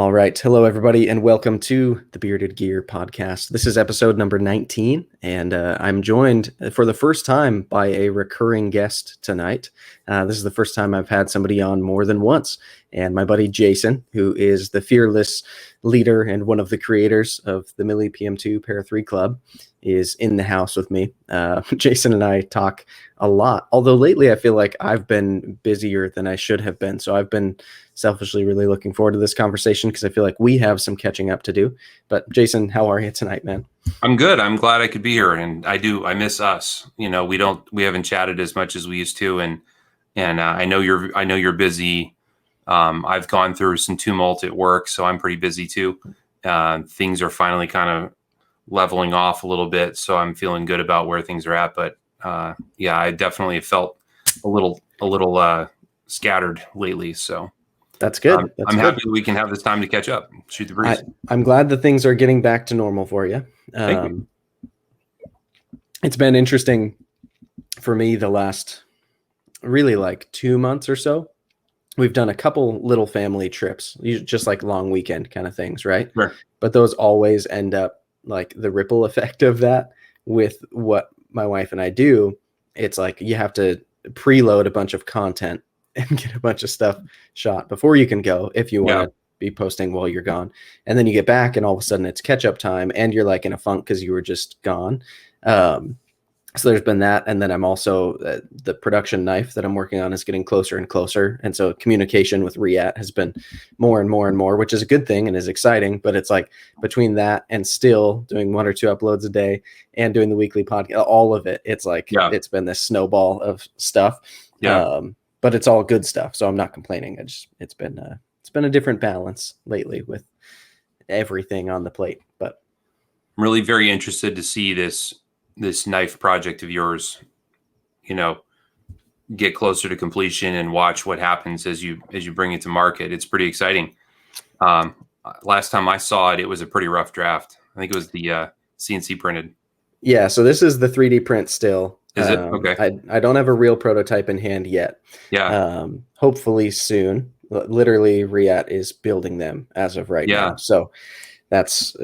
All right. Hello, everybody, and welcome to the Bearded Gear podcast. This is episode number 19, and I'm joined for the first time by a recurring guest tonight. This is the first time I've had somebody on more than once, and my buddy Jason, who is the fearless leader and one of the creators of the Millie PM2 Para3 Club, is in the house with me. Jason and I talk a lot, although lately I feel like I've been busier than I should have been. So I've been selfishly really looking forward to this conversation because I feel like we have some catching up to do. But Jason, how are you tonight, man? I'm good. I'm glad I could be here, and I miss us. You know, we haven't chatted as much as we used to, and I know you're busy. I've gone through some tumult at work, so I'm pretty busy too. Things are finally kind of leveling off a little bit, so I'm feeling good about where things are at. But yeah, I definitely felt a little scattered lately. So that's good. I'm happy that we can have this time to catch up, shoot the breeze. I'm glad that things are getting back to normal for you. Thank you. It's been interesting for me the last really like 2 months or so. We've done a couple little family trips, just like long weekend kind of things, right? Sure. But those always end up like the ripple effect of that with what my wife and I do. It's like you have to preload a bunch of content and get a bunch of stuff shot before you can go if you want to be posting while you're gone. And then you get back and all of a sudden it's catch up time and you're like in a funk because you were just gone. So there's been that. And then I'm also the production knife that I'm working on is getting closer and closer. And so communication with Riat has been more and more and more, which is a good thing and is exciting. But it's like between that and still doing 1 or 2 uploads a day and doing the weekly podcast, all of it, it's like it's been this snowball of stuff. But it's all good stuff. So I'm not complaining. It's been a different balance lately with everything on the plate. But I'm really very interested to see this knife project of yours, get closer to completion and watch what happens as you bring it to market. It's pretty exciting. Last time I saw it, it was a pretty rough draft. I think it was the CNC printed. Yeah. So this is the 3D print still. Is it? Okay. I don't have a real prototype in hand yet. Yeah. Hopefully soon. Literally, Riat is building them as of right now. So that's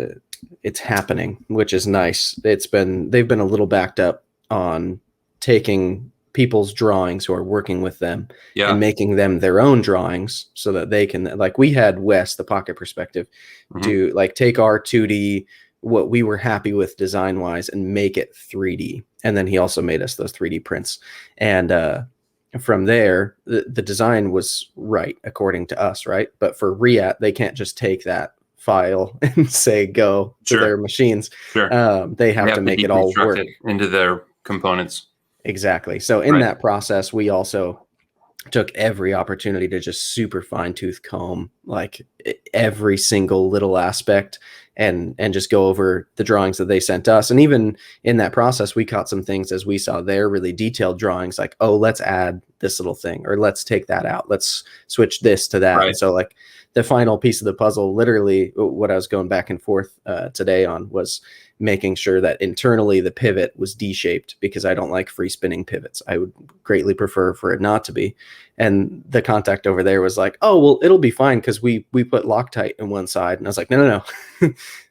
it's happening, which is nice. They've been a little backed up on taking people's drawings who are working with them and making them their own drawings so that they can, like we had Wes, the Pocket Perspective, do like take our 2D, what we were happy with design wise and make it 3D. And then he also made us those 3D prints. And from there, the design was right according to us, right? But for Riat, they can't just take that file and say go to their machines. They have to make it all work into their components. Exactly. So in that process, we also took every opportunity to just super fine tooth comb like every single little aspect and just go over the drawings that they sent us. And even in that process, we caught some things as we saw their really detailed drawings, like, oh, let's add this little thing, or let's take that out. Let's switch this to that. And so like the final piece of the puzzle, literally what I was going back and forth today on was making sure that internally the pivot was D-shaped because I don't like free spinning pivots. I would greatly prefer for it not to be. And the contact over there was like, oh, well, it'll be fine because we put Loctite in one side. And I was like, no.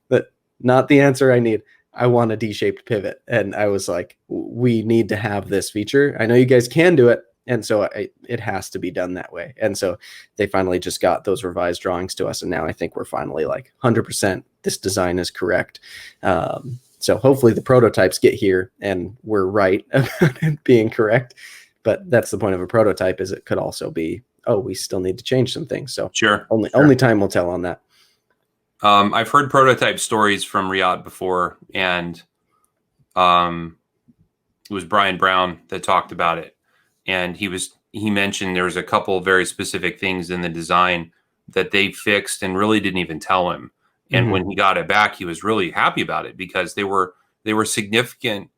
But not the answer I need. I want a D-shaped pivot. And I was like, we need to have this feature. I know you guys can do it. And so it has to be done that way. And so they finally just got those revised drawings to us. And now I think we're finally like 100% this design is correct. So hopefully the prototypes get here and we're right about it being correct. But that's the point of a prototype, is it could also be, oh, we still need to change some things. So only time will tell on that. I've heard prototype stories from Riat before, and it was Brian Brown that talked about it. And he mentioned there's a couple very specific things in the design that they fixed and really didn't even tell him. And when he got it back, he was really happy about it because they were significant,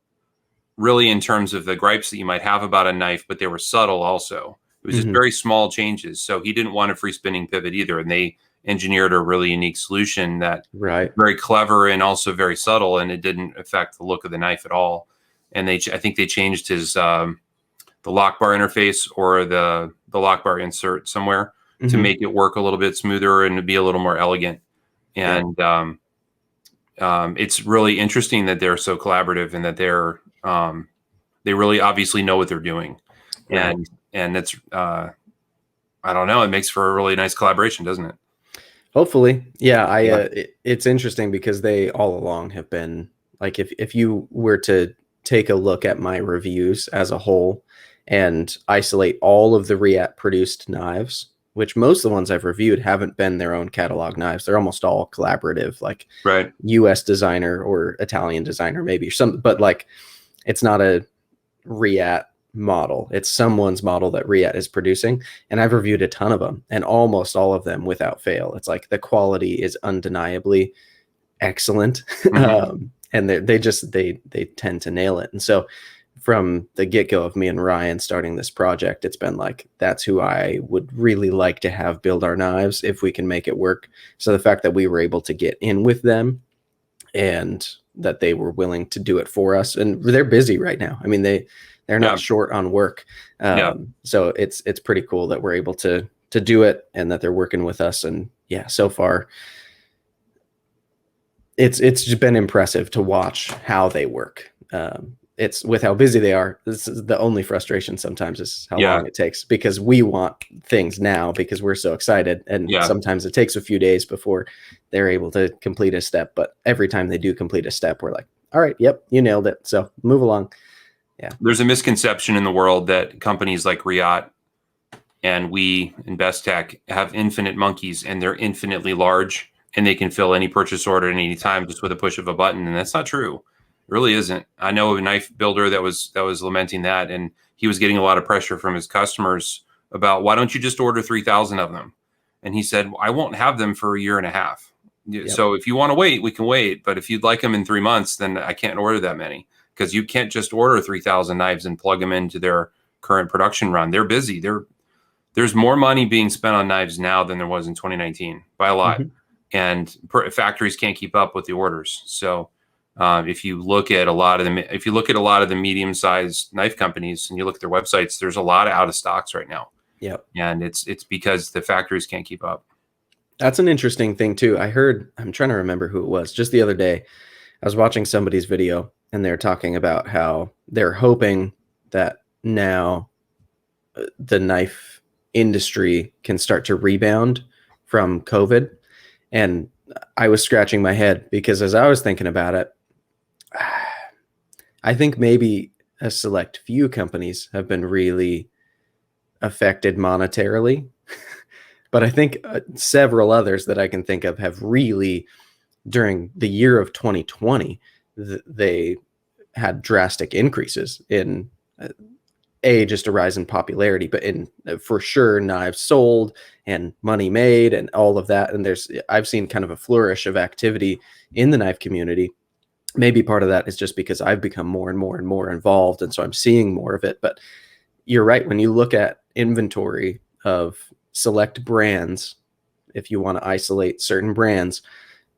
really, in terms of the gripes that you might have about a knife, but they were subtle also. It was just very small changes. So he didn't want a free spinning pivot either. And they engineered a really unique solution that very clever and also very subtle, and it didn't affect the look of the knife at all. And I think they changed his the lock bar interface or the lock bar insert somewhere to make it work a little bit smoother and to be a little more elegant. And it's really interesting that they're so collaborative and that they really obviously know what they're doing. Right. And it's I don't know, it makes for a really nice collaboration, doesn't it? Hopefully. Yeah, it's interesting because they all along have been like, if you were to take a look at my reviews as a whole and isolate all of the Riat produced knives, which most of the ones I've reviewed haven't been their own catalog knives. They're almost all collaborative, like right. US designer or Italian designer, maybe some, but like it's not a Riat model. It's someone's model that Riat is producing. And I've reviewed a ton of them, and almost all of them without fail. It's like the quality is undeniably excellent. And they tend to nail it. And so from the get-go of me and Ryan starting this project, it's been like, that's who I would really like to have build our knives if we can make it work. So the fact that we were able to get in with them and that they were willing to do it for us, and they're busy right now. I mean, they're not short on work. So it's pretty cool that we're able to do it and that they're working with us. And yeah, so far it's just been impressive to watch how they work. It's with how busy they are. This is the only frustration sometimes, is how long it takes, because we want things now because we're so excited. And sometimes it takes a few days before they're able to complete a step. But every time they do complete a step, we're like, all right, yep, you nailed it. So move along. Yeah. There's a misconception in the world that companies like Riat and we in Best Tech have infinite monkeys and they're infinitely large and they can fill any purchase order at any time just with a push of a button. And that's not true. It really isn't. I know of a knife builder that was lamenting that, and he was getting a lot of pressure from his customers about, why don't you just order 3,000 of them? And he said, I won't have them for a year and a half. Yep. So if you want to wait, we can wait. But if you'd like them in 3 months, then I can't order that many, because you can't just order 3,000 knives and plug them into their current production run. They're busy. There's more money being spent on knives now than there was in 2019 by a lot. And factories can't keep up with the orders. So if you look at a lot of the medium-sized knife companies and you look at their websites, there's a lot of out of stocks right now. Yep. And it's because the factories can't keep up. That's an interesting thing too. I'm trying to remember who it was. Just the other day, I was watching somebody's video and they're talking about how they're hoping that now the knife industry can start to rebound from COVID. And I was scratching my head because as I was thinking about it, I think maybe a select few companies have been really affected monetarily, but I think several others that I can think of have really, during the year of 2020, they had drastic increases in just a rise in popularity, but in for sure knives sold and money made and all of that. And I've seen kind of a flourish of activity in the knife community. Maybe part of that is just because I've become more and more and more involved, and so I'm seeing more of it. But you're right, when you look at inventory of select brands, if you want to isolate certain brands,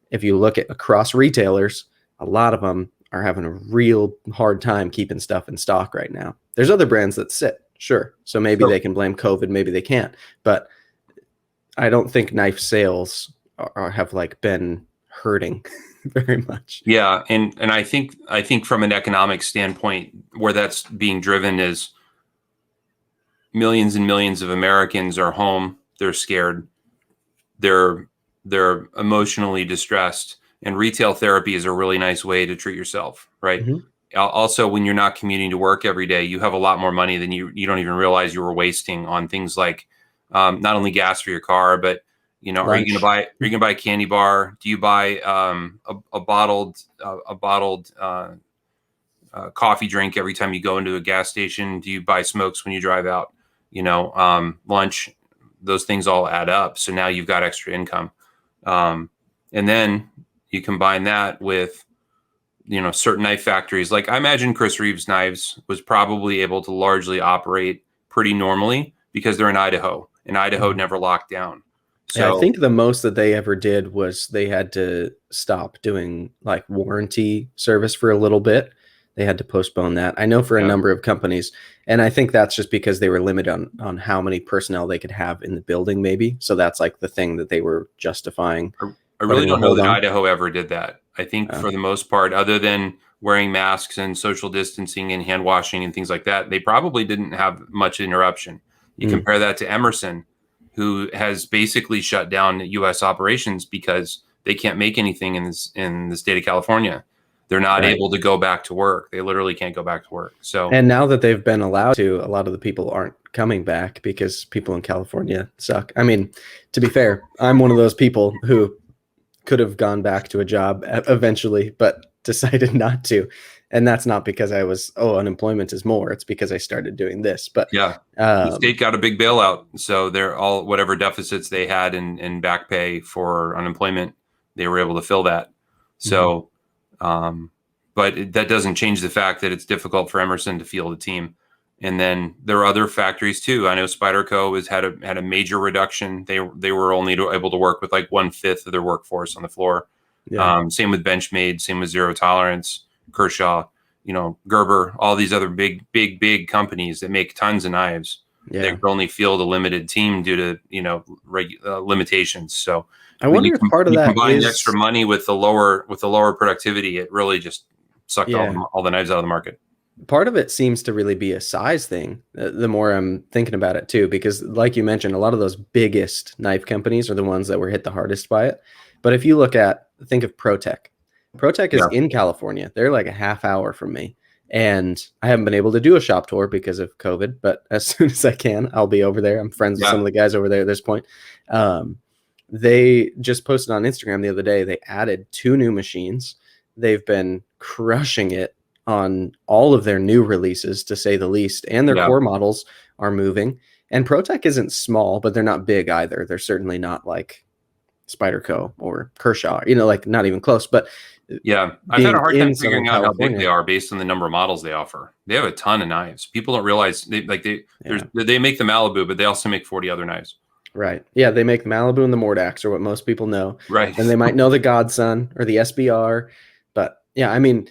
if you look at across retailers, a lot of them are having a real hard time keeping stuff in stock right now. There's other brands that sit, sure. So maybe they can blame COVID, maybe they can't. But I don't think knife sales have like been hurting very much. Yeah, and I think from an economic standpoint, where that's being driven is millions and millions of Americans are home. They're scared. They're emotionally distressed. And retail therapy is a really nice way to treat yourself, right? Also, when you're not commuting to work every day, you have a lot more money than you don't even realize you were wasting on things like not only gas for your car, but lunch. Are you gonna buy a candy bar? Do you buy a bottled coffee drink every time you go into a gas station? Do you buy smokes when you drive out? Lunch. Those things all add up. So now you've got extra income, and then you combine that with, certain knife factories. Like I imagine Chris Reeves Knives was probably able to largely operate pretty normally because they're in Idaho, and Idaho never locked down. So yeah, I think the most that they ever did was they had to stop doing like warranty service for a little bit. they had to postpone that. I know for a number of companies, and I think that's just because they were limited on how many personnel they could have in the building, maybe. So that's like the thing that they were justifying. I really don't know that Idaho ever did that. I think for the most part, other than wearing masks and social distancing and hand washing and things like that, they probably didn't have much interruption. You compare that to Emerson, who has basically shut down U.S. operations because they can't make anything in the state of California. They're not able to go back to work. They literally can't go back to work. So, and now that they've been allowed to, a lot of the people aren't coming back because people in California suck. I mean, to be fair, I'm one of those people who could have gone back to a job eventually, but decided not to. And that's not because I was, unemployment is more. It's because I started doing this. But the state got a big bailout. So they're all, whatever deficits they had in back pay for unemployment, they were able to fill that. So, but that doesn't change the fact that it's difficult for Emerson to field a team. And then there are other factories too. I know Spyderco had a major reduction. They were only able to work with like 1/5 of their workforce on the floor. Same with Benchmade, same with Zero Tolerance, Kershaw, Gerber, all these other big companies that make tons of knives. They could only field a limited team due to limitations. So I wonder if part of that combine extra money with the lower productivity, it really just sucked all the knives out of the market. Part of it seems to really be a size thing, the more I'm thinking about it too, because like you mentioned, a lot of those biggest knife companies are the ones that were hit the hardest by it. But if you think of ProTech is in California. They're like a half hour from me. And I haven't been able to do a shop tour because of COVID, but as soon as I can, I'll be over there. I'm friends with some of the guys over there at this point. They just posted on Instagram the other day, they added 2 new machines. They've been crushing it on all of their new releases, to say the least, and their core models are moving. And ProTech isn't small, but they're not big either. They're certainly not like Spyderco or Kershaw, like not even close. But I've had a hard time figuring out how big they are based on the number of models they offer. They have a ton of knives. People don't realize they make the Malibu, but they also make 40 other knives. Right. Yeah, they make the Malibu and the Mordax are what most people know. Right. And they might know the Godson or the SBR. But yeah, I mean,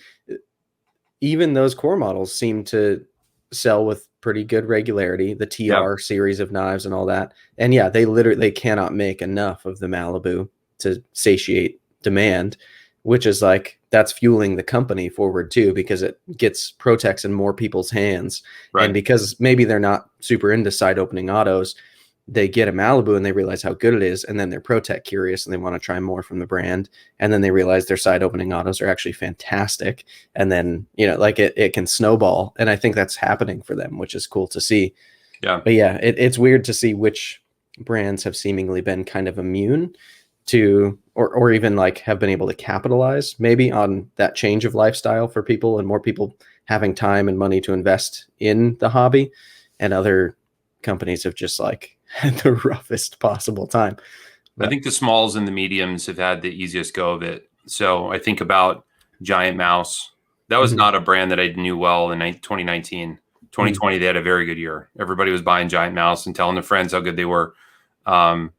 even those core models seem to sell with pretty good regularity, the TR series of knives and all that. And yeah, they cannot make enough of the Malibu to satiate demand, which is like, that's fueling the company forward too, because it gets ProTechs in more people's hands. Right. And because maybe they're not super into side opening autos, they get a Malibu and they realize how good it is. And then they're ProTech curious and they want to try more from the brand. And then they realize their side opening autos are actually fantastic. And then, it can snowball. And I think that's happening for them, which is cool to see. Yeah. But yeah, it's weird to see which brands have seemingly been kind of immune to, or even like have been able to capitalize maybe on that change of lifestyle for people and more people having time and money to invest in the hobby. And other companies have just like had the roughest possible time. But I think the smalls and the mediums have had the easiest go of it. So I think about Giant Mouse. That was not a brand that I knew well in 2019. 2020, they had a very good year. Everybody was buying Giant Mouse and telling their friends how good they were. To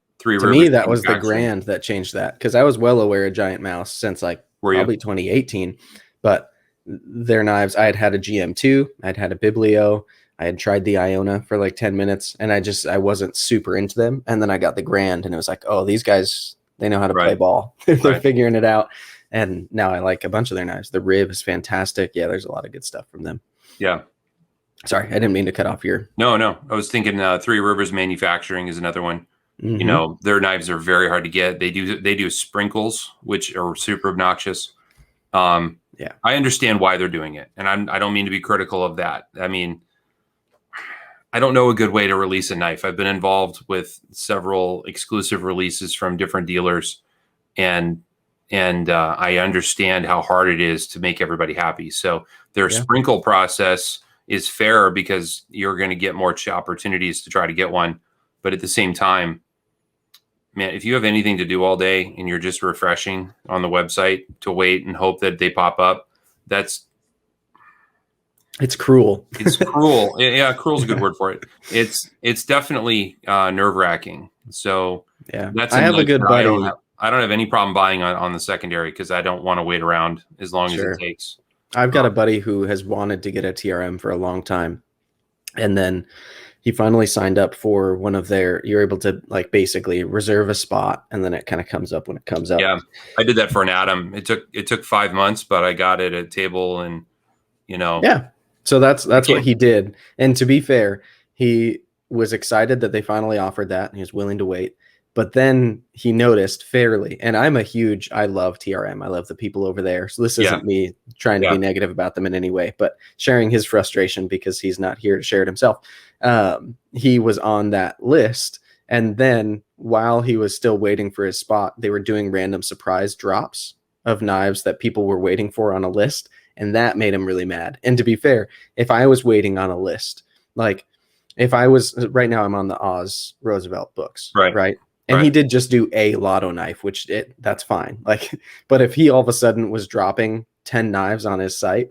me, that was the Grand that changed that, because I was well aware of Giant Mouse since probably 2018. But their knives, I had a GM2, I'd had a Biblio, I had tried the Iona for like 10 minutes and I wasn't super into them. And then I got the Grand and it was like, oh, these guys, they know how to play ball. They're figuring it out. And now I like a bunch of their knives. The Rib is fantastic. Yeah, there's a lot of good stuff from them. Yeah. Sorry, I didn't mean to cut off your. No. I was thinking Three Rivers Manufacturing is another one. Their knives are very hard to get. They do sprinkles, which are super obnoxious. I understand why they're doing it. And I don't mean to be critical of that. I mean, I don't know a good way to release a knife. I've been involved with several exclusive releases from different dealers, and I understand how hard it is to make everybody happy. So their sprinkle process is fair because you're going to get more opportunities to try to get one. But at the same time, man, if you have anything to do all day and you're just refreshing on the website to wait and hope that they pop up, it's cruel. It's cruel. Yeah, cruel is a good word for it. It's definitely nerve-wracking. So that's I have a good buddy. I don't have any problem buying on the secondary because I don't want to wait around as long as it takes. I've got a buddy who has wanted to get a TRM for a long time, and then he finally signed up for one of their. You're able to like basically reserve a spot, and then it kind of comes up when it comes up. Yeah, I did that for an Atom. It took 5 months, but I got it at table, and Yeah. So that's what he did. And to be fair, he was excited that they finally offered that, and he was willing to wait. But then he noticed fairly, and I love TRM. I love the people over there. So this isn't me trying to be negative about them in any way, but sharing his frustration because he's not here to share it himself. He was on that list. And then while he was still waiting for his spot, they were doing random surprise drops of knives that people were waiting for on a list. And that made him really mad. And to be fair, if I was waiting on a list, like if I was right now, I'm on the Oz Roosevelt books, right? And he did just do a lotto knife, that's fine. Like, but if he all of a sudden was dropping 10 knives on his site,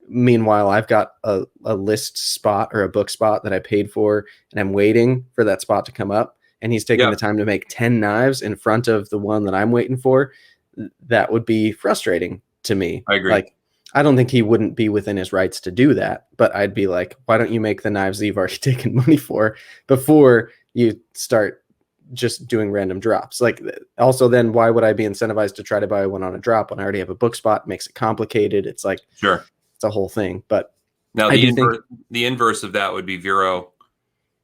meanwhile, I've got a list spot or a book spot that I paid for, and I'm waiting for that spot to come up, and he's taking the time to make 10 knives in front of the one that I'm waiting for, that would be frustrating to me. I agree. Like, I don't think he wouldn't be within his rights to do that, but I'd be like, why don't you make the knives that you've already taken money for before you start just doing random drops? Like, also then why would I be incentivized to try to buy one on a drop when I already have a book spot? It makes it complicated. It's like, sure, it's a whole thing. But now the inverse of that would be Vero,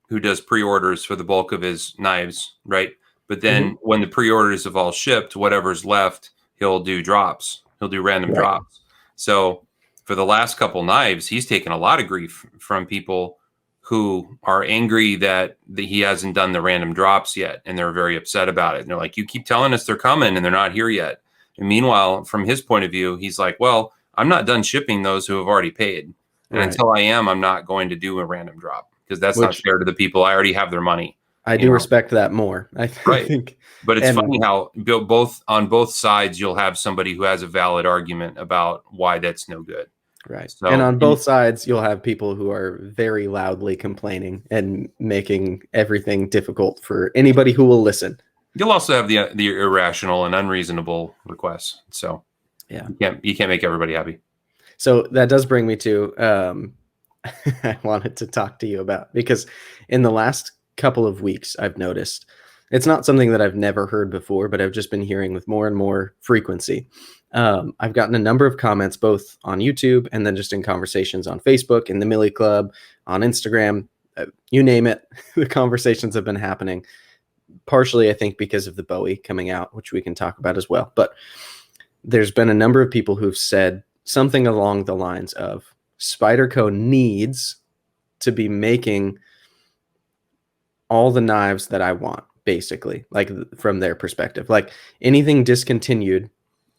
who does pre-orders for the bulk of his knives, right? But then when the pre-orders have all shipped, whatever's left, he'll do drops. He'll do random drops. So for the last couple knives, he's taken a lot of grief from people who are angry that he hasn't done the random drops yet, and they're very upset about it. And they're like, you keep telling us they're coming and they're not here yet. And meanwhile, from his point of view, he's like, well, I'm not done shipping those who have already paid. And until I am, I'm not going to do a random drop, because that's not fair to the people. I already have their money. I do respect that more. I think. But it's funny how on both sides, you'll have somebody who has a valid argument about why that's no good. Right. So, and on both sides, you'll have people who are very loudly complaining and making everything difficult for anybody who will listen. You'll also have the irrational and unreasonable requests. So you can't make everybody happy. So that does bring me to I wanted to talk to you about, because in the last couple of weeks, I've noticed it's not something that I've never heard before, but I've just been hearing with more and more frequency. I've gotten a number of comments both on YouTube and then just in conversations on Facebook, in the Millie Club, on Instagram, you name it. The conversations have been happening, partially, I think, because of the Bowie coming out, which we can talk about as well. But there's been a number of people who've said something along the lines of Spyderco needs to be making all the knives that I want, basically, like from their perspective. Like anything discontinued,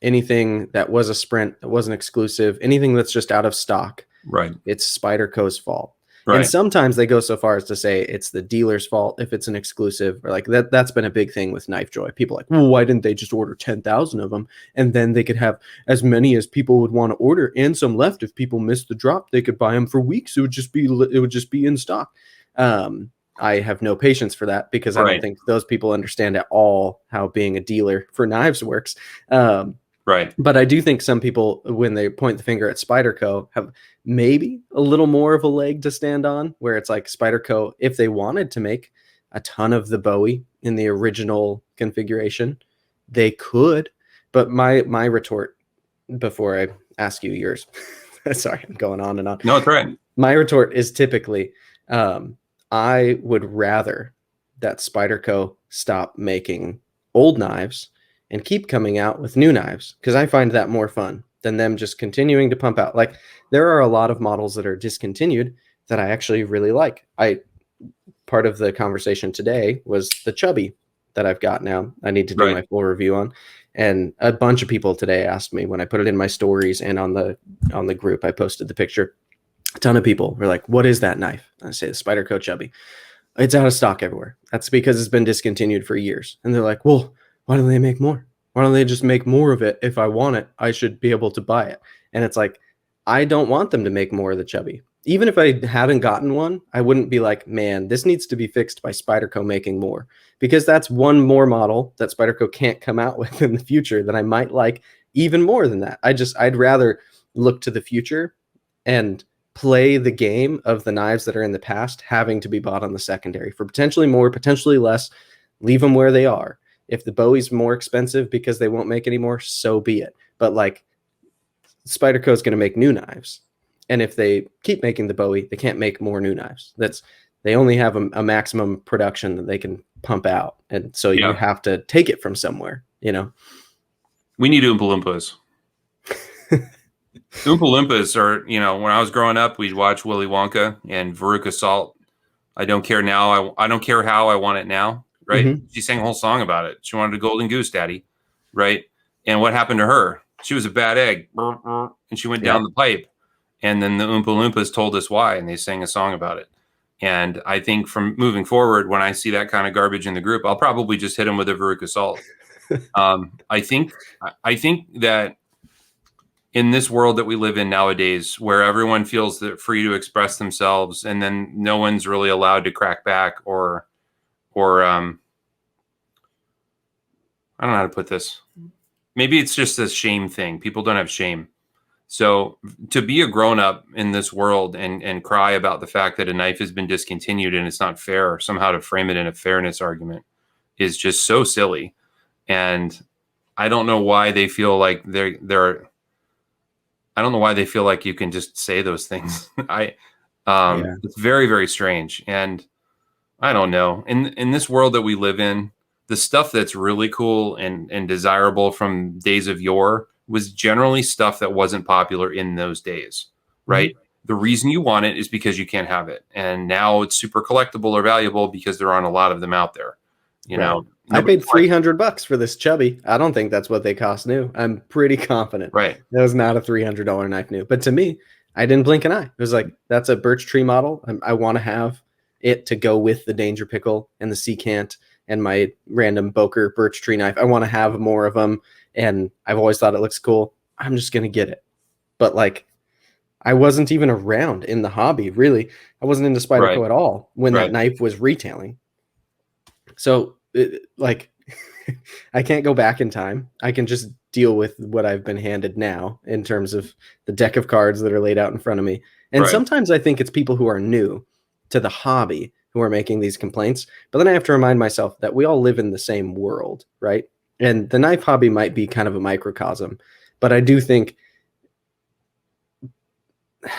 anything that was a sprint, that wasn't exclusive, anything that's just out of stock, right? It's Spyderco's fault. Right. And sometimes they go so far as to say it's the dealer's fault if it's an exclusive, or like that's been a big thing with Knife Joy. People are like, well, why didn't they just order 10,000 of them? And then they could have as many as people would want to order and some left. If people missed the drop, they could buy them for weeks. It would just be in stock. I have no patience for that, because I don't think those people understand at all how being a dealer for knives works. Right. But I do think some people, when they point the finger at Spyderco, have maybe a little more of a leg to stand on, where it's like Spyderco, if they wanted to make a ton of the Bowie in the original configuration, they could. But my retort, before I ask you yours, sorry, I'm going on and on. No, it's right. My retort is typically, I would rather that Spyderco stop making old knives and keep coming out with new knives, because I find that more fun than them just continuing to pump out. Like, there are a lot of models that are discontinued that I actually really like. Part of the conversation today was the Chubby that I've got now. I need to do my full review on. And a bunch of people today asked me, when I put it in my stories and on the group, I posted the picture. A ton of people were like, what is that knife? I say the Spyderco Chubby. It's out of stock everywhere. That's because it's been discontinued for years. And they're like, well, why don't they make more? Why don't they just make more of it? If I want it, I should be able to buy it. And it's like, I don't want them to make more of the Chubby. Even if I hadn't gotten one, I wouldn't be like, man, this needs to be fixed by Spyderco making more. Because that's one more model that Spyderco can't come out with in the future that I might like even more than that. I'd rather look to the future and play the game of the knives that are in the past having to be bought on the secondary for potentially more, potentially less. Leave them where they are. If the Bowie's more expensive because they won't make any more, so be it. But like, Spyderco is going to make new knives, and if they keep making the Bowie, they can't make more new knives. They only have a maximum production that they can pump out, and so you have to take it from somewhere. You know, we need Oompa Loompas. Oompa Loompas are, you know, when I was growing up, we'd watch Willy Wonka and Veruca Salt. I don't care now. I don't care how, I want it now. Right. Mm-hmm. She sang a whole song about it. She wanted a golden goose, daddy. Right. And what happened to her? She was a bad egg. And she went down the pipe. And then the Oompa Loompas told us why. And they sang a song about it. And I think from moving forward, when I see that kind of garbage in the group, I'll probably just hit them with a Veruca Salt. I think that in this world that we live in nowadays, where everyone feels that free to express themselves, and then no one's really allowed to crack back or I don't know how to put this. Maybe it's just a shame thing. People don't have shame. So to be a grown-up in this world and cry about the fact that a knife has been discontinued and it's not fair, or somehow to frame it in a fairness argument, is just so silly. And I don't know why they feel like I don't know why they feel like you can just say those things. It's very, very strange. And I don't know. In this world that we live in, the stuff that's really cool and desirable from days of yore was generally stuff that wasn't popular in those days, right? Mm-hmm. The reason you want it is because you can't have it. And now it's super collectible or valuable because there aren't a lot of them out there. You know, I paid $300 for this Chubby. I don't think that's what they cost new. I'm pretty confident. Right. That was not a $300 knife new. But to me, I didn't blink an eye. It was like, that's a birch tree model. I want to have it to go with the Danger Pickle and the Sea Cant and my random Boker birch tree knife. I want to have more of them. And I've always thought it looks cool. I'm just going to get it. But like, I wasn't even around in the hobby, really. I wasn't into Spyderco at all when that knife was retailing. So, I can't go back in time. I can just deal with what I've been handed now in terms of the deck of cards that are laid out in front of me. And sometimes I think it's people who are new to the hobby who are making these complaints. But then I have to remind myself that we all live in the same world, right? And the knife hobby might be kind of a microcosm, but I do think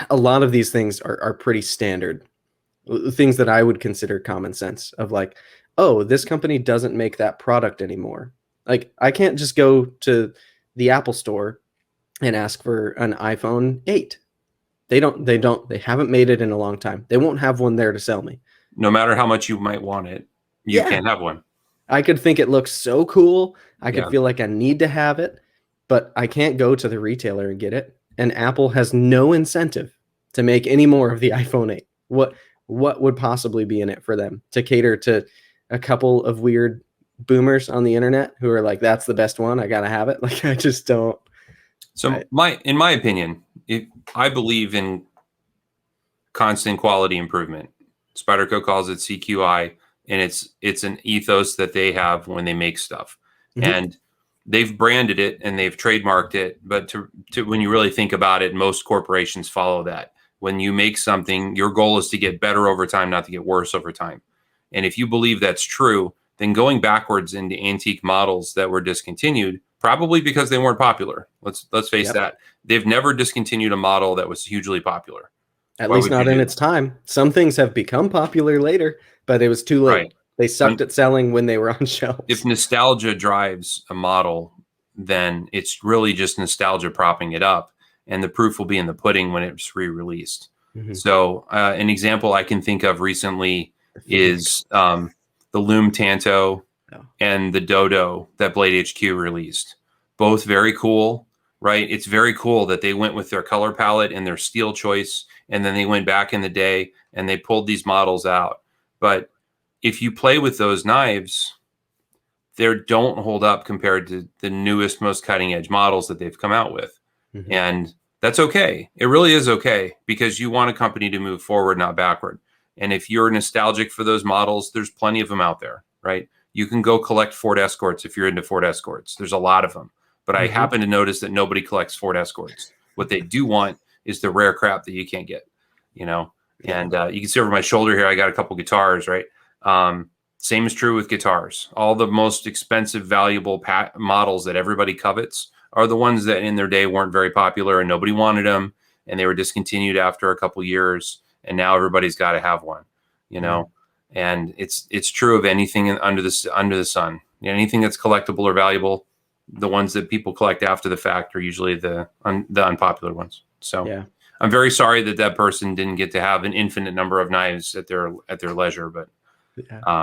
a lot of these things are pretty standard. Things that I would consider common sense of like, oh, this company doesn't make that product anymore. Like, I can't just go to the Apple store and ask for an iPhone 8. They haven't made it in a long time. They won't have one there to sell me. No matter how much you might want it, you can't have one. I could think it looks so cool. I could feel like I need to have it, but I can't go to the retailer and get it. And Apple has no incentive to make any more of the iPhone 8. What would possibly be in it for them to cater to a couple of weird boomers on the internet who are like, that's the best one, I gotta have it? Like, I just don't. So in my opinion, I believe in constant quality improvement. Spyderco calls it CQI, and it's an ethos that they have when they make stuff. Mm-hmm. And they've branded it and they've trademarked it. But to when you really think about it, most corporations follow that. When you make something, your goal is to get better over time, not to get worse over time. And if you believe that's true, then going backwards into antique models that were discontinued, probably because they weren't popular. Let's face that. They've never discontinued a model that was hugely popular. At least not in its time. Some things have become popular later, but it was too late. Right. They sucked at selling when they were on shelves. If nostalgia drives a model, then it's really just nostalgia propping it up. And the proof will be in the pudding when it's re-released. Mm-hmm. So an example I can think of recently is the Loom Tanto and the Dodo that Blade HQ released. Both very cool, right? It's very cool that they went with their color palette and their steel choice, and then they went back in the day and they pulled these models out. But if you play with those knives, they don't hold up compared to the newest, most cutting edge models that they've come out with. Mm-hmm. And that's okay. It really is okay, because you want a company to move forward, not backward. And if you're nostalgic for those models, there's plenty of them out there, right? You can go collect Ford Escorts if you're into Ford Escorts. There's a lot of them. But I happen to notice that nobody collects Ford Escorts. What they do want is the rare crap that you can't get, you know. And you can see over my shoulder here, I got a couple guitars, right? Same is true with guitars. All the most expensive, valuable models that everybody covets are the ones that in their day weren't very popular and nobody wanted them, and they were discontinued after a couple years, and now everybody's got to have one, you know. And it's true of anything under the sun. You know, anything that's collectible or valuable, the ones that people collect after the fact are usually the unpopular ones. So yeah. I'm very sorry that person didn't get to have an infinite number of knives at their leisure. But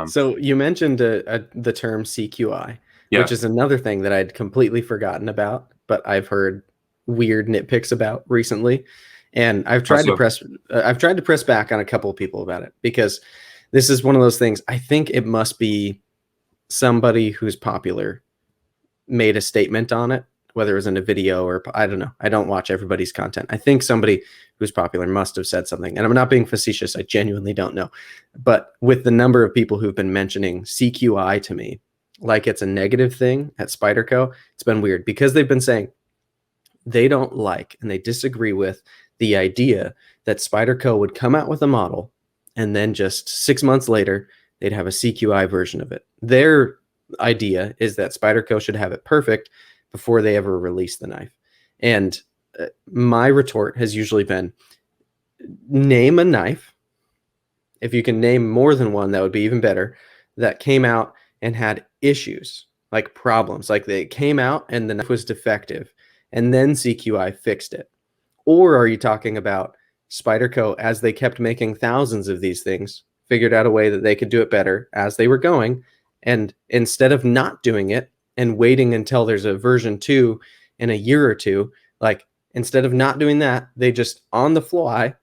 so you mentioned the term CQI, which is another thing that I'd completely forgotten about, but I've heard weird nitpicks about recently, and I've tried to press back on a couple of people about it, because this is one of those things. I think it must be somebody who's popular made a statement on it, whether it was in a video or I don't know. I don't watch everybody's content. I think somebody who's popular must have said something, and I'm not being facetious. I genuinely don't know. But with the number of people who've been mentioning CQI to me, like it's a negative thing at Spyderco, it's been weird, because they've been saying they don't like and they disagree with the idea that Spyderco would come out with a model and then just 6 months later, they'd have a CQI version of it. Their idea is that Spyderco should have it perfect before they ever release the knife. And my retort has usually been, name a knife. If you can name more than one, that would be even better, that came out and had issues, like problems, like they came out and the knife was defective and then CQI fixed it. Or are you talking about Spyderco, as they kept making thousands of these things, figured out a way that they could do it better as they were going, and instead of not doing it and waiting until there's a version 2 in a year or two, like instead of not doing that, they just on the fly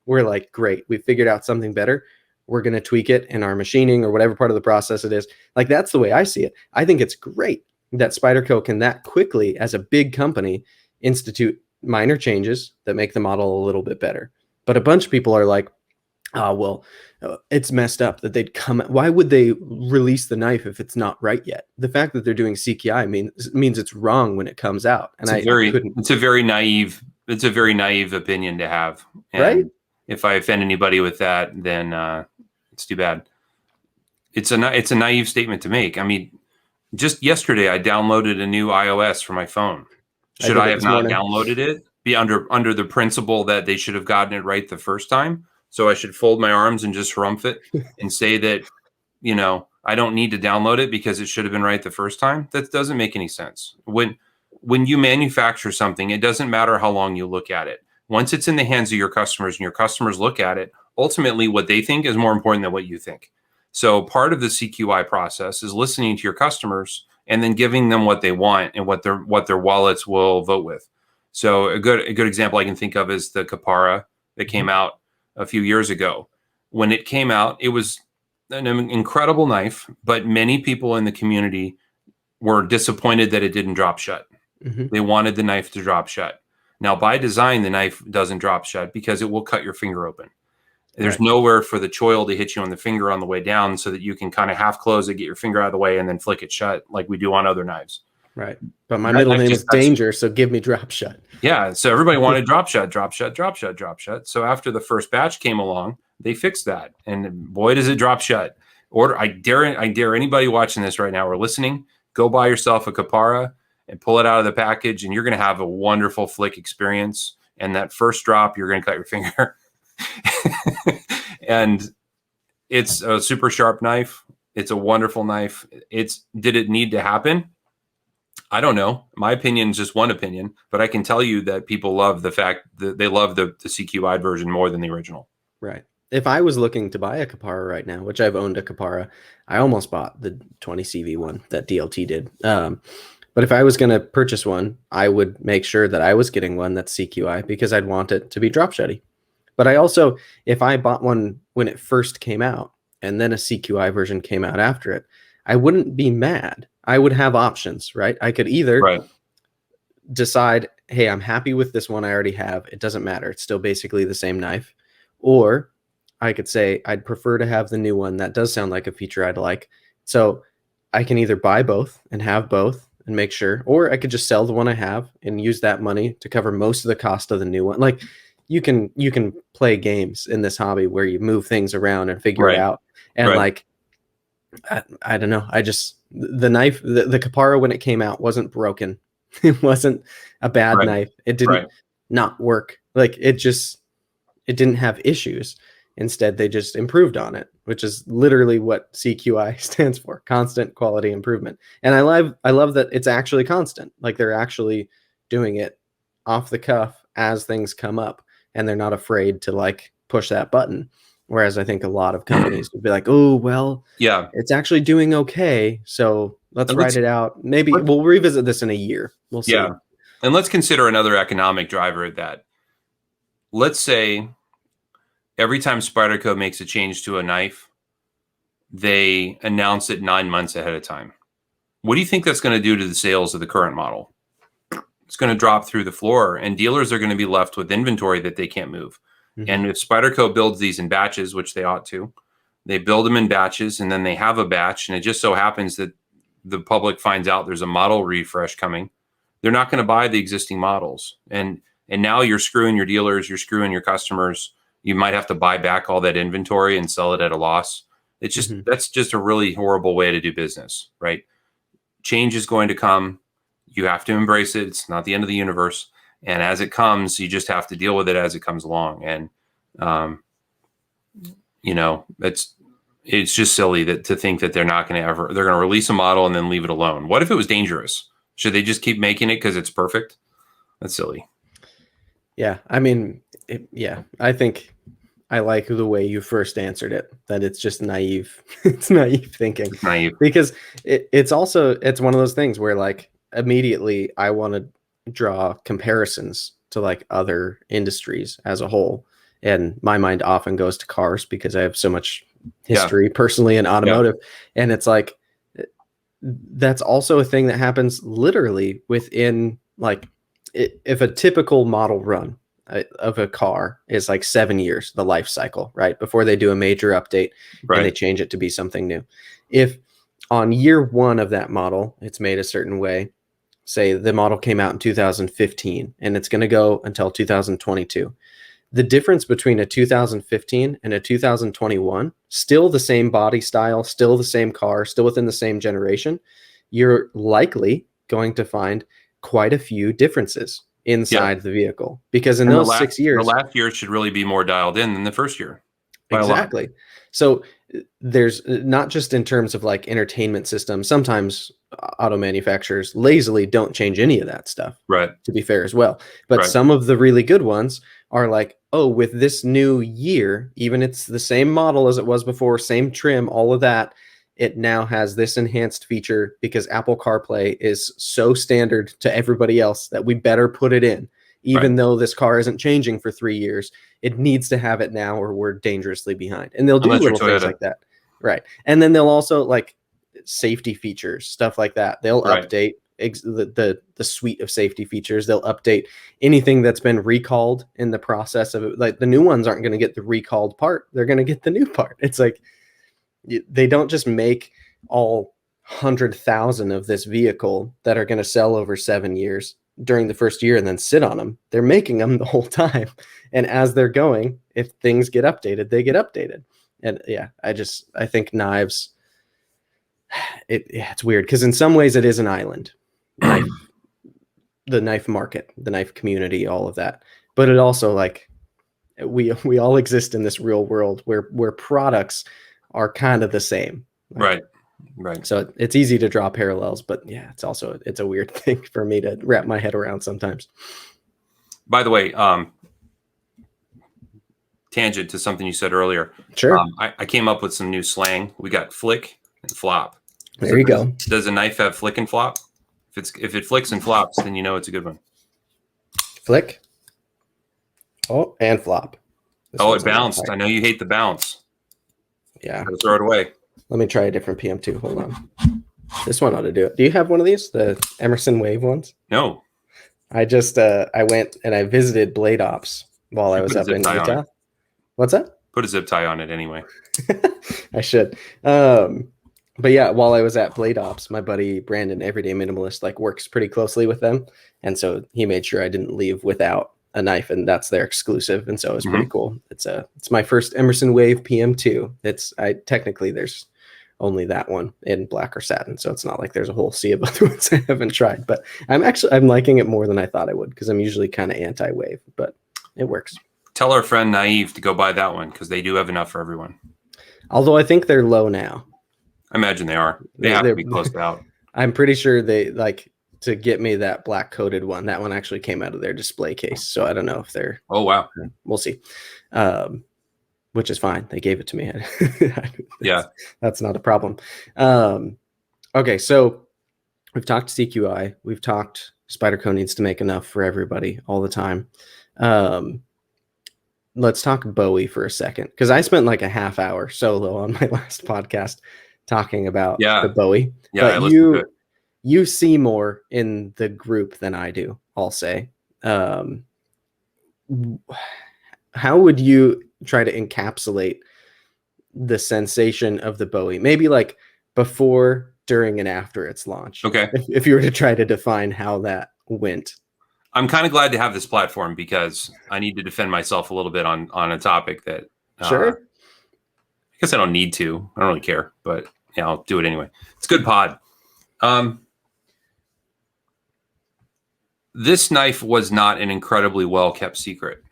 were like, great, we figured out something better. We're going to tweak it in our machining or whatever part of the process it is. Like, that's the way I see it. I think it's great that Spyderco can that quickly, as a big company, institute minor changes that make the model a little bit better. But a bunch of people are like, oh, well, it's messed up that they'd come. Why would they release the knife if it's not right yet? The fact that they're doing CQI means it's wrong when it comes out. And it's a very naive opinion to have. And right? If I offend anybody with that, then it's too bad. It's a naive statement to make. I mean, just yesterday I downloaded a new iOS for my phone. Should I have not downloaded it? Be under the principle that they should have gotten it right the first time. So I should fold my arms and just harumph it and say that, you know, I don't need to download it because it should have been right the first time. That doesn't make any sense. When you manufacture something, it doesn't matter how long you look at it. Once it's in the hands of your customers and your customers look at it, ultimately what they think is more important than what you think. So part of the CQI process is listening to your customers and then giving them what they want and what their wallets will vote with. So a good example I can think of is the Para that came out a few years ago. When it came out, it was an incredible knife, but many people in the community were disappointed that it didn't drop shut. They wanted the knife to drop shut. Now, by design, the knife doesn't drop shut because it will cut your finger open. There's nowhere for the choil to hit you on the finger on the way down so that you can kind of half close it, get your finger out of the way, and then flick it shut like we do on other knives. Right. But my middle name is Danger, so give me drop shut. Yeah. So everybody wanted drop shut, drop shut, drop shut, drop shut. So after the first batch came along, they fixed that. And boy, does it drop shut. I dare anybody watching this right now or listening, go buy yourself a Para and pull it out of the package, and you're going to have a wonderful flick experience. And that first drop, you're going to cut your finger. And it's a super sharp knife. It's a wonderful knife. Did it need to happen? I don't know. My opinion is just one opinion, but I can tell you that people love the fact that they love the CQI version more than the original. Right. If I was looking to buy a Para right now, which I've owned a Para, I almost bought the 20 CV one that DLT did. But if I was going to purchase one, I would make sure that I was getting one that's CQI because I'd want it to be drop shutty. But I also, if I bought one when it first came out and then a CQI version came out after it, I wouldn't be mad. I would have options, right? I could either decide, hey, I'm happy with this one I already have. It doesn't matter. It's still basically the same knife. Or I could say, I'd prefer to have the new one. That does sound like a feature I'd like. So I can either buy both and have both and make sure, or I could just sell the one I have and use that money to cover most of the cost of the new one. Like you can play games in this hobby where you move things around and figure it out. And like, I don't know. I just, the knife, the Capara, when it came out, wasn't broken. It wasn't a bad knife. It didn't not work. Like it didn't have issues. Instead, they just improved on it, which is literally what CQI stands for, constant quality improvement. And I love that it's actually constant. Like they're actually doing it off the cuff as things come up, and they're not afraid to like push that button. Whereas I think a lot of companies would be like, oh, well, yeah, it's actually doing okay, so let's write it out. Maybe we'll revisit this in a year. We'll see. Yeah. And let's consider another economic driver of that. Let's say every time Spyderco makes a change to a knife, they announce it 9 months ahead of time. What do you think that's going to do to the sales of the current model? It's going to drop through the floor, and dealers are going to be left with inventory that they can't move. And if Spyderco builds these in batches, which they ought to, they build them in batches, and then they have a batch, and it just so happens that the public finds out there's a model refresh coming. They're not going to buy the existing models. And now you're screwing your dealers, you're screwing your customers. You might have to buy back all that inventory and sell it at a loss. It's just, that's just a really horrible way to do business, right? Change is going to come. You have to embrace it. It's not the end of the universe. And as it comes, you just have to deal with it as it comes along. And, you know, it's just silly to think that they're not going to they're going to release a model and then leave it alone. What if it was dangerous? Should they just keep making it because it's perfect? That's silly. Yeah. I mean, I think I like the way you first answered it, that it's just naive. It's naive thinking. It's naive. Because it's one of those things where like immediately I want to draw comparisons to like other industries as a whole, and my mind often goes to cars because I have so much history personally in automotive. And it's like that's also a thing that happens literally within like if a typical model run of a car is like 7 years, the life cycle, right, before they do a major update and they change it to be something new. If on year one of that model it's made a certain way, say the model came out in 2015 and it's going to go until 2022. The difference between a 2015 and a 2021, still the same body style, still the same car, still within the same generation, you're likely going to find quite a few differences inside the vehicle, because in those 6 years, the last year should really be more dialed in than the first year. Exactly. So there's not just in terms of like entertainment systems. Sometimes auto manufacturers lazily don't change any of that stuff, right, to be fair as well. But some of the really good ones are like, oh, with this new year, even it's the same model as it was before, same trim, all of that, it now has this enhanced feature because Apple CarPlay is so standard to everybody else that we better put it in. Even though this car isn't changing for 3 years, it needs to have it now or we're dangerously behind. And they'll do little things like that. Right. And then they'll also like safety features, stuff like that. They'll update the suite of safety features. They'll update anything that's been recalled in the process of it. Like the new ones aren't going to get the recalled part. They're going to get the new part. It's like they don't just make all 100,000 of this vehicle that are going to sell over 7 years during the first year and then sit on them. They're making them the whole time. And as they're going, if things get updated, they get updated. And I think knives, it's weird because in some ways it is an island. The knife market, the knife community, all of that. But it also like we all exist in this real world where products are kind of the same. Right. So it's easy to draw parallels, but it's a weird thing for me to wrap my head around sometimes. By the way, tangent to something you said earlier. Sure. I came up with some new slang. We got flick and flop. There you go. Does a knife have flick and flop? If it flicks and flops, then you know it's a good one. Flick. Oh, and flop. It bounced. I know you hate the bounce. Yeah. Gotta throw it away. Let me try a different PM2. Hold on. This one ought to do it. Do you have one of these? The Emerson Wave ones? No. I just I went and I visited Blade Ops while I was up in Utah. What's that? Put a zip tie on it anyway. I should. But yeah, while I was at Blade Ops, my buddy Brandon, Everyday Minimalist, like works pretty closely with them, and so he made sure I didn't leave without a knife, and that's their exclusive, and so it was pretty cool. It's my first Emerson Wave PM2. Technically there's only that one in black or satin, so it's not like there's a whole sea of other ones I haven't tried. But I'm liking it more than I thought I would, because I'm usually kind of anti-wave, but it works. Tell our friend Naive to go buy that one, because they do have enough for everyone. Although I think they're low now. I imagine they are. They have to be closed out. I'm pretty sure they like to get me that black coated one. That one actually came out of their display case, so I don't know if they're. Oh wow, we'll see. Which is fine. They gave it to me. That's not a problem. Okay, so we've talked CQI. We've talked Spyderco needs to make enough for everybody all the time. Let's talk Bowie for a second, because I spent like a half hour solo on my last podcast talking about the Bowie. Yeah, but you see more in the group than I do, I'll say. How would you try to encapsulate the sensation of the Bowie? Maybe like before, during, and after its launch. Okay. If you were to try to define how that went. I'm kind of glad to have this platform, because I need to defend myself a little bit on a topic that sure. I guess I don't need to. I don't really care, but yeah, I'll do it anyway. It's a good pod. This knife was not an incredibly well-kept secret.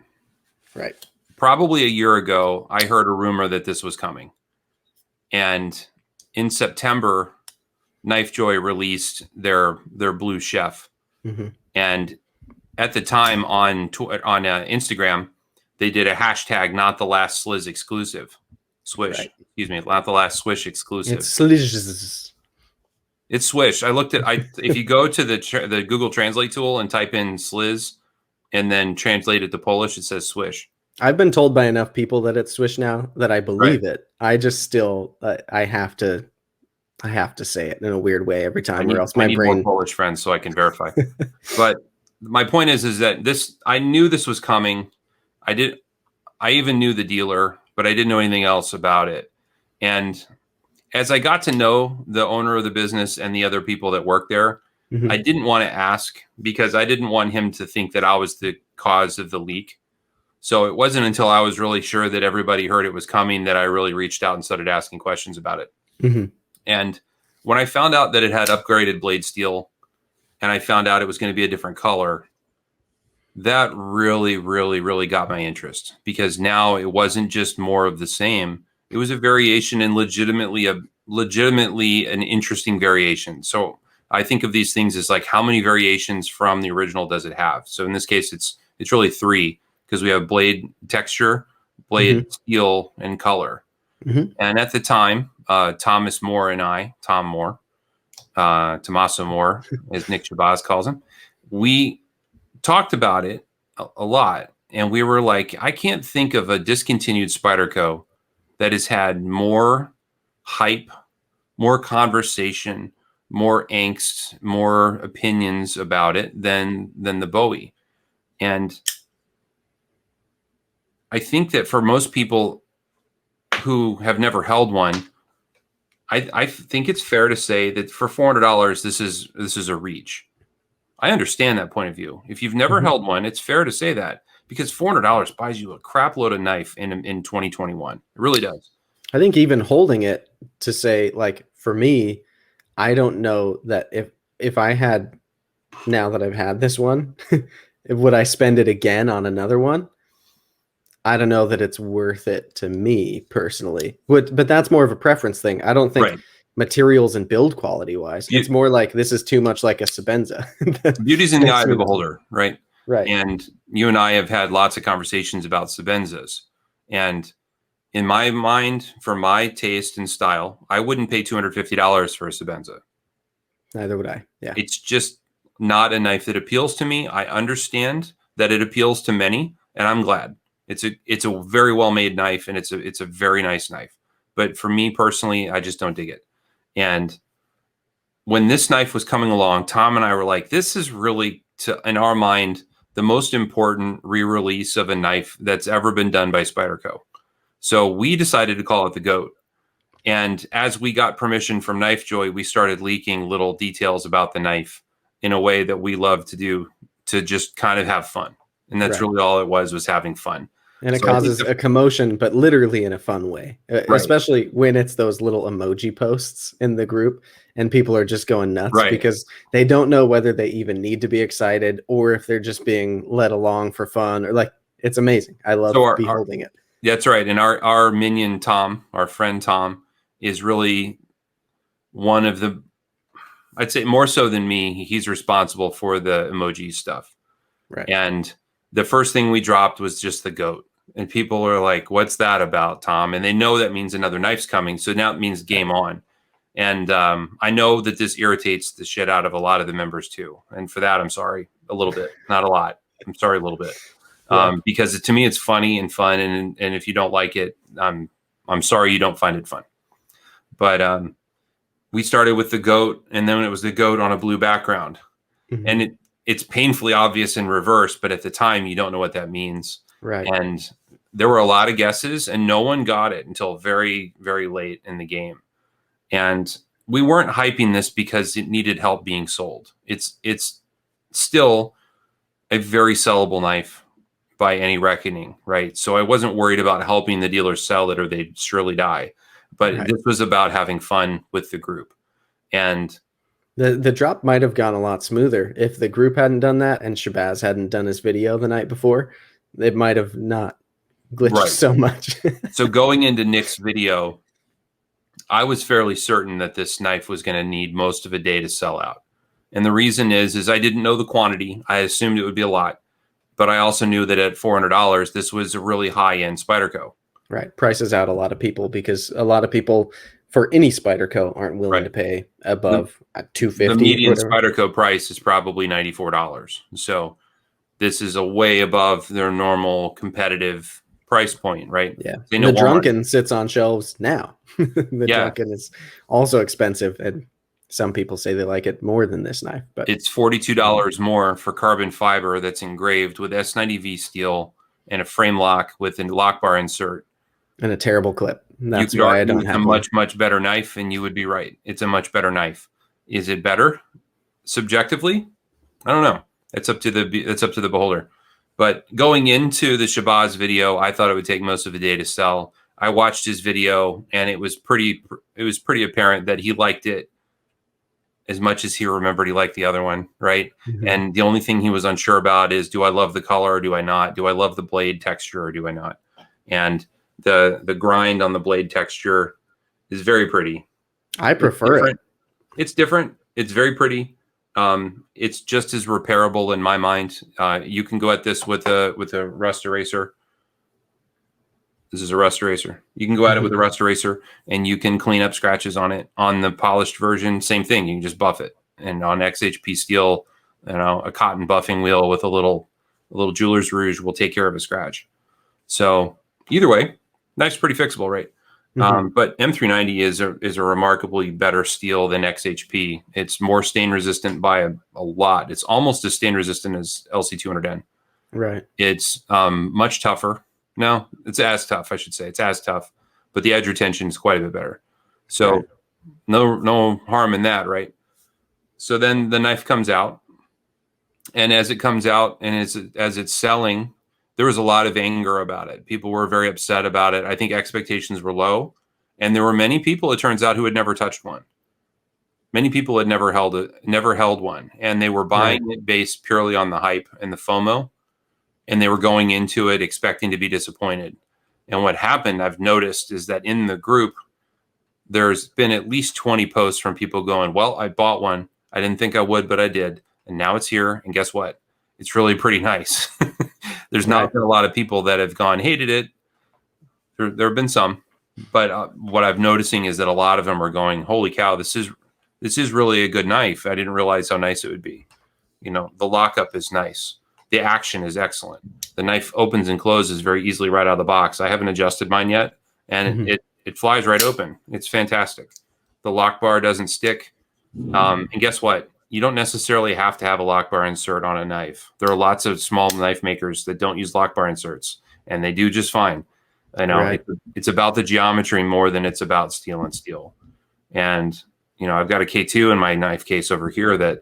Right. Probably a year ago, I heard a rumor that this was coming. And in September, Knife Joy released their Blue Chef. Mm-hmm. And at the time on Instagram, they did a hashtag, not the last Sliz exclusive. Swish. Right. Excuse me, not the last Swish exclusive. It's Sliz. It's Swish. I looked at if you go to the Google Translate tool and type in Sliz and then translate it to Polish, it says Swish. I've been told by enough people that it's Swish now that I believe it. I just still I have to say it in a weird way every time, or else my brain. More Polish friends so I can verify. But my point is that I knew this was coming. I even knew the dealer, but I didn't know anything else about it. And as I got to know the owner of the business and the other people that work there, mm-hmm. I didn't want to ask, because I didn't want him to think that I was the cause of the leak. So it wasn't until I was really sure that everybody heard it was coming that I really reached out and started asking questions about it. Mm-hmm. And when I found out that it had upgraded blade steel, and I found out it was going to be a different color, that really, really, really got my interest, because now it wasn't just more of the same. It was a variation, and legitimately an interesting variation. So I think of these things as like, how many variations from the original does it have? So in this case, it's really 3, because we have blade texture, blade mm-hmm. steel, and color. Mm-hmm. And at the time, Thomas Moore and I, Tom Moore, Tommaso Moore, as Nick Shabazz calls him, we talked about it a lot. And we were like, I can't think of a discontinued Spyderco that has had more hype, more conversation, more angst, more opinions about it than the Bowie. And I think that for most people who have never held one, I think it's fair to say that for $400, this is a reach. I understand that point of view. If you've never mm-hmm. held one, it's fair to say that, because $400 buys you a crap load of knife in 2021. It really does. I think even holding it, to say, like, for me, I don't know that if I had, now that I've had this one, would I spend it again on another one? I don't know that it's worth it to me personally. But that's more of a preference thing. I don't think materials and build quality wise, it's more like this is too much like a Sebenza. Beauty's in the eye of the beholder, right? Right. And you and I have had lots of conversations about Sebenzas. And in my mind, for my taste and style, I wouldn't pay $250 for a Sebenza. Neither would I. Yeah. It's just not a knife that appeals to me. I understand that it appeals to many, and I'm glad. It's a very well made knife, and it's a very nice knife. But for me personally, I just don't dig it. And when this knife was coming along, Tom and I were like, this is really, in our mind, the most important re-release of a knife that's ever been done by Spyderco. So we decided to call it the GOAT. And as we got permission from Knife Joy, we started leaking little details about the knife in a way that we love to do, to just kind of have fun. And that's really all it was having fun. And it causes a commotion, but literally in a fun way, especially when it's those little emoji posts in the group and people are just going nuts because they don't know whether they even need to be excited or if they're just being led along for fun, or like, it's amazing. I love beholding it. That's right. And our minion, Tom, our friend Tom, is really one of the, I'd say more so than me, he's responsible for the emoji stuff. Right. And the first thing we dropped was just the goat. And people are like, what's that about, Tom? And they know that means another knife's coming. So now it means game on. And I know that this irritates the shit out of a lot of the members too. And for that, I'm sorry a little bit, not a lot. I'm sorry a little bit. Because to me, it's funny and fun. And if you don't like it, I'm sorry you don't find it fun. But we started with the goat, and then it was the goat on a blue background. And it's painfully obvious in reverse, but at the time, you don't know what that means. Right. And there were a lot of guesses, and no one got it until very, very late in the game. And we weren't hyping this because it needed help being sold. It's still a very sellable knife by any reckoning, right? So I wasn't worried about helping the dealers sell it or they'd surely die. But this was about having fun with the group. And the drop might have gone a lot smoother if the group hadn't done that and Shabazz hadn't done his video the night before. It might have not glitched so much. So going into Nick's video, I was fairly certain that this knife was going to need most of a day to sell out. And the reason is I didn't know the quantity. I assumed it would be a lot. But I also knew that at $400, this was a really high-end Spyderco. Right. Prices out a lot of people because a lot of people for any Spyderco aren't willing to pay above $250. The median Spyderco price is probably $94. So this is a way above their normal competitive price point, right? Yeah. The Drunken sits on shelves now. The Drunken is also expensive, and some people say they like it more than this knife. But it's $42 more for carbon fiber that's engraved with S90V steel and a frame lock with a lock bar insert. And a terrible clip. That's why I don't have one. Much better knife, and you would be right. It's a much better knife. Is it better subjectively? I don't know. It's up to the beholder. But going into the Shabazz video, I thought it would take most of the day to sell. I watched his video, and it was pretty apparent that he liked it as much as he remembered he liked the other one, right? And the only thing he was unsure about is, do I love the color or do I not? Do I love the blade texture or do I not? And the grind on the blade texture is very pretty. I prefer it. It's different. It's very pretty. It's just as repairable in my mind. You can go at this with a rust eraser. This is a rust eraser. You can go at it with a rust eraser, and you can clean up scratches on it. On the polished version, same thing. You can just buff it. And on XHP steel, a cotton buffing wheel with a little jeweler's rouge will take care of a scratch. So either way, knife's pretty fixable, right? But M390 is a remarkably better steel than XHP. It's more stain resistant by a lot. It's almost as stain resistant as LC200N. Right. It's much tougher. No, it's as tough, I should say. It's as tough, but the edge retention is quite a bit better. So no harm in that, right? So then the knife comes out, and as it comes out and as it's selling, there was a lot of anger about it. People were very upset about it. I think expectations were low, and there were many people, it turns out, who had never touched one. Many people had never held one, and they were buying it based purely on the hype and the FOMO. And they were going into it expecting to be disappointed. And what happened, I've noticed, is that in the group, there's been at least 20 posts from people going, well, I bought one. I didn't think I would, but I did. And now it's here. And guess what? It's really pretty nice. There's not been a lot of people that have gone, hated it. There have been some. But what I'm noticing is that a lot of them are going, holy cow, this is really a good knife. I didn't realize how nice it would be. The lockup is nice. The action is excellent. The knife opens and closes very easily right out of the box. I haven't adjusted mine yet, and it flies right open. It's fantastic. The lock bar doesn't stick. And guess what? You don't necessarily have to have a lock bar insert on a knife. There are lots of small knife makers that don't use lock bar inserts, and they do just fine. You know, it's about the geometry more than it's about steel and steel. And, you know, I've got a K2 in my knife case over here that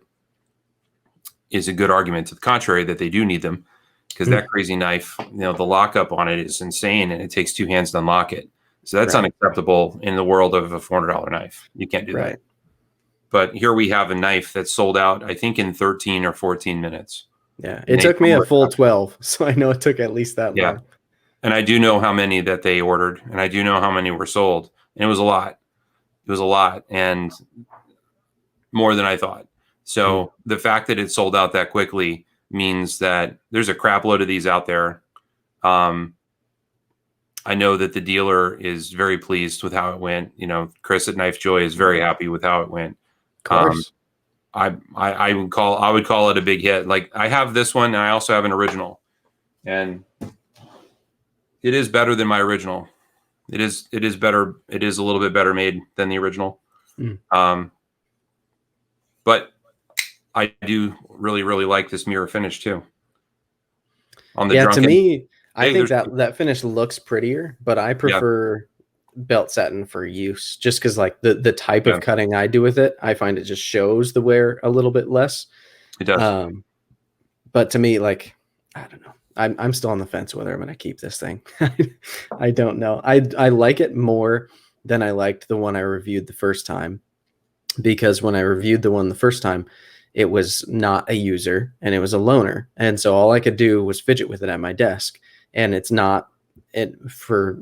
is a good argument to the contrary that they do need them, because that crazy knife, you know, the lockup on it is insane, and it takes 2 hands to unlock it. So that's unacceptable in the world of a $400 knife. You can't do that. But here we have a knife that's sold out, I think, in 13 or 14 minutes. Yeah, it took me a full 12, so I know it took at least that long. And I do know how many that they ordered, and I do know how many were sold, and it was a lot. It was a lot, and more than I thought. So the fact that it sold out that quickly means that there's a crap load of these out there. I know that the dealer is very pleased with how it went. You know, Chris at Knife Joy is very happy with how it went. Of course. I would call it a big hit. Like, I have this one, and I also have an original, and it is better than my original. It is better. It is a little bit better made than the original. But I do really, really like this mirror finish too. On the to me, I think that finish looks prettier, but I prefer belt satin for use, just because like the type of cutting I do with it, I find it just shows the wear a little bit less. It does. But to me, like, I don't know. I'm still on the fence whether I'm going to keep this thing. I don't know. I like it more than I liked the one I reviewed the first time, because when I reviewed the one the first time, it was not a user and it was a loaner. And so all I could do was fidget with it at my desk. And it's not for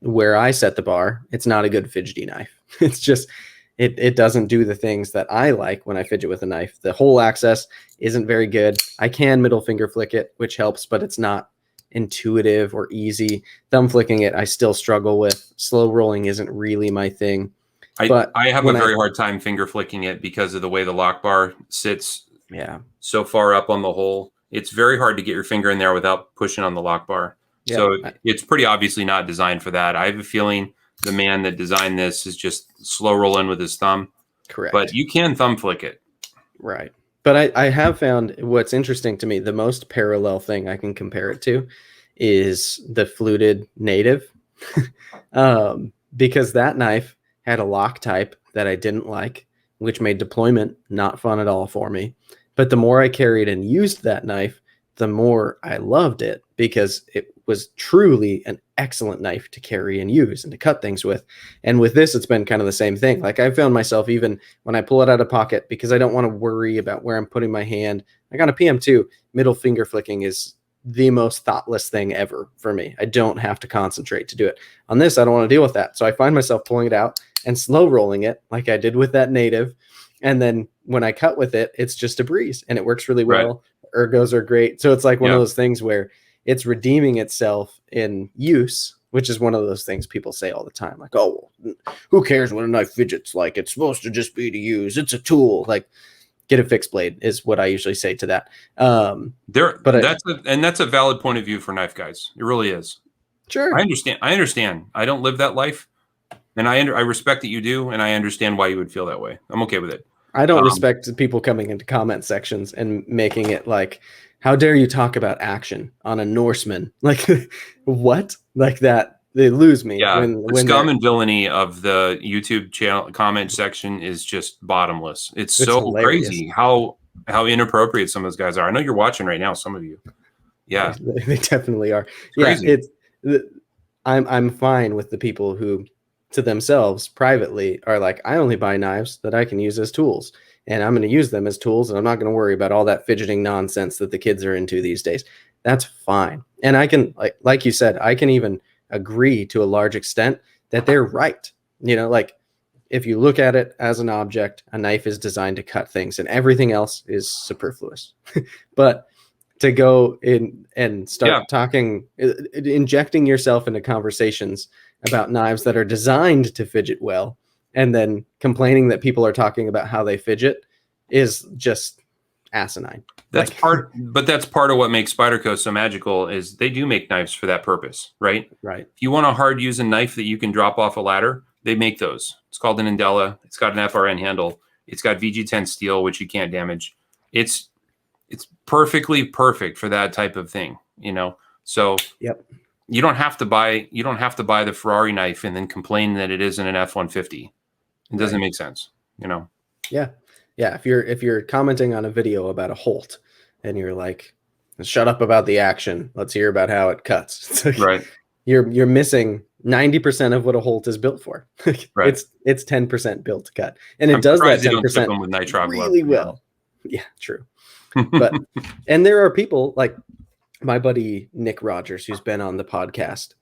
where I set the bar. It's not a good fidgety knife. It's just, it doesn't do the things that I like when I fidget with a knife. The hole access isn't very good. I can middle finger flick it, which helps, but it's not intuitive or easy. Thumb flicking it, I still struggle with. Slow rolling isn't really my thing. I have a very hard time finger flicking it because of the way the lock bar sits so far up on the hole. It's very hard to get your finger in there without pushing on the lock bar. Yeah. So it's pretty obviously not designed for that. I have a feeling the man that designed this is just slow rolling with his thumb. Correct. But you can thumb flick it. Right. But I have found what's interesting to me, the most parallel thing I can compare it to is the fluted native. Because that knife had a lock type that I didn't like, which made deployment not fun at all for me. But the more I carried and used that knife, the more I loved it, because it was truly an excellent knife to carry and use and to cut things with. And with this, it's been kind of the same thing. Like, I found myself, even when I pull it out of pocket, because I don't want to worry about where I'm putting my hand. I got a PM2, middle finger flicking is the most thoughtless thing ever for me. I don't have to concentrate to do it. On this, I don't want to deal with that. So I find myself pulling it out and slow rolling it like I did with that native. And then when I cut with it, it's just a breeze and it works really well. Right. Ergos are great. So it's like one of those things where it's redeeming itself in use, which is one of those things people say all the time. Like, oh, who cares what a knife fidgets like? It's supposed to just be to use. It's a tool. Like, get a fixed blade is what I usually say to that. That's a valid point of view for knife guys. It really is. Sure. I understand. I don't live that life. And I respect that you do, and I understand why you would feel that way. I'm okay with it. I don't respect people coming into comment sections and making it like, how dare you talk about action on a Norseman? Like, what? Like that, they lose me. Yeah, the scum and villainy of the YouTube channel comment section is just bottomless. It's so hilarious. Crazy how inappropriate some of those guys are. I know you're watching right now, some of you. Yeah. They definitely are. It's I'm fine with the people who to themselves privately are like, I only buy knives that I can use as tools, and I'm going to use them as tools, and I'm not going to worry about all that fidgeting nonsense that the kids are into these days. That's fine. And I can, like you said, I can even agree to a large extent that they're right. You know, like, if you look at it as an object, a knife is designed to cut things and everything else is superfluous. But to go in and start talking, injecting yourself into conversations about knives that are designed to fidget well, and then complaining that people are talking about how they fidget, is just asinine. That's part of what makes Spyderco so magical, is they do make knives for that purpose, right? Right. If you want a hard using knife that you can drop off a ladder, they make those. It's called an Indela. It's got an FRN handle. It's got VG10 steel, which you can't damage. It's perfectly perfect for that type of thing, you know? So you don't have to buy the Ferrari knife and then complain that it isn't an F-150. It doesn't make sense, you know? Yeah. Yeah. If you're commenting on a video about a Holt and you're like, shut up about the action, let's hear about how it cuts. It's like, Right. You're missing 90% of what a Holt is built for. Right. It's 10% built to cut. And it I'm does that surprised they don't tip 10% them with nitrog really gloves. well. Yeah, true. But and there are people like my buddy Nick Rogers, who's been on the podcast.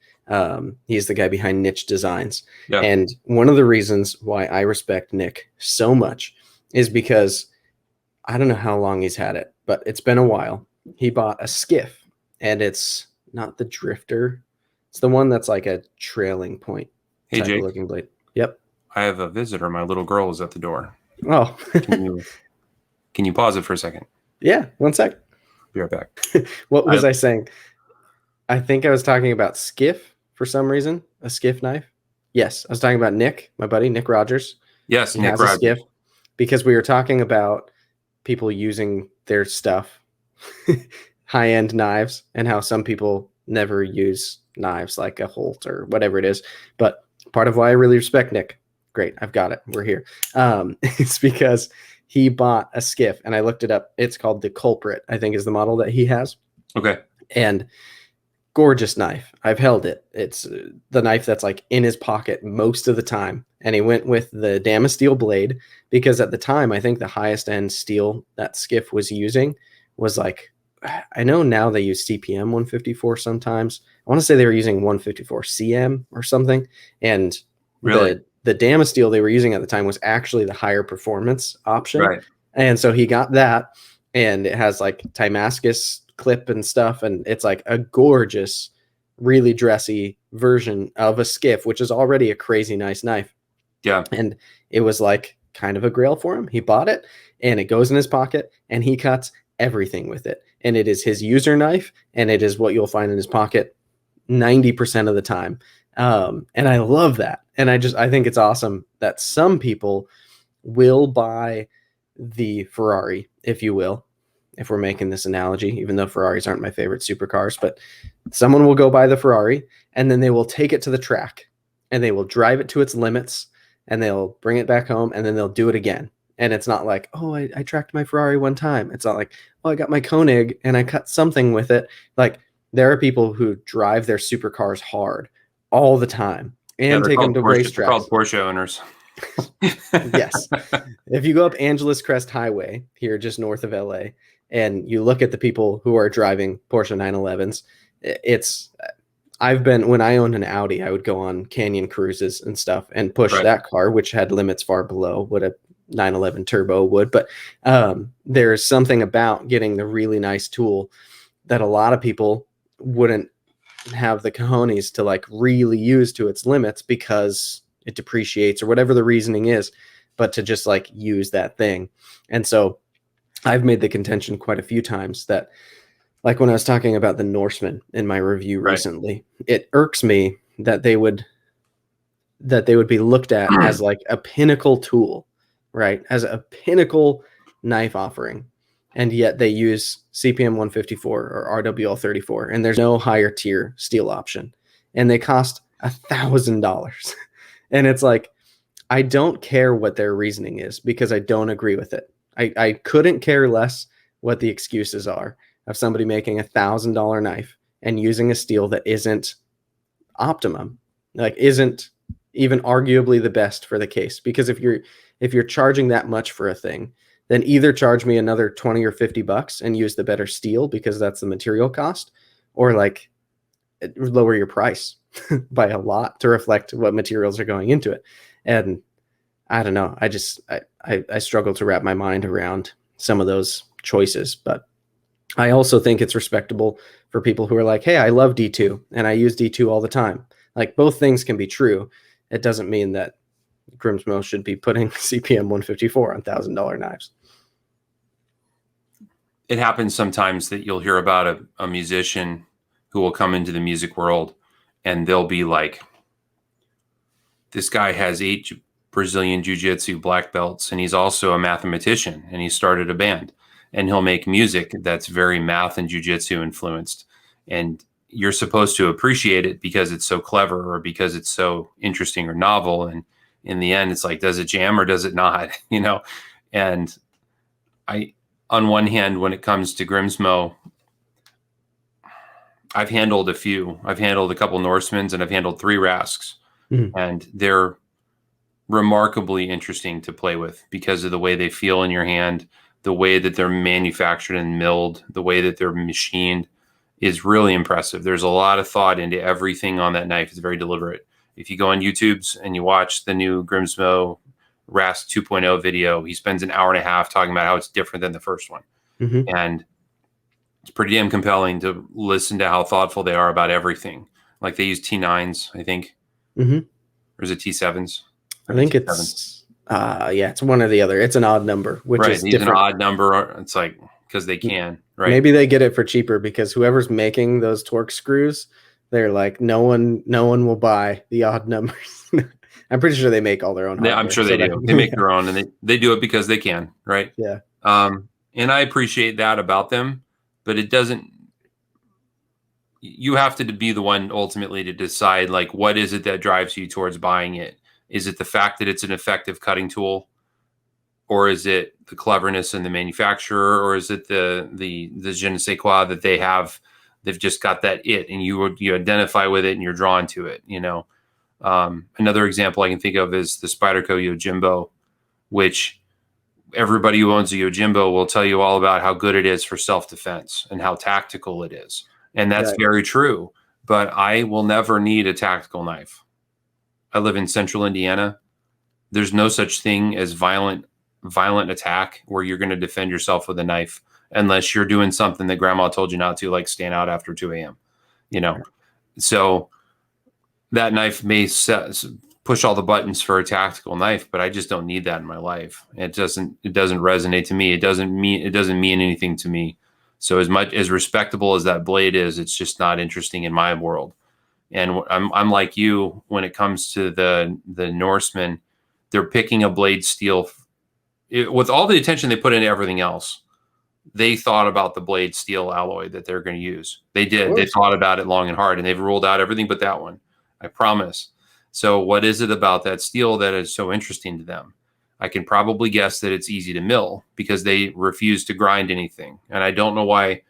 He's the guy behind Niche Designs. Yeah. And one of the reasons why I respect Nick so much is because I don't know how long he's had it, but it's been a while. He bought a skiff, and it's not the Drifter. It's the one that's like a trailing point type of looking blade. Yep. I have a visitor. My little girl is at the door. Oh. Can you pause it for a second? Yeah, 1 sec. Be right back. What was I saying? I think I was talking about skiff for some reason. A skiff knife. Yes, I was talking about Nick, my buddy, Nick Rogers. Yes, he Nick has Rogers. A skiff because we were talking about people using their stuff, high-end knives, and how some people never use knives like a Holt or whatever it is. But part of why I really respect Nick, great, I've got it, we're here. It's because he bought a skiff, and I looked it up. It's called the Culprit, I think is the model that he has. Okay. And gorgeous knife. I've held it. It's the knife that's like in his pocket most of the time. And he went with the Damasteel blade because at the time, I think the highest end steel that skiff was using was like, I know now they use CPM 154 sometimes. I want to say they were using 154 CM or something. And really, the Damasteel they were using at the time was actually the higher performance option. Right. And so he got that, and it has like Timascus clip and stuff. And it's like a gorgeous, really dressy version of a skiff, which is already a crazy nice knife. Yeah. And it was like kind of a grail for him. He bought it, and it goes in his pocket, and he cuts everything with it. And it is his user knife, and it is what you'll find in his pocket 90% of the time. And I love that. And I think it's awesome that some people will buy the Ferrari, if you will, if we're making this analogy, even though Ferraris aren't my favorite supercars, but someone will go buy the Ferrari, and then they will take it to the track, and they will drive it to its limits, and they'll bring it back home, and then they'll do it again. And it's not like, oh, I tracked my Ferrari one time. It's not like, oh, I got my Koenig and I cut something with it. Like, there are people who drive their supercars hard all the time and take them to racetracks. They're called Porsche owners. Yes. If you go up Angeles Crest Highway here just north of LA and you look at the people who are driving Porsche 911s, when I owned an Audi, I would go on canyon cruises and stuff and push that car, which had limits far below what a 911 turbo would. But there's something about getting the really nice tool that a lot of people wouldn't have the cojones to like really use to its limits because it depreciates or whatever the reasoning is, but to just like use that thing. And so I've made the contention quite a few times that, like when I was talking about the Norseman in my review recently, it irks me that they would be looked at as like a pinnacle tool, right? As a pinnacle knife offering. And yet they use CPM 154 or RWL 34, and there's no higher tier steel option. And they cost $1,000. And it's like, I don't care what their reasoning is because I don't agree with it. I couldn't care less what the excuses are of somebody making $1,000 knife and using a steel that isn't optimum, like isn't even arguably the best for the case. Because if you're charging that much for a thing, then either charge me another 20 or $50 and use the better steel because that's the material cost, or like lower your price by a lot to reflect what materials are going into it. And I don't know. I struggle to wrap my mind around some of those choices, but I also think it's respectable for people who are like, hey, I love D2 and I use D2 all the time. Like, both things can be true. It doesn't mean that Grimsmo should be putting CPM 154 on $1,000 knives. It happens sometimes that you'll hear about a musician who will come into the music world and they'll be like, this guy has 8 Brazilian Jiu-Jitsu black belts, and he's also a mathematician, and he started a band, and he'll make music that's very math and Jiu-Jitsu influenced. And you're supposed to appreciate it because it's so clever or because it's so interesting or novel. And in the end, it's like, does it jam or does it not? And on one hand, when it comes to Grimsmo, I've handled a few. I've handled a couple Norsemans and I've handled 3 Rasks, and they're remarkably interesting to play with because of the way they feel in your hand, the way that they're manufactured and milled, the way that they're machined is really impressive. There's a lot of thought into everything on that knife. It's very deliberate. If you go on YouTube's and you watch the new Grimsmo Rask 2.0 video, he spends an hour and a half talking about how it's different than the first one. And it's pretty damn compelling to listen to how thoughtful they are about everything. Like they use T9s, I think. Or is it T7s? I think it's it's one or the other. It's an odd number, which is different. An odd number. It's like because they can, right? Maybe they get it for cheaper because whoever's making those torque screws, they're like, no one will buy the odd numbers. I'm pretty sure they make all their own hardware. I'm sure they do. They make their own, and they do it because they can, right? Yeah. And I appreciate that about them, but it doesn't. You have to be the one ultimately to decide, like, what is it that drives you towards buying it? Is it the fact that it's an effective cutting tool, or is it the cleverness in the manufacturer, or is it the je ne sais quoi that they have? They've just got that it, and you identify with it, and you're drawn to it. Another example I can think of is the Spyderco Yojimbo, which everybody who owns a Yojimbo will tell you all about how good it is for self-defense and how tactical it is. And that's very true. But I will never need a tactical knife. I live in central Indiana. There's no such thing as violent attack where you're going to defend yourself with a knife unless you're doing something that grandma told you not to, like stand out after 2 a.m. So that knife may push all the buttons for a tactical knife, but I just don't need that in my life. It doesn't resonate to me. It doesn't mean anything to me. So as much as respectable as that blade is, it's just not interesting in my world. And I'm like you when it comes to the Norsemen. They're picking a blade steel with all the attention they put into everything else. They thought about the blade steel alloy that they're going to use. They did. They thought about it long and hard, and they've ruled out everything but that one. I promise. So what is it about that steel that is so interesting to them? I can probably guess that it's easy to mill because they refuse to grind anything. And I don't know why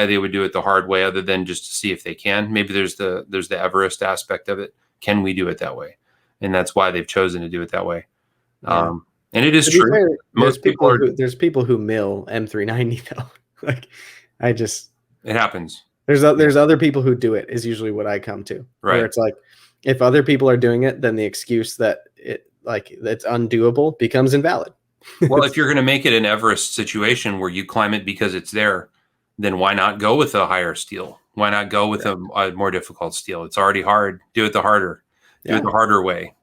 they would do it the hard way other than just to see if they can. Maybe there's the Everest aspect of it. Can we do it that way? And that's why they've chosen to do it that way. And it is true. Fair, there's people who mill M390 though. It happens. There's other people who do it is usually what I come to. Right. Where it's like, if other people are doing it, then the excuse that it's undoable becomes invalid. Well, if you're going to make it an Everest situation where you climb it because it's there, then why not go with a higher steel? Why not go with a more difficult steel? It's already hard. Do it the harder. Do it the harder way,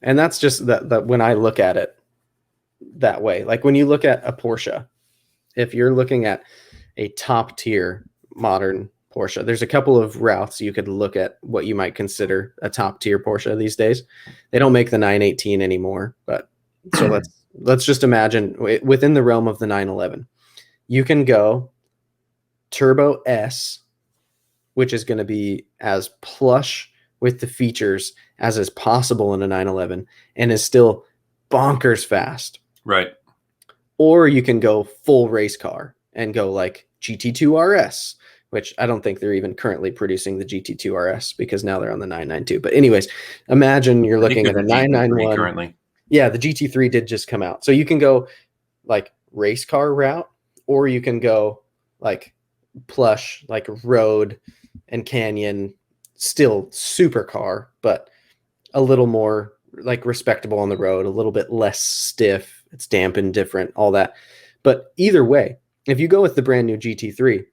And that's just that when I look at it that way, like when you look at a Porsche, if you're looking at a top tier modern Porsche, there's a couple of routes you could look at what you might consider a top tier Porsche these days. They don't make the 918 anymore, but so let's just imagine within the realm of the 911, you can go Turbo S, which is going to be as plush with the features as is possible in a 911 and is still bonkers fast. Right. Or you can go full race car and go like GT2 RS, which I don't think they're even currently producing the GT2 RS because now they're on the 992. But anyways, imagine you're looking at a 991 currently. Yeah, the GT3 did just come out. So you can go like race car route, or you can go like plush, like road and canyon, still supercar, but a little more like respectable on the road, a little bit less stiff. It's dampened different, all that. But either way, if you go with the brand new GT3,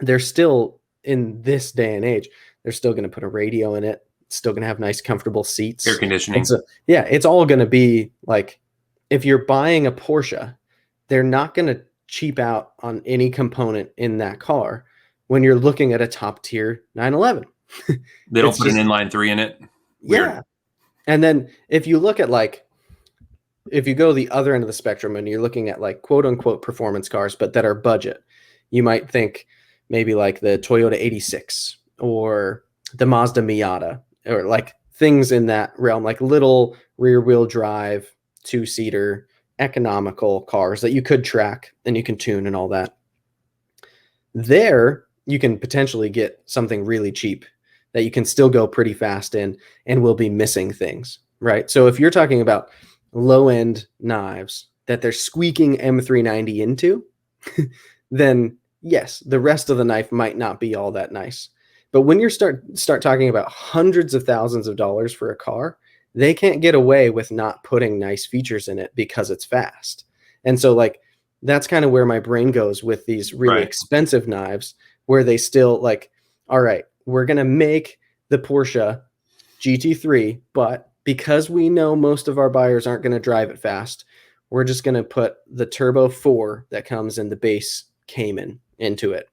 they're still in this day and age, they're still going to put a radio in it. It's still going to have nice, comfortable seats. Air conditioning. It's all going to be like, if you're buying a Porsche, they're not going to cheap out on any component in that car when you're looking at a top tier 911. They don't put an inline 3 in it. Weird. Yeah. And then if you look at if you go the other end of the spectrum and you're looking at like quote unquote performance cars, but that are budget, you might think, maybe like the Toyota 86 or the Mazda Miata, or like things in that realm, like little rear wheel drive, 2-seater, economical cars that you could track and you can tune and all that. There, you can potentially get something really cheap that you can still go pretty fast in and will be missing things, right? So if you're talking about low-end knives that they're squeaking M390 into, then yes, the rest of the knife might not be all that nice. But when you start talking about hundreds of thousands of dollars for a car, they can't get away with not putting nice features in it because it's fast. And so like that's kind of where my brain goes with these really expensive knives, where they still like, all right, we're going to make the Porsche GT3, but because we know most of our buyers aren't going to drive it fast, we're just going to put the Turbo 4 that comes in the base Cayman into it.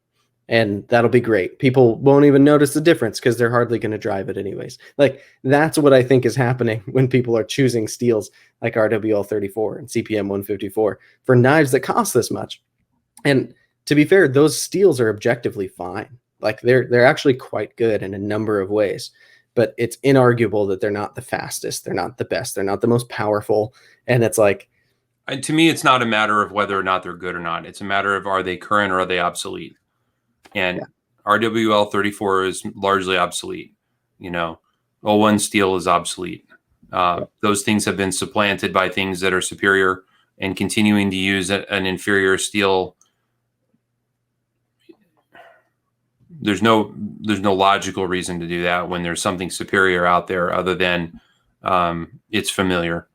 And that'll be great. People won't even notice the difference because they're hardly going to drive it anyways. Like that's what I think is happening when people are choosing steels like RWL 34 and CPM 154 for knives that cost this much. And to be fair, those steels are objectively fine. Like they're actually quite good in a number of ways, but it's inarguable that they're not the fastest. They're not the best. They're not the most powerful. And it's like, to me, it's not a matter of whether or not they're good or not. It's a matter of, are they current or are they obsolete? And RWL 34 is largely obsolete. You know, 01 steel is obsolete. Those things have been supplanted by things that are superior, and continuing to use an inferior steel. There's no logical reason to do that when there's something superior out there other than it's familiar.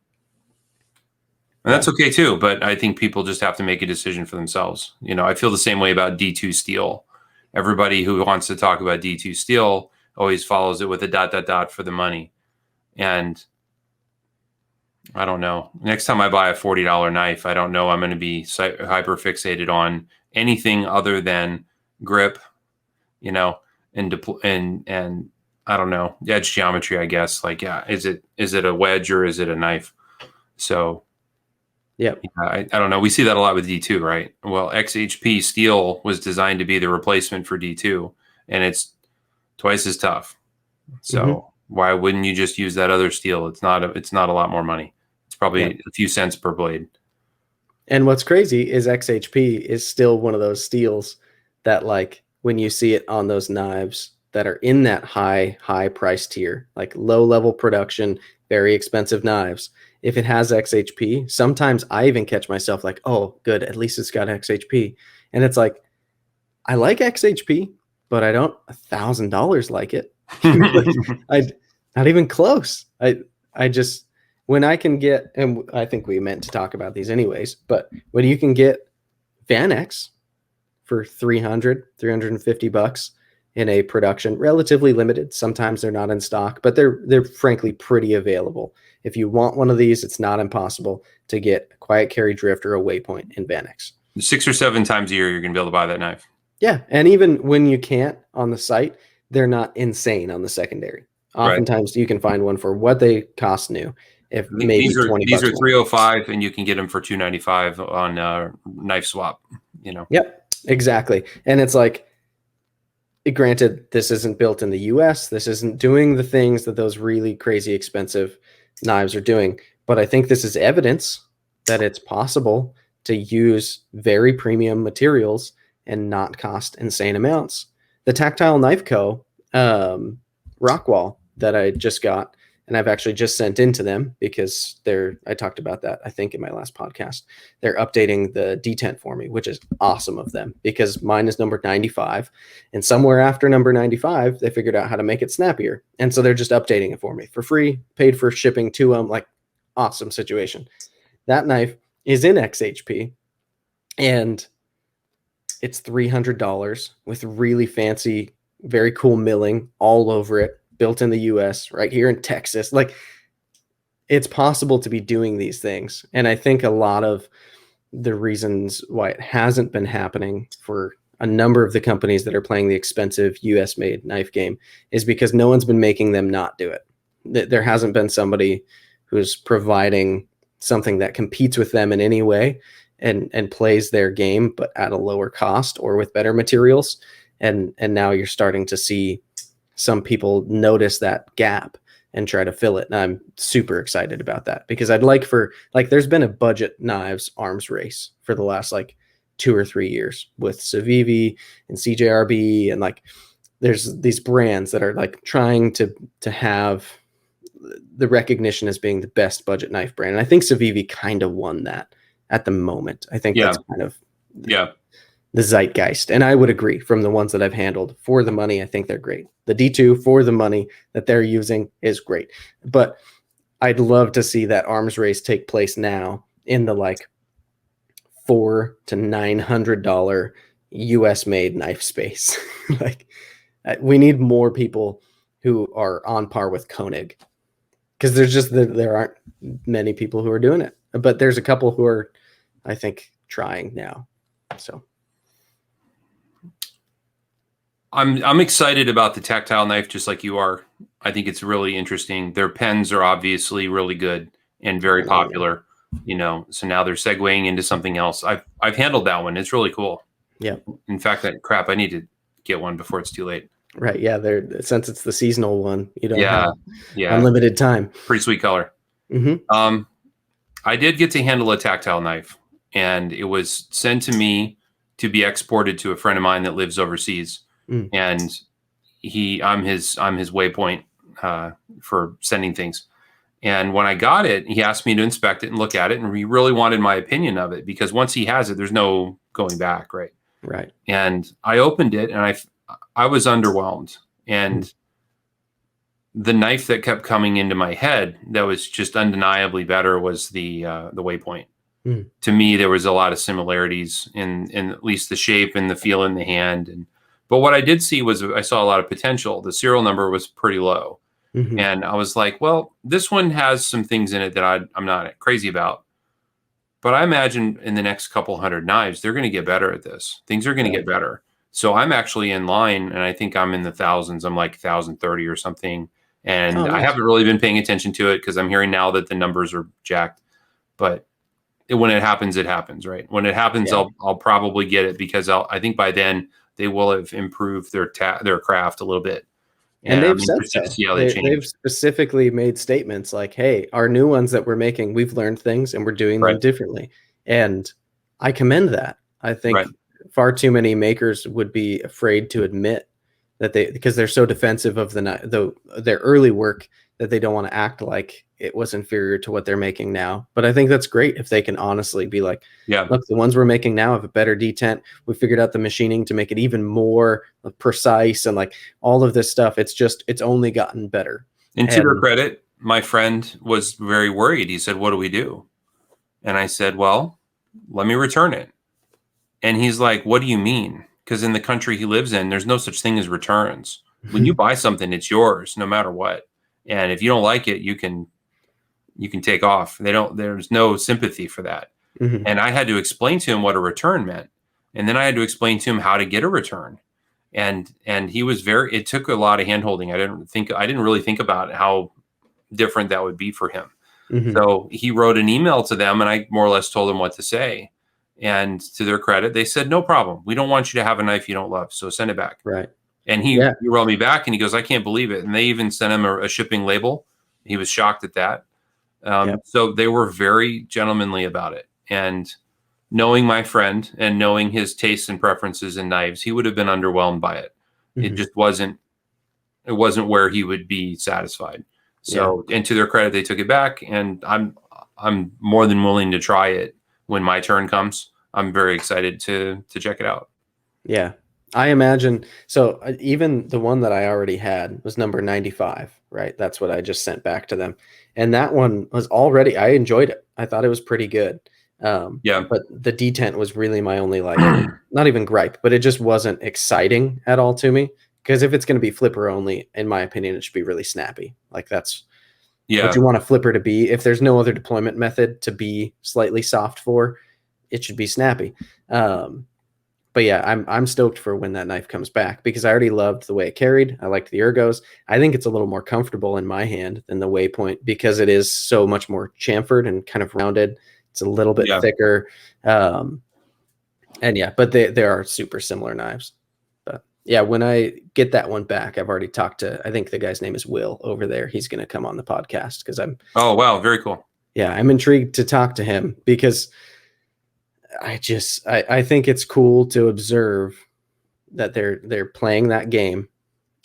And that's okay too, but I think people just have to make a decision for themselves. You know, I feel the same way about D2 steel. Everybody who wants to talk about D2 steel always follows it with a ... for the money. And I don't know. Next time I buy a $40 knife, I don't know I'm going to be hyper fixated on anything other than grip, you know, and I don't know, edge geometry, I guess. Like, yeah, is it a wedge or is it a knife? So yeah, I don't know. We see that a lot with D2, right? Well, XHP steel was designed to be the replacement for D2, and it's twice as tough. So why wouldn't you just use that other steel? It's not a lot more money. It's probably a few cents per blade. And what's crazy is XHP is still one of those steels that, like, when you see it on those knives that are in that high price tier, like low level production, very expensive knives, if it has XHP, sometimes I even catch myself like, oh, good, at least it's got XHP. And it's like, I like XHP, but I don't $1,000 like it. Not even close. I just, when I can get, and I think we meant to talk about these anyways, but when you can get Van-X for $350 in a production, relatively limited. Sometimes they're not in stock, but they're frankly pretty available. If you want one of these, it's not impossible to get a quiet carry drift or a Waypoint in Van-X. 6 or 7 times a year, you're going to be able to buy that knife. Yeah, and even when you can't on the site, they're not insane on the secondary. Oftentimes, you can find one for what they cost new. If maybe these are 20 these bucks are $305, and you can get them for $295 on Knife Swap. You know. Yep, exactly. And it's like, granted, this isn't built in the US. This isn't doing the things that those really crazy expensive knives are doing. But I think this is evidence that it's possible to use very premium materials and not cost insane amounts. The Tactile Knife Co. Rockwall that I just got, and I've actually just sent into them because I talked about that, I think, in my last podcast. They're updating the detent for me, which is awesome of them because mine is number 95. And somewhere after number 95, they figured out how to make it snappier. And so they're just updating it for me for free, paid for shipping to them. Like, awesome situation. That knife is in XHP and it's $300 with really fancy, very cool milling all over it, built in the US, right here in Texas. Like, it's possible to be doing these things. And I think a lot of the reasons why it hasn't been happening for a number of the companies that are playing the expensive US made knife game is because no one's been making them not do it. There hasn't been somebody who's providing something that competes with them in any way and plays their game, but at a lower cost or with better materials. and now you're starting to see some people notice that gap and try to fill it. And I'm super excited about that, because I'd like for, like, there's been a budget knives arms race for the last like 2 or 3 years with Civivi and CJRB, and like there's these brands that are like trying to have the recognition as being the best budget knife brand. And I think Civivi kind of won that at the moment. I think that's kind of the zeitgeist. And I would agree, from the ones that I've handled, for the money, I think they're great. The D2 for the money that they're using is great. But I'd love to see that arms race take place now in the like $400 to $900 US made knife space. Like, we need more people who are on par with Koenig, because there aren't many people who are doing it, but there's a couple who are, I think, trying now. So I'm excited about the tactile knife, just like you are. I think it's really interesting. Their pens are obviously really good and very popular, you know, so now they're segueing into something else. I've handled that one. It's really cool. Yeah. In fact, I need to get one before it's too late. Right. Yeah. Since it's the seasonal one, you don't have yeah, unlimited time. Pretty sweet color. Mm-hmm. I did get to handle a tactile knife, and it was sent to me to be exported to a friend of mine that lives overseas. And I'm his waypoint for sending things. And when I got it, he asked me to inspect it and look at it, and he really wanted my opinion of it, because once he has it, there's no going back, right? Right. And I opened it, and I was underwhelmed. And the knife that kept coming into my head that was just undeniably better was the waypoint. To me, there was a lot of similarities in at least the shape and the feel in the hand. But what I did see was, I saw a lot of potential. The serial number was pretty low. And I was like, well, this one has some things in it that I'm not crazy about. But I imagine in the next couple hundred knives, they're going to get better at this. Things are going to get better. So I'm actually in line, and I think I'm in the thousands. I'm like 1,030 or something. And nice. I haven't really been paying attention to it, because I'm hearing now that the numbers are jacked. But when it happens, right? When it happens, I'll probably get it, because I think by then they will have improved their craft a little bit. And they've said so. They've specifically made statements like, hey, our new ones that we're making, we've learned things and we're doing them differently. And I commend that. I think far too many makers would be afraid to admit that because they're so defensive of their early work, that they don't want to act like it was inferior to what they're making now. But I think that's great if they can honestly be like, look, the ones we're making now have a better detent. We figured out the machining to make it even more precise, and like all of this stuff. It's only gotten better. And to their credit, my friend was very worried. He said, what do we do? And I said, well, let me return it. And he's like, what do you mean? Because in the country he lives in, there's no such thing as returns. When you buy something, it's yours no matter what. And if you don't like it, you can take off. There's no sympathy for that. And I had to explain to him what a return meant. And then I had to explain to him how to get a return. And he was it took a lot of handholding. I didn't really think about how different that would be for him. So he wrote an email to them, and I more or less told him what to say. And to their credit, they said, no problem. We don't want you to have a knife you don't love, so send it back. Right. And he wrote me back, and he goes, I can't believe it. And they even sent him a shipping label. He was shocked at that. So they were very gentlemanly about it. And knowing my friend and knowing his tastes and preferences in knives, he would have been underwhelmed by it. It just wasn't where he would be satisfied. So, and to their credit, they took it back, and I'm more than willing to try it when my turn comes. I'm very excited to check it out. Yeah. I imagine, so even the one that I already had was number 95, right? That's what I just sent back to them. And that one was I enjoyed it. I thought it was pretty good. But the detent was really my only, like, not even gripe, but it just wasn't exciting at all to me. Because if it's going to be flipper only, in my opinion, it should be really snappy. Like, that's what you want a flipper to be. If there's no other deployment method to be slightly soft for, it should be snappy. But yeah, I'm stoked for when that knife comes back, because I already loved the way it carried. I liked the ergos. I think it's a little more comfortable in my hand than the waypoint, because it is so much more chamfered and kind of rounded. It's a little bit thicker. And yeah, but they are super similar knives. But Yeah, when I get that one back, I've already talked to, I think the guy's name is Will over there. He's going to come on the podcast because Oh, wow. Very cool. Yeah, I'm intrigued to talk to him because I think it's cool to observe that they're playing that game,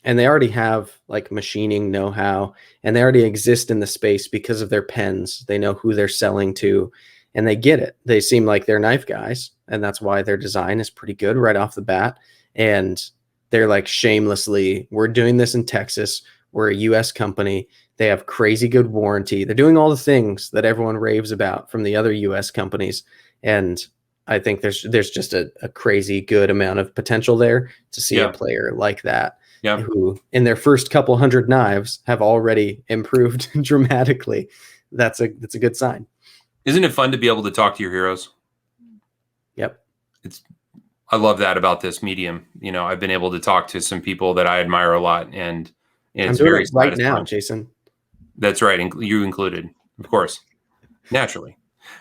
and they already have like machining know-how, and they already exist in the space because of their pens. They know who they're selling to, and they get it. They seem like they're knife guys, and that's why their design is pretty good right off the bat. And they're like shamelessly, we're doing this in Texas. We're a US company. They have crazy good warranty. They're doing all the things that everyone raves about from the other US companies. And I think there's just a crazy good amount of potential there to see a player like that, who in their first couple hundred knives have already improved dramatically. That's a good sign. Isn't it fun to be able to talk to your heroes? Yep. I love that about this medium. You know, I've been able to talk to some people that I admire a lot, and it's I'm doing very it right now, Jason. That's right. You included, of course, naturally.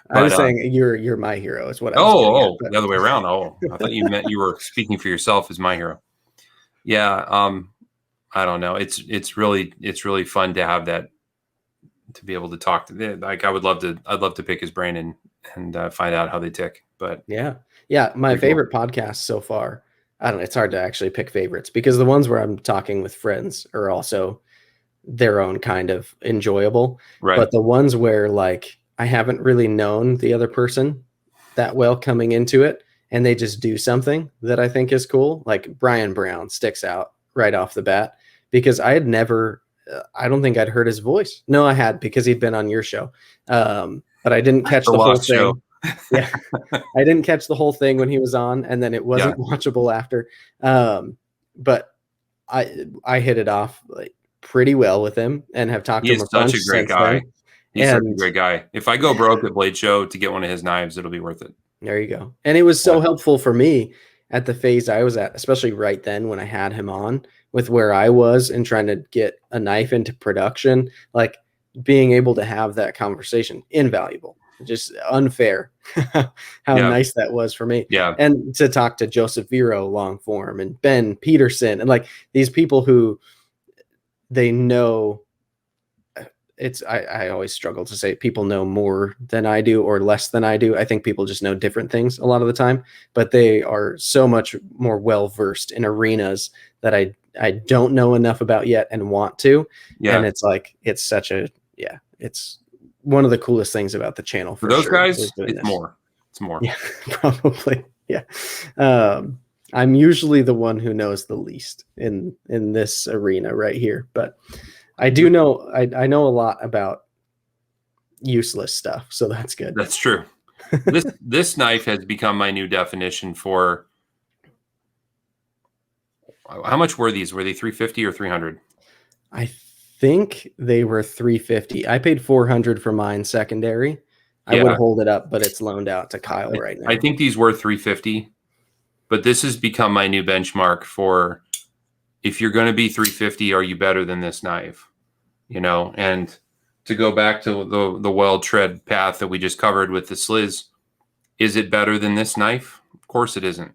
I was saying you're my hero is what I was getting at, the other way around. Oh, I thought you meant you were speaking for yourself as my hero. Yeah. I don't know. It's really fun to have that, to be able to talk to them. Like I'd love to pick his brain and find out how they tick. But yeah. My favorite podcast so far, I don't know. It's hard to actually pick favorites because the ones where I'm talking with friends are also their own kind of enjoyable. Right. But the ones where like I haven't really known the other person that well coming into it, and they just do something that I think is cool. Like Brian Brown sticks out right off the bat because I had never, I don't think I'd heard his voice. No, I had, because he'd been on your show. But I didn't catch the whole thing. Yeah. I didn't catch the whole thing when he was on, and then it wasn't watchable after. But I hit it off like pretty well with him and have talked to him. He's such a great guy. Then. He's such a great guy. If I go broke at Blade Show to get one of his knives, it'll be worth it. There you go. And it was so helpful for me at the phase I was at, especially right then when I had him on, with where I was and trying to get a knife into production, like being able to have that conversation, invaluable, just unfair how nice that was for me. Yeah. And to talk to Joseph Vero long form and Ben Peterson and like these people who they know. I always struggle to say people know more than I do or less than I do. I think people just know different things a lot of the time, but they are so much more well-versed in arenas that I don't know enough about yet and want to. Yeah. And it's like, it's such a, it's one of the coolest things about the channel for those guys. It's more. Yeah, probably. Yeah. I'm usually the one who knows the least in this arena right here, but I do know, I know a lot about useless stuff, so that's good. That's true. This knife has become my new definition for, how much were these? Were they 350 or 300? I think they were 350. I paid 400 for mine secondary. I would hold it up, but it's loaned out to Kyle right now. I think these were 350, but this has become my new benchmark for, if you're going to be 350, are you better than this knife? You know, and to go back to the well-tread path that we just covered with the Sliz, is it better than this knife? Of course it isn't.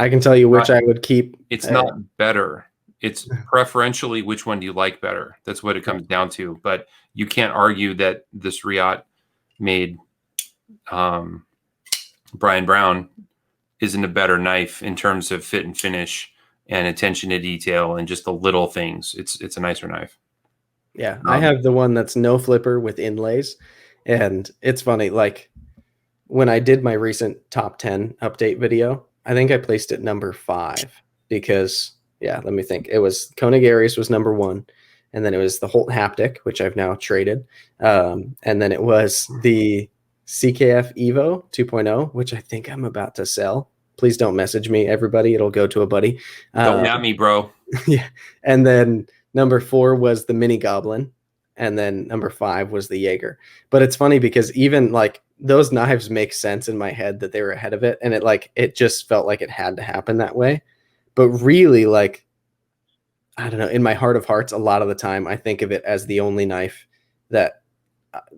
I can tell you which I would keep. It's not better. It's preferentially which one do you like better. That's what it comes down to. But you can't argue that this Riot made Brian Brown isn't a better knife in terms of fit and finish and attention to detail and just the little things. It's a nicer knife. Yeah, I have the one that's no flipper with inlays, and it's funny. Like when I did my recent top 10 update video, I think I placed it number 5 because, let me think. It was Koenig Aries was number 1, and then it was the Holt Haptic, which I've now traded, and then it was the CKF Evo 2.0, which I think I'm about to sell. Please don't message me, everybody. It'll go to a buddy. Don't at me, bro. Yeah, and then number 4 was the Mini Goblin, and then number 5 was the Jaeger. But it's funny because even like those knives make sense in my head that they were ahead of it, and it just felt like it had to happen that way. But really, like, I don't know, in my heart of hearts, a lot of the time I think of it as the only knife that,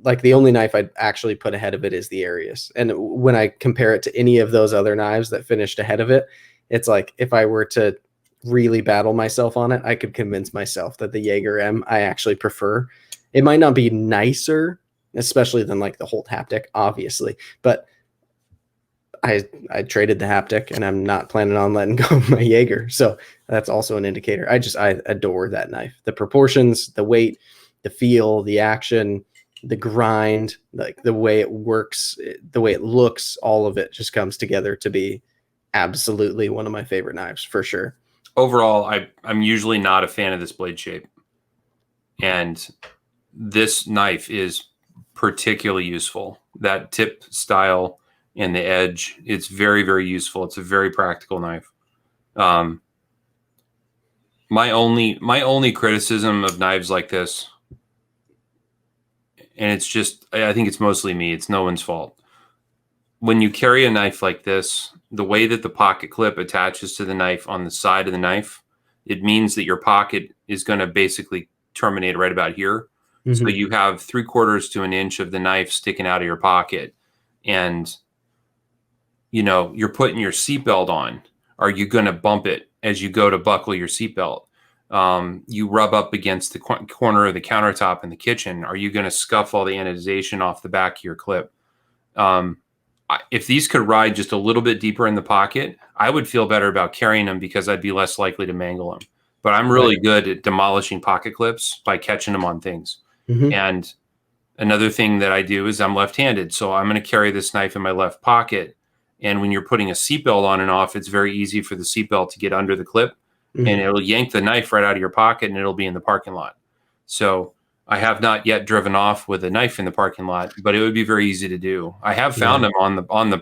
like, the only knife I'd actually put ahead of it is the Arius. And when I compare it to any of those other knives that finished ahead of it, it's like if I were to really battle myself on it, I could convince myself that the Jaeger M I actually prefer. It might not be nicer, especially than like the Holt haptic, obviously, but I traded the haptic and I'm not planning on letting go of my Jaeger. So that's also an indicator. I adore that knife. The proportions, the weight, the feel, the action, the grind, like the way it works, the way it looks, all of it just comes together to be absolutely one of my favorite knives for sure. Overall, I'm usually not a fan of this blade shape. And this knife is particularly useful. That tip style and the edge, it's very, very useful. It's a very practical knife. My only criticism of knives like this, and it's just, I think it's mostly me, it's no one's fault. When you carry a knife like this, the way that the pocket clip attaches to the knife on the side of the knife, it means that your pocket is going to basically terminate right about here. So you have 3/4 to an inch of the knife sticking out of your pocket, and you know, you're putting your seatbelt on. Are you going to bump it as you go to buckle your seatbelt? You rub up against the corner of the countertop in the kitchen. Are you going to scuff all the anodization off the back of your clip? If these could ride just a little bit deeper in the pocket, I would feel better about carrying them because I'd be less likely to mangle them. But I'm really good at demolishing pocket clips by catching them on things. And another thing that I do is I'm left-handed. So I'm going to carry this knife in my left pocket. And when you're putting a seatbelt on and off, it's very easy for the seatbelt to get under the clip and it'll yank the knife right out of your pocket and it'll be in the parking lot. So I have not yet driven off with a knife in the parking lot, but it would be very easy to do. I have found them on the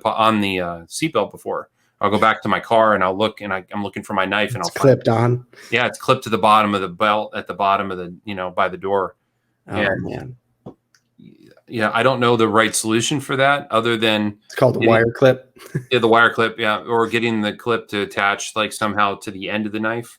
seatbelt before. I'll go back to my car and I'll look and I'm looking for my knife and I'll clipped on. Yeah, it's clipped to the bottom of the belt at the bottom of the, you know, by the door. Man. Yeah, I don't know the right solution for that other than it's called a wire clip. Yeah, the wire clip, yeah, or getting the clip to attach like somehow to the end of the knife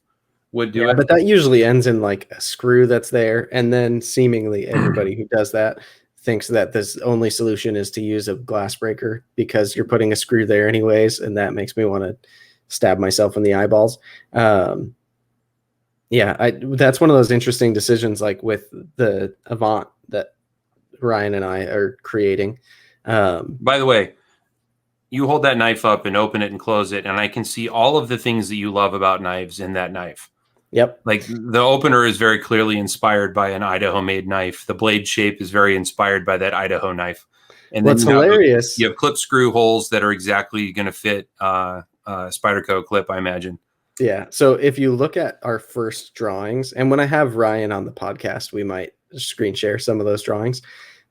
would do it. But that usually ends in like a screw that's there, and then seemingly everybody who does that thinks that this only solution is to use a glass breaker because you're putting a screw there anyways, and that makes me want to stab myself in the eyeballs. That's one of those interesting decisions, like with the Avant that Ryan and I are creating. By the way, you hold that knife up and open it and close it, and I can see all of the things that you love about knives in that knife. Yep. Like the opener is very clearly inspired by an Idaho-made knife. The blade shape is very inspired by that Idaho knife. And what's hilarious, you have clip screw holes that are exactly going to fit Spyderco clip, I imagine. Yeah. So if you look at our first drawings, and when I have Ryan on the podcast, we might screen share some of those drawings.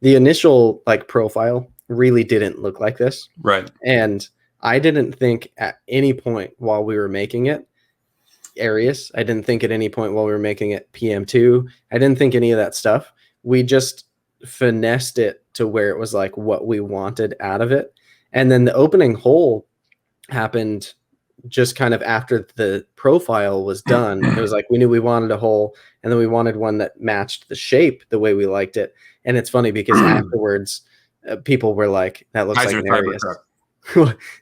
The initial like profile really didn't look like this. Right. And I didn't think at any point while we were making it Arius. I didn't think at any point while we were making it PM2. I didn't think any of that stuff. We just finessed it to where it was like what we wanted out of it. And then the opening hole happened just kind of after the profile was done. It was like we knew we wanted a hole, and then we wanted one that matched the shape the way we liked it. And it's funny because afterwards people were like, that looks like an Arius.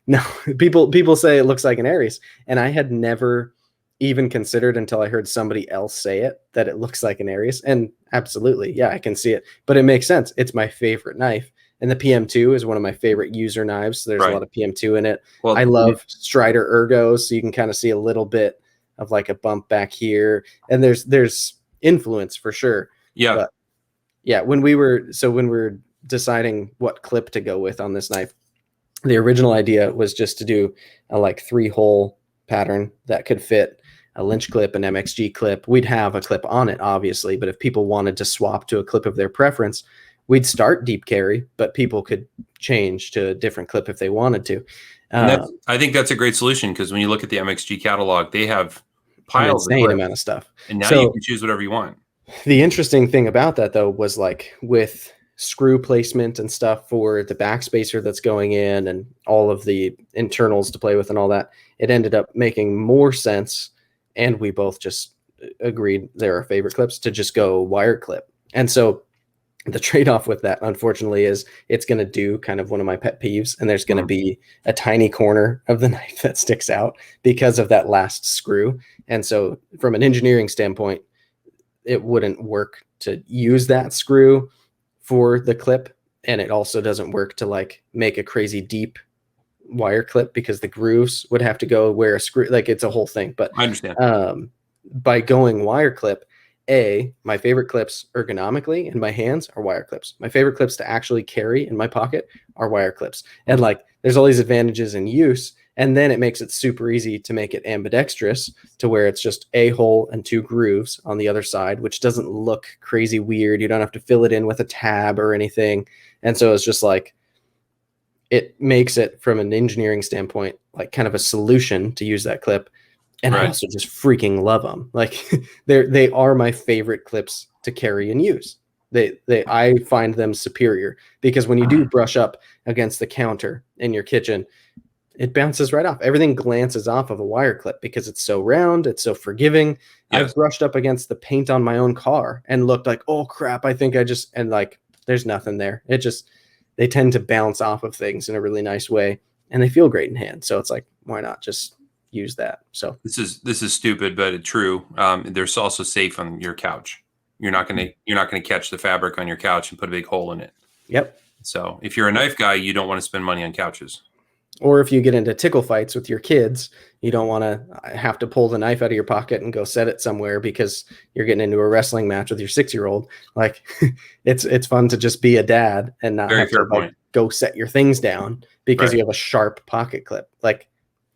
No, people say it looks like an Arius, and I had never even considered until I heard somebody else say it that it looks like an Arius. And absolutely, yeah, I can see it, but it makes sense. It's my favorite knife. And the PM2 is one of my favorite user knives. There's a lot of PM2 in it. Well, I love Strider ergos, so you can kind of see a little bit of like a bump back here. And there's influence for sure. Yeah. But yeah, when we were deciding what clip to go with on this knife, the original idea was just to do a like 3-hole pattern that could fit a Lynch clip, an MXG clip. We'd have a clip on it, obviously, but if people wanted to swap to a clip of their preference, we'd start deep carry, but people could change to a different clip if they wanted to. I think that's a great solution because when you look at the MXG catalog, they have piles of amount of stuff. And now you can choose whatever you want. The interesting thing about that, though, was like with screw placement and stuff for the backspacer that's going in and all of the internals to play with and all that, it ended up making more sense. And we both just agreed they're our favorite clips to just go wire clip. And so The trade-off with that, unfortunately, is it's going to do kind of one of my pet peeves, and there's going to be a tiny corner of the knife that sticks out because of that last screw. And so from an engineering standpoint, it wouldn't work to use that screw for the clip, and it also doesn't work to like make a crazy deep wire clip because the grooves would have to go where a screw, like it's a whole thing. But I understand. By going wire clip, my favorite clips ergonomically in my hands are wire clips. My favorite clips to actually carry in my pocket are wire clips. And like there's all these advantages in use, and then it makes it super easy to make it ambidextrous to where it's just a hole and 2 grooves on the other side, which doesn't look crazy weird. You don't have to fill it in with a tab or anything. And so it's just like, it makes it from an engineering standpoint, like kind of a solution to use that clip. And I also just freaking love them. Like they are my favorite clips to carry and use. I find them superior because when you do brush up against the counter in your kitchen, it bounces right off. Everything glances off of a wire clip because it's so round, it's so forgiving. Yes. I've brushed up against the paint on my own car and looked like, oh crap, I think and like there's nothing there. They tend to bounce off of things in a really nice way, and they feel great in hand. So it's like, why not just use that? So this is stupid, but it's true. They're also safe on your couch. You're not gonna catch the fabric on your couch and put a big hole in it. Yep. So if you're a knife guy, you don't want to spend money on couches. Or if you get into tickle fights with your kids, you don't want to have to pull the knife out of your pocket and go set it somewhere because you're getting into a wrestling match with your 6-year-old. Like it's fun to just be a dad and not have to like go set your things down because you have a sharp pocket clip. Like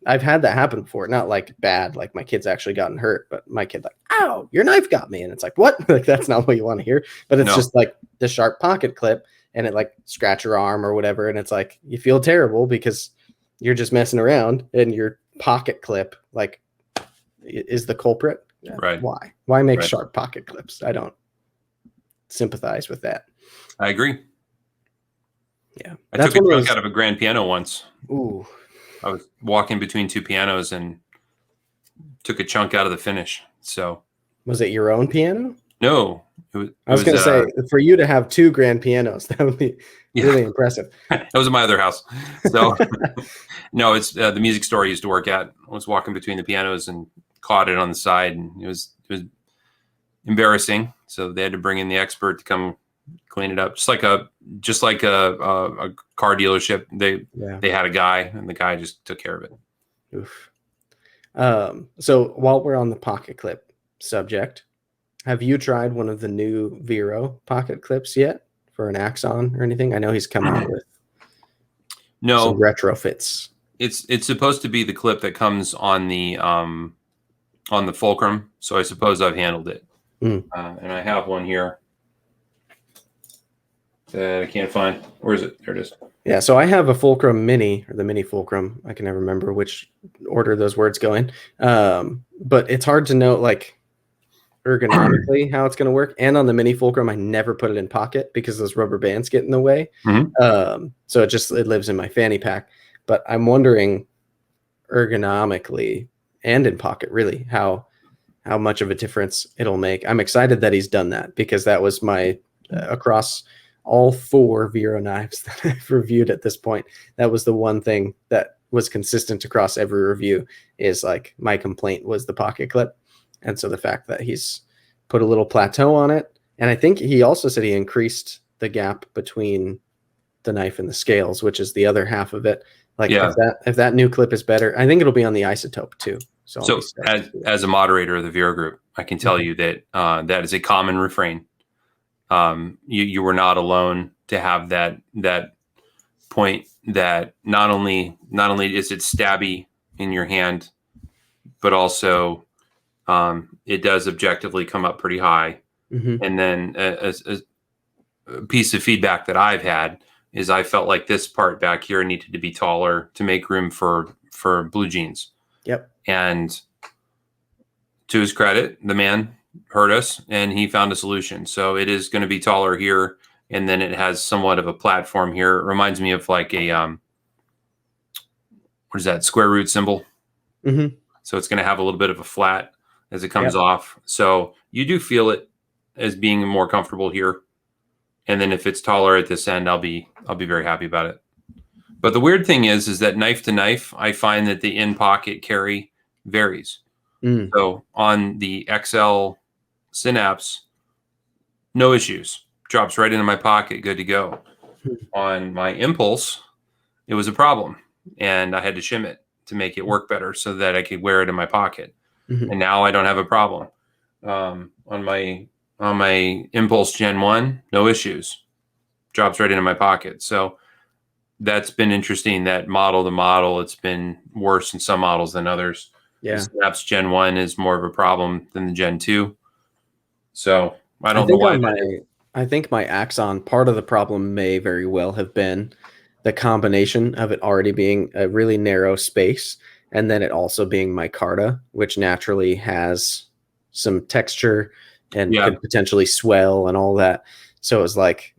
I've had that happen before. Not like bad, like my kid's actually gotten hurt, but my kid like, ow, your knife got me. And it's like, what? Like that's not what you want to hear. But it's just like the sharp pocket clip and it like scratch your arm or whatever. And it's like you feel terrible because you're just messing around and your pocket clip like is the culprit. Right. Why make sharp pocket clips? I don't sympathize with that. I agree. Yeah. I took a chunk out of a grand piano once. Ooh. I was walking between 2 pianos and took a chunk out of the finish. So was it your own piano? No. I was going to say, for you to have 2 grand pianos, that would be really impressive. That was in my other house. So, no, it's the music store I used to work at. I was walking between the pianos and caught it on the side, and it was embarrassing. So they had to bring in the expert to come clean it up, just like a car dealership. They had a guy, and the guy just took care of it. Oof. So while we're on the pocket clip subject, have you tried one of the new Vero pocket clips yet for an Axon or anything? I know he's coming out with some retrofits. It's supposed to be the clip that comes on the fulcrum, so I suppose I've handled it. And I have one here that I can't find. Where is it? There it is. Yeah, so I have a fulcrum mini, or the mini fulcrum. I can never remember which order those words go in. But it's hard to know like ergonomically how it's going to work. And on the mini fulcrum, I never put it in pocket because those rubber bands get in the way. So it lives in my fanny pack. But I'm wondering ergonomically and in pocket really how much of a difference it'll make. I'm excited that he's done that because that was my across all 4 Vero knives that I've reviewed at this point. That was the one thing that was consistent across every review is like my complaint was the pocket clip. And so the fact that he's put a little plateau on it. And I think he also said he increased the gap between the knife and the scales, which is the other half of it. Like if that new clip is better, I think it'll be on the isotope too. So as a moderator of the Vero group, I can tell you that that is a common refrain. You were not alone to have that point that not only is it stabby in your hand, but also it does objectively come up pretty high. And then a piece of feedback that I've had is I felt like this part back here needed to be taller to make room for blue jeans. Yep. And to his credit, the man heard us and he found a solution. So it is going to be taller here. And then it has somewhat of a platform here. It reminds me of like a, what is that, square root symbol? So it's going to have a little bit of a flat as it comes off. So you do feel it as being more comfortable here. And then if it's taller at this end, I'll be very happy about it. But the weird thing is that knife to knife, I find that the in pocket carry varies. So on the XL Synapse, no issues. Drops right into my pocket, good to go. On my Impulse, it was a problem, and I had to shim it to make it work better so that I could wear it in my pocket. And now I don't have a problem. On my Impulse Gen 1, no issues. Drops right into my pocket. So that's been interesting, that model to model. It's been worse in some models than others. Yeah. The Synapse Gen 1 is more of a problem than the Gen 2. So I don't know why. I think my Axon, part of the problem may very well have been the combination of it already being a really narrow space and then it also being micarta, which naturally has some texture and could potentially swell and all that. So it was like,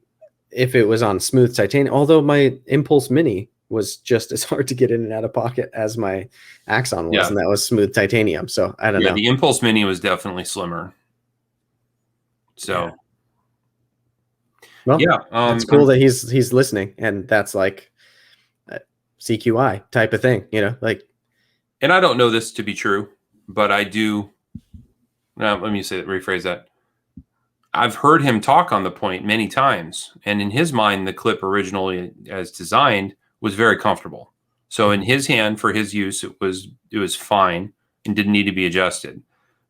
if it was on smooth titanium, although my Impulse Mini was just as hard to get in and out of pocket as my Axon was, and that was smooth titanium. So I don't know. The Impulse Mini was definitely slimmer. So well, it's cool that he's listening, and that's like a CQI type of thing, you know, like. And I don't know this to be true, but I do. Let me rephrase that. I've heard him talk on the point many times, and in his mind, the clip originally as designed was very comfortable. So in his hand, for his use, it was fine and didn't need to be adjusted.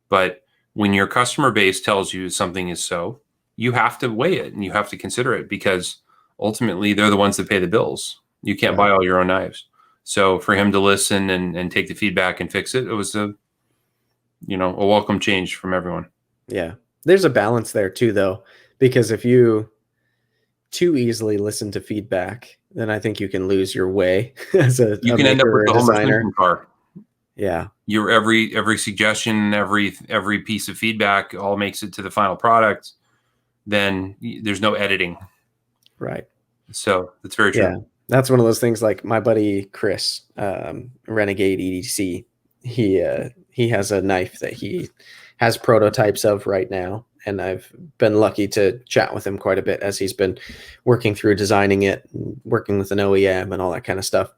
But when your customer base tells you something is so, you have to weigh it and you have to consider it, because ultimately they're the ones that pay the bills. You can't buy all your own knives. So for him to listen and take the feedback and fix it, it was a welcome change from everyone. Yeah. There's a balance there too, though, because if you too easily listen to feedback, then I think you can lose your way as a you can end up with the designer. Car. Yeah. Your every suggestion, every piece of feedback all makes it to the final product. Then there's no editing. Right. So that's very true. Yeah. That's one of those things, like my buddy Chris, Renegade EDC, he has a knife that he has prototypes of right now, and I've been lucky to chat with him quite a bit as he's been working through designing it, working with an OEM and all that kind of stuff.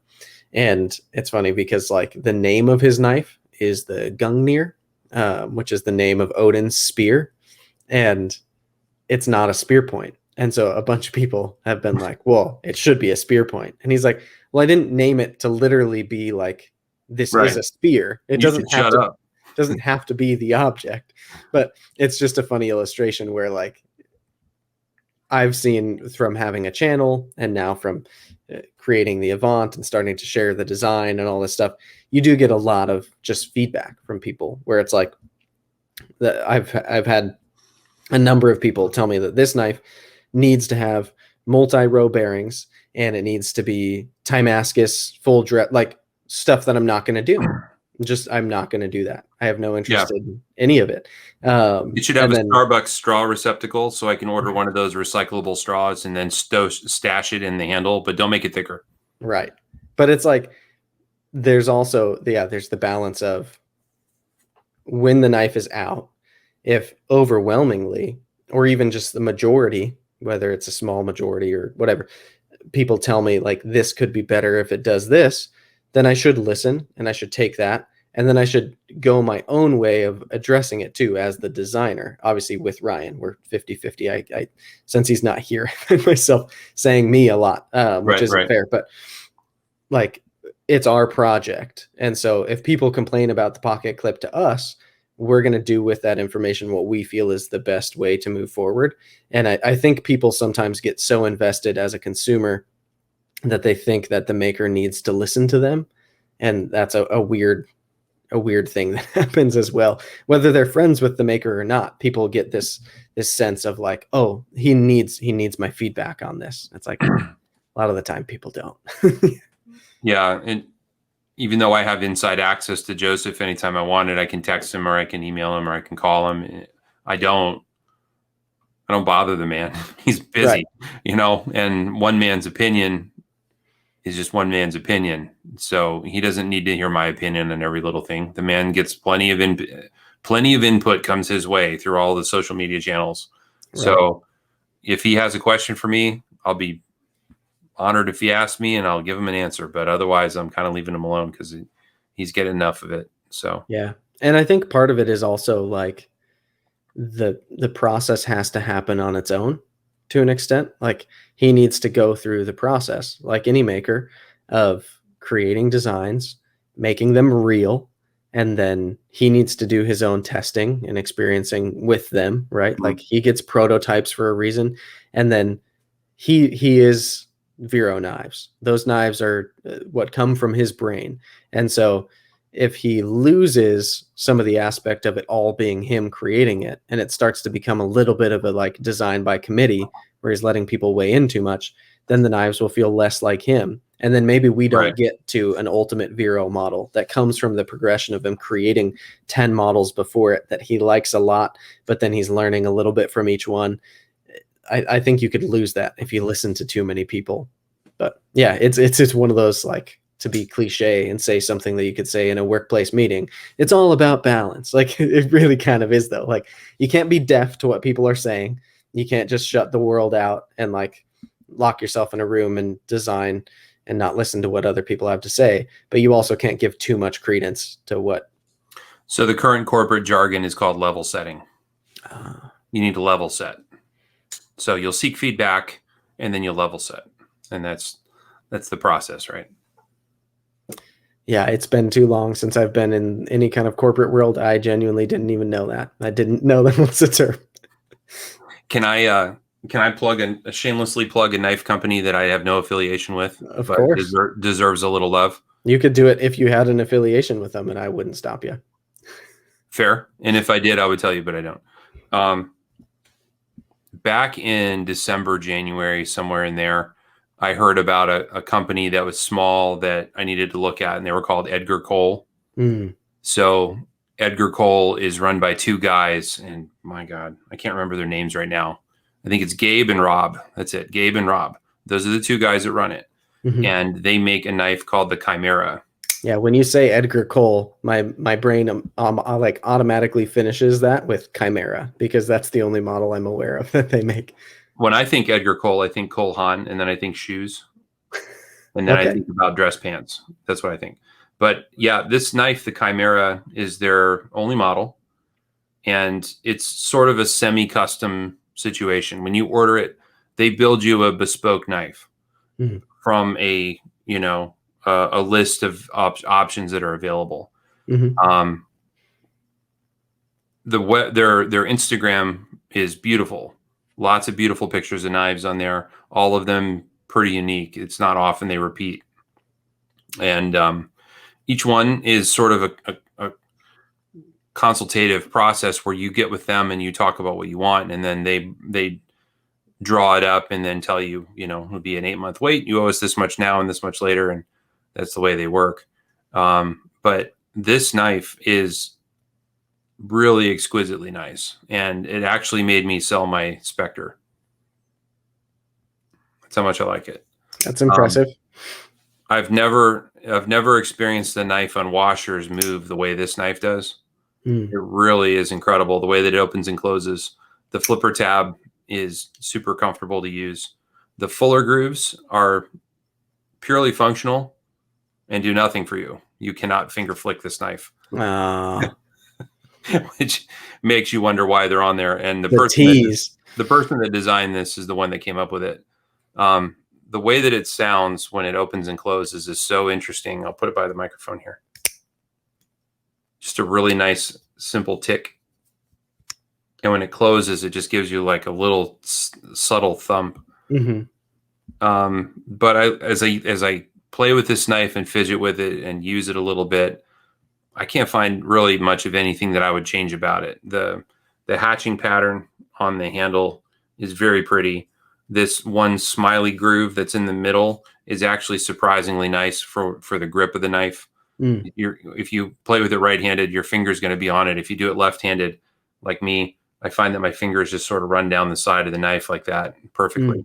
And it's funny because like the name of his knife is the Gungnir, which is the name of Odin's spear, and it's not a spear point. And so a bunch of people have been like, well, it should be a spear point. And he's like, well, I didn't name it to literally be like, this is a spear. It doesn't have to be the object. But it's just a funny illustration where like I've seen from having a channel and now from creating the Avant and starting to share the design and all this stuff, you do get a lot of just feedback from people where it's like that I've had a number of people tell me that this knife needs to have multi-row bearings and it needs to be Timascus full dress, like stuff that I'm not going to do. I'm not going to do that. I have no interest in any of it. It should have a Starbucks straw receptacle, so I can order one of those recyclable straws and then stash it in the handle, but don't make it thicker. Right. But it's like, there's also, there's the balance of when the knife is out, if overwhelmingly, or even just the majority, whether it's a small majority or whatever, people tell me like, this could be better if it does this, then I should listen and I should take that. And then I should go my own way of addressing it too, as the designer. Obviously with Ryan, we're 50-50. I since he's not here, I find myself saying me a lot, which isn't fair, but like it's our project. And so if people complain about the pocket clip to us, we're going to do with that information what we feel is the best way to move forward. And I think people sometimes get so invested as a consumer that they think that the maker needs to listen to them. And that's a weird thing that happens as well. Whether they're friends with the maker or not, people get this sense of like, oh, he needs my feedback on this. It's like a lot of the time people don't. Yeah. And even though I have inside access to Joseph anytime I want it, I can text him or I can email him or I can call him. I don't bother the man. He's busy, and one man's opinion is just one man's opinion. So he doesn't need to hear my opinion on every little thing. The man gets plenty of input comes his way through all the social media channels. Right. So if he has a question for me, I'll be honored if he asks me, and I'll give him an answer. But otherwise, I'm kind of leaving him alone because he's getting enough of it. So yeah. And I think part of it is also like the process has to happen on its own to an extent. Like he needs to go through the process, like any maker, of creating designs, making them real, and then he needs to do his own testing and experiencing with them, right? Mhm. Like he gets prototypes for a reason, and then he is Vero knives. Those knives are what come from his brain. And so if he loses some of the aspect of it all being him creating it, and it starts to become a little bit of a like design by committee where he's letting people weigh in too much, then the knives will feel less like him. And then maybe we don't Right. get to an ultimate Vero model that comes from the progression of him creating 10 models before it that he likes a lot, but then he's learning a little bit from each one. I think you could lose that if you listen to too many people. But yeah, it's one of those, like, to be cliche and say something that you could say in a workplace meeting. It's all about balance. Like it really kind of is though. Like you can't be deaf to what people are saying. You can't just shut the world out and like lock yourself in a room and design and not listen to what other people have to say. But you also can't give too much credence to what. So the current corporate jargon is called level setting. You need to level set. So you'll seek feedback and then you'll level set. And that's the process, right? Yeah, it's been too long since I've been in any kind of corporate world. I genuinely didn't even know that. I didn't know that was a term. Can I plug shamelessly plug a knife company that I have no affiliation with, Of but course. deserves a little love? You could do it if you had an affiliation with them, and I wouldn't stop you. Fair. And if I did, I would tell you, but I don't. Back in December, January, somewhere in there, I heard about a company that was small that I needed to look at, and they were called Edgar Cole. Mm. So Edgar Cole is run by two guys, and my God, I can't remember their names right now. I think it's Gabe and Rob. That's it. Gabe and Rob. Those are the two guys that run it. Mm-hmm. And they make a knife called the Chimera. Yeah, when you say Edgar Cole, my brain like automatically finishes that with Chimera because that's the only model I'm aware of that they make. When I think Edgar Cole, I think Cole Haan, and then I think shoes, and then Okay. I think about dress pants. That's what I think. But yeah, this knife, the Chimera, is their only model, and it's sort of a semi-custom situation. When you order it, they build you a bespoke knife from a list of options that are available. Mm-hmm. Their Instagram is beautiful. Lots of beautiful pictures of knives on there. All of them pretty unique. It's not often they repeat, and each one is sort of a consultative process where you get with them and you talk about what you want, and then they draw it up and then tell you, it'll be an 8-month wait. You owe us this much now and this much later, and that's the way they work. But this knife is really exquisitely nice, and it actually made me sell my Spectre. That's how much I like it. That's impressive. I've never experienced the knife on washers move the way this knife does. It really is incredible the way that it opens and closes. The flipper tab is super comfortable to use. The fuller grooves are purely functional and do nothing for you. You cannot finger flick this knife. Which makes you wonder why they're on there. And the person that designed this is the one that came up with it. The way that it sounds when it opens and closes is so interesting. I'll put it by the microphone here. Just a really nice, simple tick. And when it closes, it just gives you like a little subtle thump. Mm-hmm. But as I play with this knife and fidget with it and use it a little bit, I can't find really much of anything that I would change about it. The hatching pattern on the handle is very pretty. This one smiley groove that's in the middle is actually surprisingly nice for the grip of the knife. If you play with it right-handed, your finger's going to be on it. If you do it left-handed, like me, I find that my fingers just sort of run down the side of the knife like that perfectly.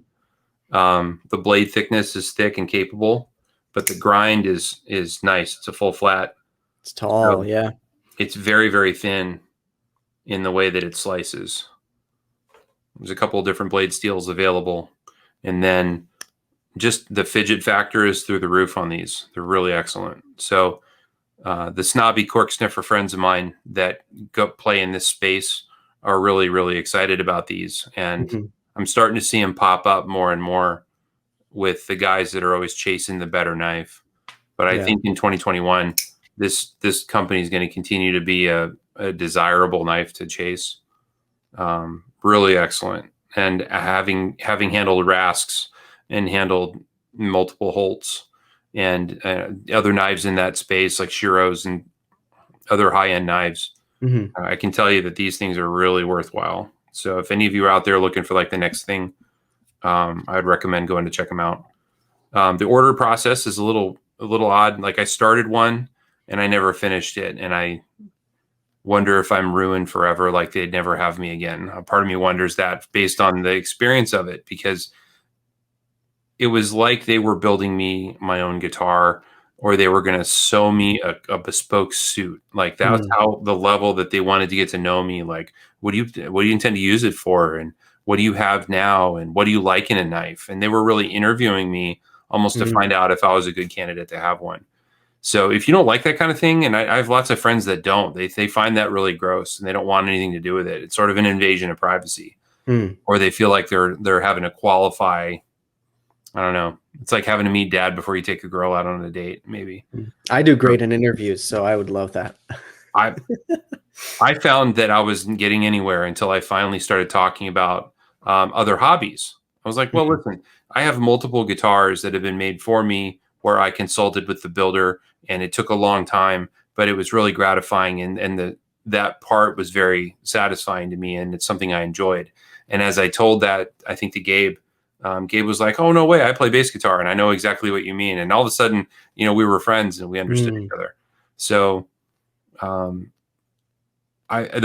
The blade thickness is thick and capable, but the grind is nice. It's a full flat. It's tall, So yeah. it's very, very thin in the way that it slices. There's a couple of different blade steels available. And then just the fidget factor is through the roof on these. They're really excellent. So the snobby cork sniffer friends of mine that go play in this space are really, really excited about these. And I'm starting to see them pop up more and more with the guys that are always chasing the better knife. But I think in 2021, this company is going to continue to be a desirable knife to chase. Really excellent. And having handled Rasks and handled multiple Holts and other knives in that space like Shiros and other high-end knives, I can tell you that these things are really worthwhile. So if any of you are out there looking for like the next thing, I'd recommend going to check them out. The order process is a little odd. Like I started one and I never finished it, and I wonder if I'm ruined forever, like they'd never have me again. A part of me wonders that based on the experience of it, because it was like they were building me my own guitar, or they were going to sew me a bespoke suit. Like that's how the level that they wanted to get to know me. Like, what do you intend to use it for? And what do you have now? And what do you like in a knife? And they were really interviewing me almost to find out if I was a good candidate to have one. So if you don't like that kind of thing, and I have lots of friends that don't, they find that really gross and they don't want anything to do with it. It's sort of an invasion of privacy, or they feel like they're having to qualify. I don't know. It's like having to meet dad before you take a girl out on a date, maybe. I do great in interviews, so I would love that. I found that I wasn't getting anywhere until I finally started talking about other hobbies. I was like, well, listen, I have multiple guitars that have been made for me where I consulted with the builder, and it took a long time, but it was really gratifying. And that part was very satisfying to me, and it's something I enjoyed. And as I told that, I think to Gabe, Gabe was like, oh, no way, I play bass guitar and I know exactly what you mean. And all of a sudden, we were friends and we understood each other. So the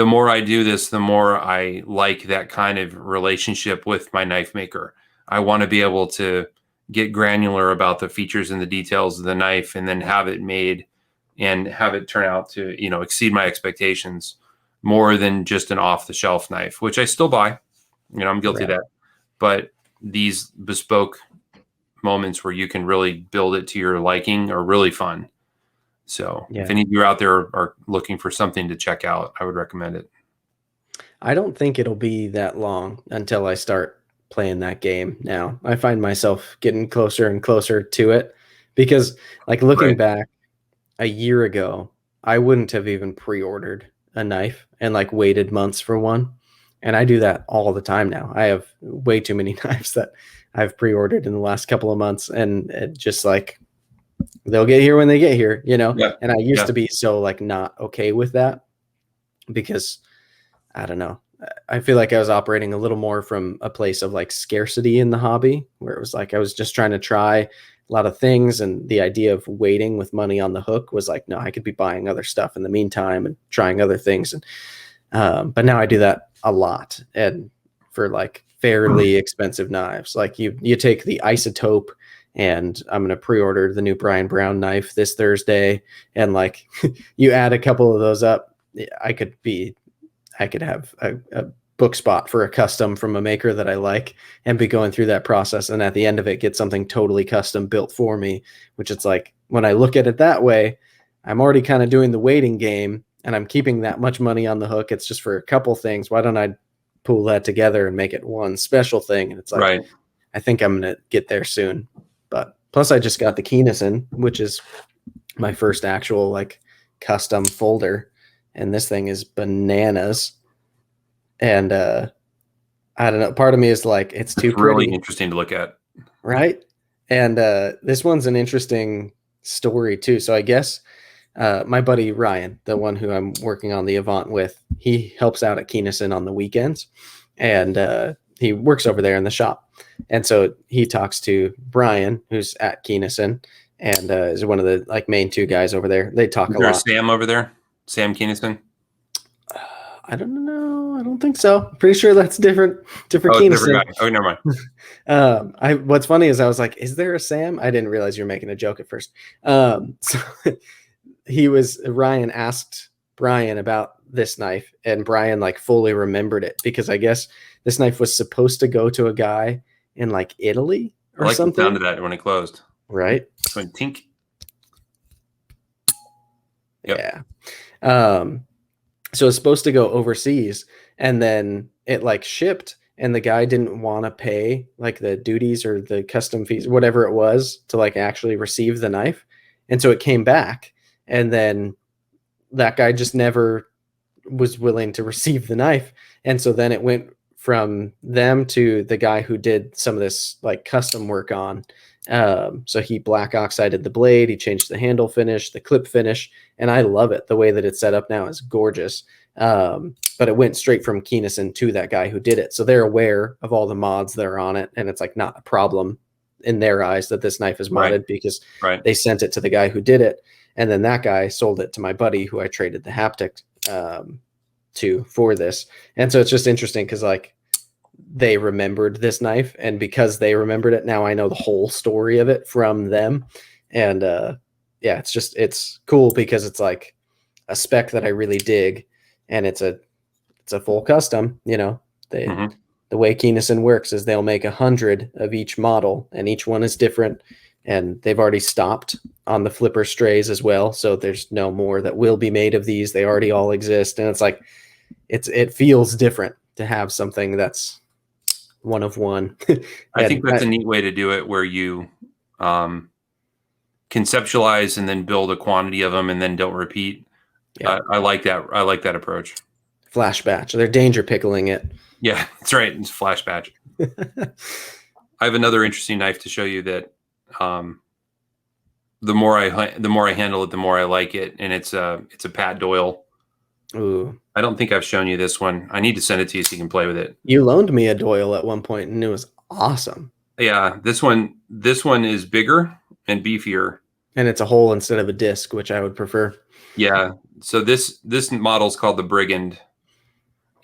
more I do this, the more I like that kind of relationship with my knife maker. I want to be able to get granular about the features and the details of the knife, and then have it made and have it turn out to, exceed my expectations more than just an off-the-shelf knife, which I still buy. I'm guilty of that. But these bespoke moments where you can really build it to your liking are really fun. So if any of you out there are looking for something to check out, I would recommend it. I don't think it'll be that long until I start playing that game now. I find myself getting closer and closer to it, because like looking back a year ago, I wouldn't have even pre-ordered a knife and like waited months for one. And I do that all the time now. I have way too many knives that I've pre-ordered in the last couple of months, and it just like they'll get here when they get here, And I used to be so like not okay with that, because I don't know. I feel like I was operating a little more from a place of like scarcity in the hobby, where it was like I was just trying to try a lot of things, and the idea of waiting with money on the hook was like, no, I could be buying other stuff in the meantime and trying other things. And but now I do that a lot, and for like fairly expensive knives. Like you take the Isotope, and I'm going to pre-order the new Brian Brown knife this Thursday, and like you add a couple of those up, I could have a book spot for a custom from a maker that I like, and be going through that process, and at the end of it get something totally custom built for me, which it's like, when I look at it that way, I'm already kind of doing the waiting game, and I'm keeping that much money on the hook. It's just for a couple things. Why don't I pull that together and make it one special thing? And it's like, I think I'm going to get there soon. But plus I just got the Keynesen, which is my first actual like custom folder. And this thing is bananas. And I don't know. Part of me is like, it's too really pretty. Interesting to look at. Right. And this one's an interesting story too. So I guess my buddy Ryan, the one who I'm working on the Avant with, he helps out at Keynesen on the weekends, and he works over there in the shop. And so he talks to Brian, who's at Keynesen, and is one of the like main two guys over there. They talk a lot. Sam over there, Sam Keynesen. I don't know. I don't think so. Pretty sure that's different Keynesen. Oh, never mind. What's funny is I was like, is there a Sam? I didn't realize you were making a joke at first. So Ryan asked Brian about this knife, and Brian like fully remembered it because I guess this knife was supposed to go to a guy in like Italy I or like the sound something, of that when it closed. right? Went tink. Yep. Yeah. So it's supposed to go overseas, and then it like shipped, and the guy didn't want to pay like the duties or the custom fees, whatever it was, to like actually receive the knife. And so it came back, and then that guy just never was willing to receive the knife. And so then it went from them to the guy who did some of this like custom work on. So he black oxided the blade, he changed the handle finish, the clip finish, and I love it. The way that it's set up now is gorgeous. But it went straight from Keennison to that guy who did it. So they're aware of all the mods that are on it, and it's like not a problem in their eyes that this knife is modded because they sent it to the guy who did it. And then that guy sold it to my buddy who I traded the haptic to for this. And so it's just interesting because like they remembered this knife, and because they remembered it, now I know the whole story of it from them. And yeah, it's cool because it's like a spec that I really dig, and it's a full custom. You know, the way Keennison works is they'll make 100 of each model, and each one is different. And they've already stopped on the flipper strays as well, so there's no more that will be made of these. They already all exist, and it's like it feels different to have something that's one of one. I think that's a neat way to do it, where you conceptualize and then build a quantity of them and then don't repeat. Yeah. I like that. I like that approach. Flash batch. They're danger pickling it. Yeah, that's right. It's flash batch. I have another interesting knife to show you that the more I handle it, the more I like it, and it's a Pat Doyle. Ooh. I don't think I've shown you this one. I need to send it to you so you can play with it. You loaned me a Doyle at one point, and it was awesome. Yeah, this one is bigger and beefier, and it's a hole instead of a disc, which I would prefer. Yeah. So this model is called the Brigand,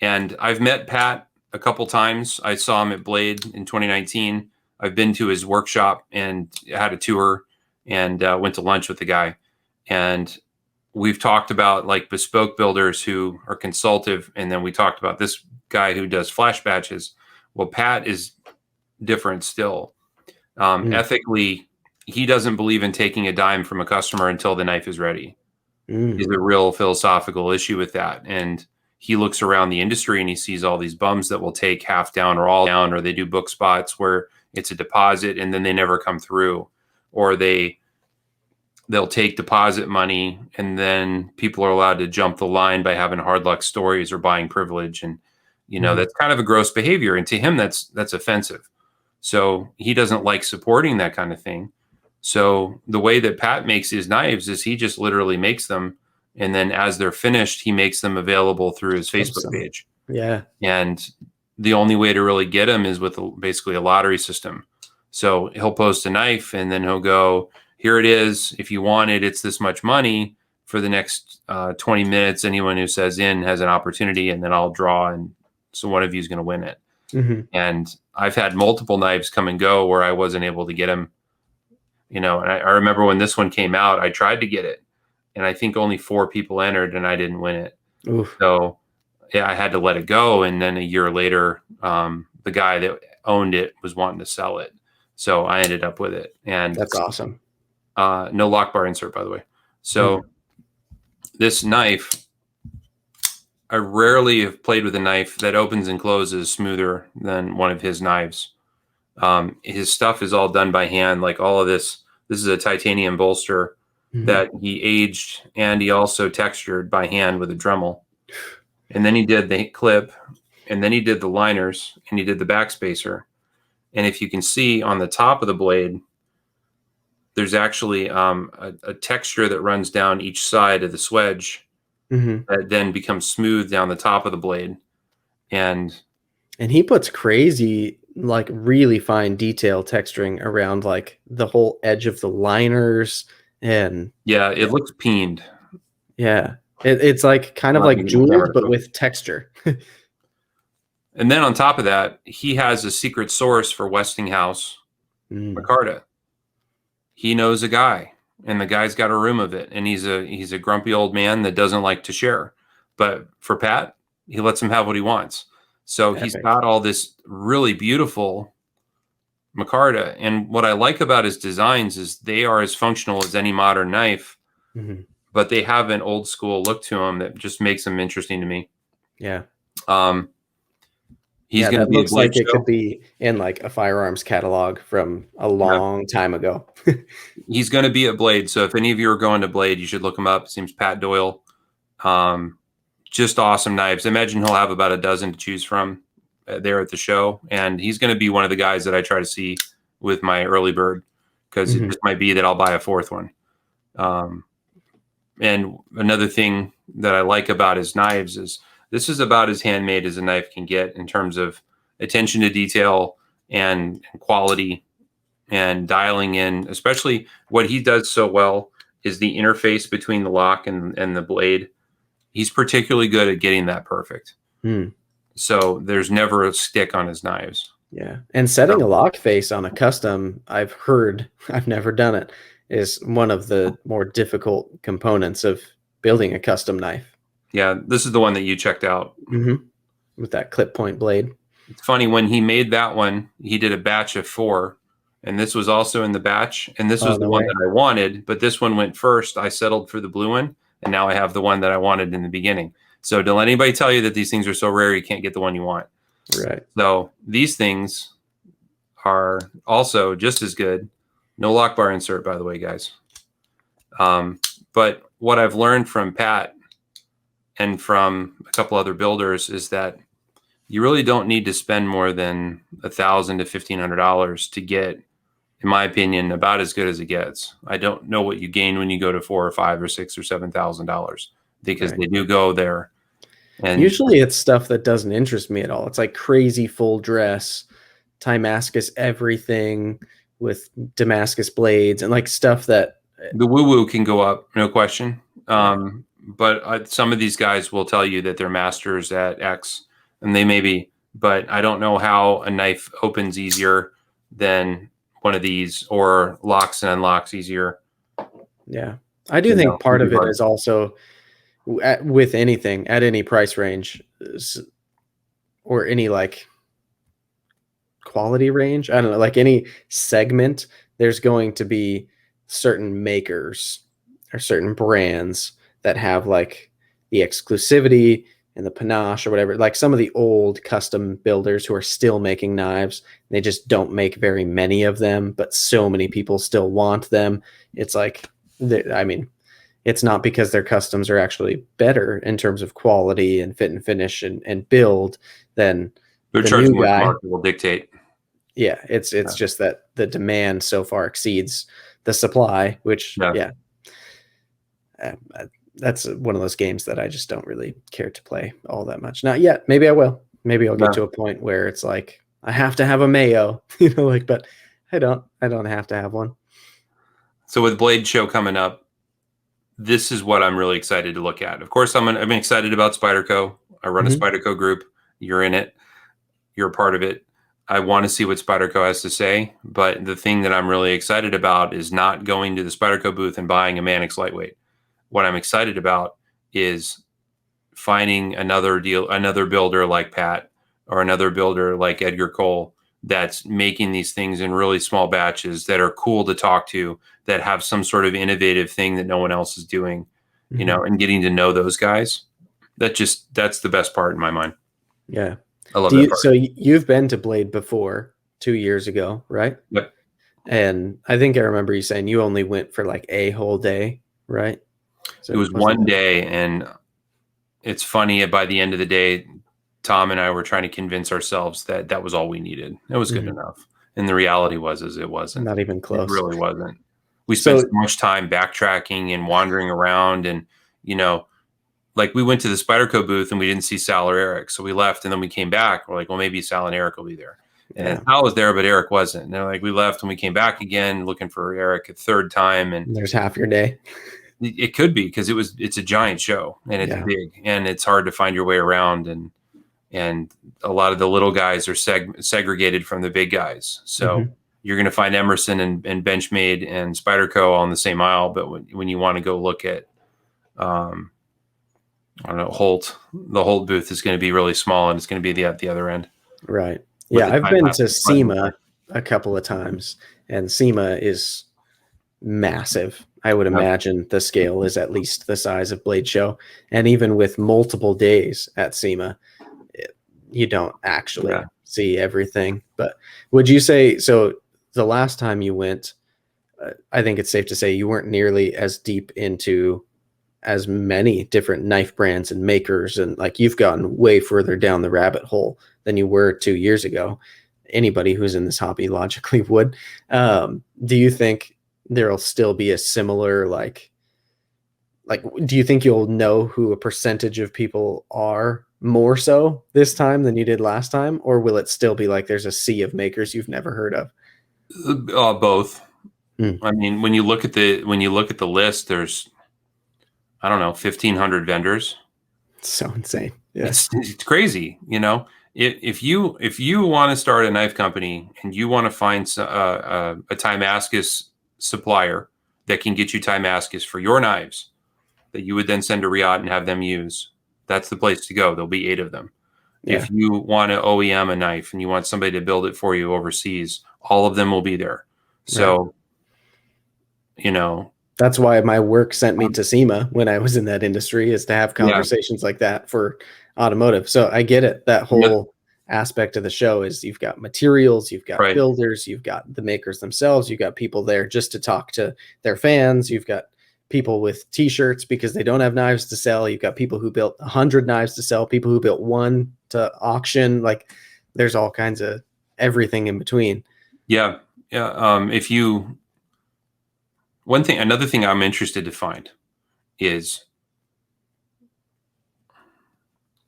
and I've met Pat a couple times. I saw him at Blade in 2019. I've been to his workshop and had a tour and went to lunch with the guy. And we've talked about like bespoke builders who are consultative. And then we talked about this guy who does flash batches. Well, Pat is different still. Ethically, he doesn't believe in taking a dime from a customer until the knife is ready. Is a real philosophical issue with that. And he looks around the industry and he sees all these bums that will take half down or all down, or they do book spots where it's a deposit and then they never come through, or they'll take deposit money and then people are allowed to jump the line by having hard luck stories or buying privilege. And, you know, that's kind of a gross behavior. And to him, that's offensive. So he doesn't like supporting that kind of thing. So the way that Pat makes his knives is he just literally makes them. And then as they're finished, he makes them available through his Facebook page. Yeah. And the only way to really get them is with basically a lottery system. So he'll post a knife and then he'll go, here it is. If you want it, it's this much money for the next 20 minutes. Anyone who says in has an opportunity, and then I'll draw. And so one of you is going to win it. And I've had multiple knives come and go where I wasn't able to get them. You know, and I remember when this one came out, I tried to get it, and I think only 4 people entered, and I didn't win it. Oof. So, yeah, I had to let it go. And then a year later, the guy that owned it was wanting to sell it, so I ended up with it. And that's awesome. No lock bar insert, by the way. So this knife, I rarely have played with a knife that opens and closes smoother than one of his knives. His stuff is all done by hand. Like all of this is a titanium bolster that he aged, and he also textured by hand with a Dremel. And then he did the clip, and then he did the liners, and he did the backspacer. And if you can see on the top of the blade, there's actually a texture that runs down each side of the swedge that then becomes smooth down the top of the blade. And he puts crazy, like really fine detail texturing around like the whole edge of the liners. And yeah, it looks peened. Yeah. It's like kind of like jeweled, but with texture. And then on top of that, he has a secret source for Westinghouse Micarta. He knows a guy and the guy's got a room of it, and he's a grumpy old man that doesn't like to share. But for Pat, he lets him have what he wants. So he's got all this really beautiful micarta. And what I like about his designs is they are as functional as any modern knife, but they have an old school look to them that just makes them interesting to me. Yeah. He's going to be looks like it could be in like a firearms catalog from a long time ago. He's going to be at Blade. So if any of you are going to Blade, you should look him up. His name's Pat Doyle. Just awesome knives. I imagine he'll have about a dozen to choose from there at the show. And he's going to be one of the guys that I try to see with my early bird, because it just might be that I'll buy a fourth one. And another thing that I like about his knives is this is about as handmade as a knife can get in terms of attention to detail and quality and dialing in. Especially what he does so well is the interface between the lock and the blade. He's particularly good at getting that perfect. So there's never a stick on his knives. Yeah. And setting a lock face on a custom, I've heard, I've never done it, is one of the more difficult components of building a custom knife. Yeah, this is the one that you checked out. With that clip point blade. It's funny, when he made that one, he did a batch of 4, and this was also in the batch, and this was the one that I wanted, but this one went first. I settled for the blue one, and now I have the one that I wanted in the beginning. So don't let anybody tell you that these things are so rare you can't get the one you want. Right. So these things are also just as good. No lock bar insert, by the way, guys. But what I've learned from Pat and from a couple other builders is that you really don't need to spend more than $1,000 to $1,500 to get, in my opinion, about as good as it gets. I don't know what you gain when you go to $4,000 or $5,000 or $6,000 or $7,000, because they do go there. And usually it's stuff that doesn't interest me at all. It's like crazy full dress, Damascus everything with Damascus blades and like stuff that the woo-woo can go up, no question. But some of these guys will tell you that they're masters at X, and they may be, but I don't know how a knife opens easier than one of these, or locks and unlocks easier. Yeah. I do think part of it is also with anything at any price range or any like quality range, I don't know, like any segment, there's going to be certain makers or certain brands that have like the exclusivity and the panache or whatever. Like some of the old custom builders who are still making knives, they just don't make very many of them, but so many people still want them. It's like, I mean, it's not because their customs are actually better in terms of quality and fit and finish and build than the new guy. Market will dictate. Yeah, it's just that the demand so far exceeds the supply, which that's one of those games that I just don't really care to play all that much. Not yet. Maybe I will. Maybe I'll get to a point where it's like I have to have a Mayo, but I don't have to have one. So with Blade Show coming up, this is what I'm really excited to look at. Of course, I'm excited about Spyderco. I run a Spyderco group. You're in it. You're a part of it. I want to see what Spyderco has to say. But the thing that I'm really excited about is not going to the Spyderco booth and buying a Mannix lightweight. What I'm excited about is finding another builder like Pat or another builder like Edgar Cole that's making these things in really small batches that are cool to talk to, that have some sort of innovative thing that no one else is doing, and getting to know those guys. That's the best part in my mind. Yeah. I love that part. So you've been to Blade before 2 years ago, right? Yep. And I think I remember you saying you only went for like a whole day, right? So it was one day, and it's funny, by the end of the day, Tom and I were trying to convince ourselves that that was all we needed. It was good enough. And the reality was it wasn't. Not even close. It really wasn't. We spent so much time backtracking and wandering around, and, like we went to the Spyderco booth and we didn't see Sal or Eric. So we left, and then we came back. We're like, well, maybe Sal and Eric will be there. And Sal was there, but Eric wasn't. And they're like, we left and we came back again looking for Eric a third time. And there's half your day. It could be, because it's a giant show, and it's big, and it's hard to find your way around, and a lot of the little guys are segregated from the big guys. So you're going to find Emerson and Benchmade and Spyderco on the same aisle. But when you want to go look at, I don't know, Holt, the Holt booth is going to be really small, and it's going to be at the other end. Right. Yeah, I've been to SEMA a couple of times, and SEMA is massive. I would imagine the scale is at least the size of Blade Show. And even with multiple days at SEMA, you don't actually see everything. But would you say, so the last time you went, I think it's safe to say you weren't nearly as deep into as many different knife brands and makers, and like you've gotten way further down the rabbit hole than you were 2 years ago. Anybody who's in this hobby logically would. Do you think there'll still be a similar like do you think you'll know who a percentage of people are more so this time than you did last time, or will it still be like there's a sea of makers you've never heard of? Both. I mean, when you look at the list, there's, I don't know, 1,500 vendors. It's so insane. Yeah. It's crazy. You know, if you want to start a knife company and you want to find a Timascus supplier that can get you Timascus for your knives that you would then send to Riyadh and have them use, that's the place to go. There'll be 8 of them. Yeah. If you want to OEM a knife and you want somebody to build it for you overseas, all of them will be there. So, you know, that's why my work sent me to SEMA when I was in that industry, is to have conversations like that for automotive. So I get it. That whole aspect of the show is you've got materials, you've got builders, you've got the makers themselves, you've got people there just to talk to their fans, you've got people with t-shirts because they don't have knives to sell, you've got people who built 100 knives to sell, people who built one to auction. Like there's all kinds of everything in between. Yeah. Another thing I'm interested to find is,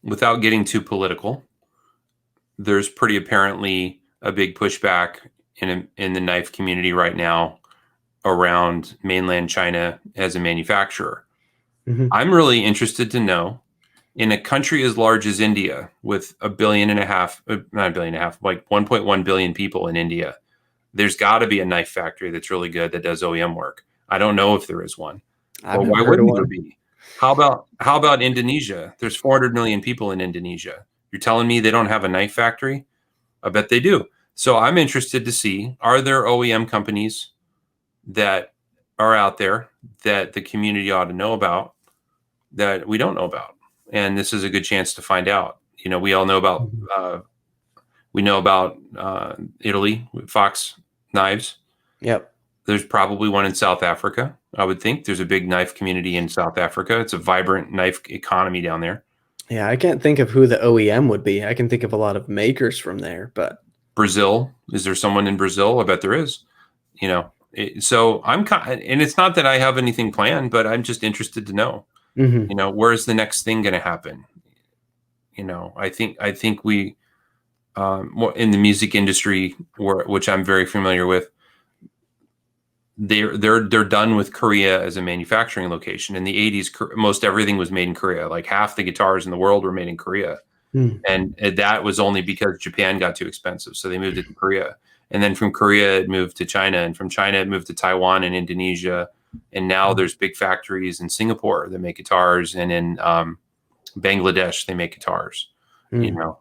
without getting too political, there's pretty apparently a big pushback in the knife community right now around mainland China as a manufacturer. Mm-hmm. I'm really interested to know, in a country as large as India, with 1.5 billion, like 1.1 billion people in India, there's got to be a knife factory that's really good that does OEM work. I don't know if there is one. Well, why wouldn't there be? How about Indonesia? There's 400 million people in Indonesia. You're telling me they don't have a knife factory? I bet they do. So I'm interested to see, are there OEM companies that are out there that the community ought to know about that we don't know about? And this is a good chance to find out. You know, we all know about Italy, Fox Knives. Yep. There's probably one in South Africa. I would think there's a big knife community in South Africa. It's a vibrant knife economy down there. Yeah, I can't think of who the OEM would be. I can think of a lot of makers from there, but Brazil, is there someone in Brazil? I bet there is. You know, so and it's not that I have anything planned, but I'm just interested to know. Mm-hmm. You know, where's the next thing going to happen? You know, I think we in the music industry, which I'm very familiar with, they're done with Korea as a manufacturing location. In the 80s, most everything was made in Korea. Like half the guitars in the world were made in Korea. And that was only because Japan got too expensive. So they moved it to Korea. And then from Korea, it moved to China. And from China, it moved to Taiwan and Indonesia. And now there's big factories in Singapore that make guitars. And in Bangladesh, they make guitars. You know,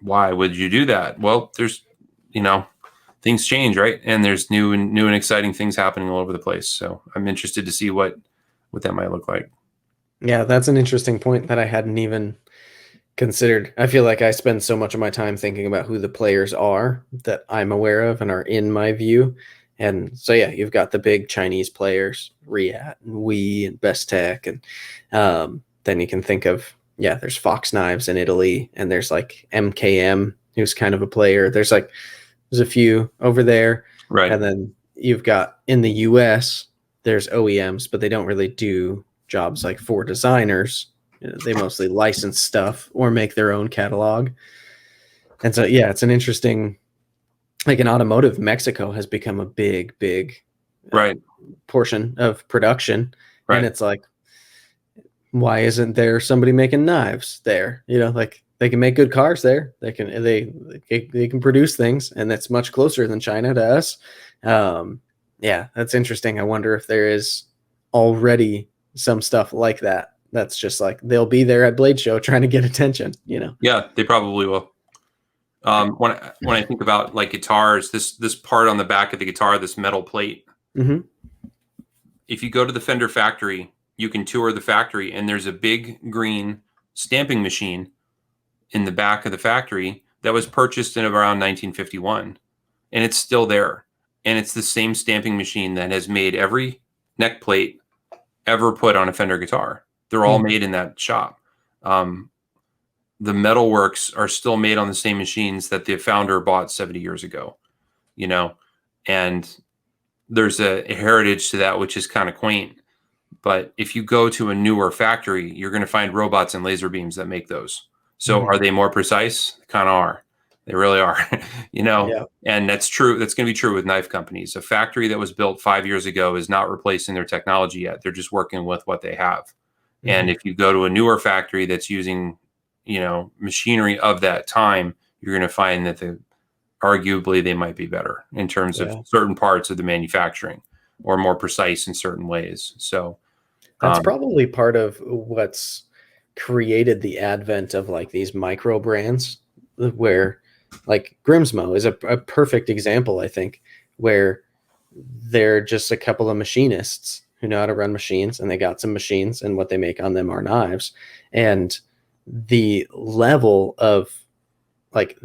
why would you do that? Well, there's, you know, things change, right? And there's new and exciting things happening all over the place. So I'm interested to see what that might look like. Yeah, that's an interesting point that I hadn't even considered. I feel like I spend so much of my time thinking about who the players are that I'm aware of and are in my view. And so, yeah, you've got the big Chinese players, Riyadh and Wii and Best Tech. And then you can think of, there's Fox Knives in Italy, and there's like MKM, who's kind of a player. There's a few over there. Right. And then you've got in the US, there's OEMs, but they don't really do jobs like for designers. You know, they mostly license stuff or make their own catalog. And so, it's an interesting, like in automotive, Mexico has become a big portion of production. Right. And it's like, why isn't there somebody making knives there? You know, like they can make good cars there. They can produce things, and that's much closer than China to us. Yeah, that's interesting. I wonder if there is already some stuff like that. That's just like they'll be there at Blade Show trying to get attention, you know? Yeah, they probably will. When I think about like guitars, this part on the back of the guitar, this metal plate. Mm-hmm. If you go to the Fender factory, you can tour the factory, and there's a big green stamping machine in the back of the factory that was purchased in around 1951, and it's still there. And it's the same stamping machine that has made every neck plate ever put on a Fender guitar. They're all made in that shop. The metalworks are still made on the same machines that the founder bought 70 years ago, you know, and there's a heritage to that, which is kind of quaint. But if you go to a newer factory, you're going to find robots and laser beams that make those. So are they more precise? Kind of are. They really are, you know, Yeah. And that's true. That's going to be true with knife companies. A factory that was built 5 years ago is not replacing their technology yet. They're just working with what they have. And if you go to a newer factory that's using, you know, machinery of that time, you're going to find that arguably they might be better in terms of certain parts of the manufacturing, or more precise in certain ways. So that's probably part of what's created the advent of like these micro brands, where like Grimsmo is a perfect example, I think, where they're just a couple of machinists who know how to run machines, and they got some machines, and what they make on them are knives. And the level of like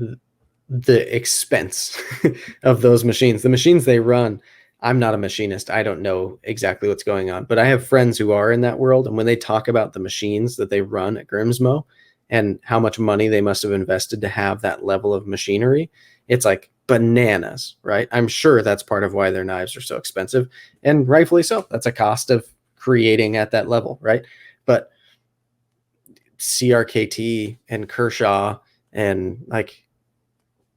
the expense of those machines, the machines they run, I'm not a machinist. I don't know exactly what's going on, but I have friends who are in that world. And when they talk about the machines that they run at Grimsmo and how much money they must have invested to have that level of machinery, it's like bananas, right? I'm sure that's part of why their knives are so expensive, and rightfully so. That's a cost of creating at that level, right? But CRKT and Kershaw and like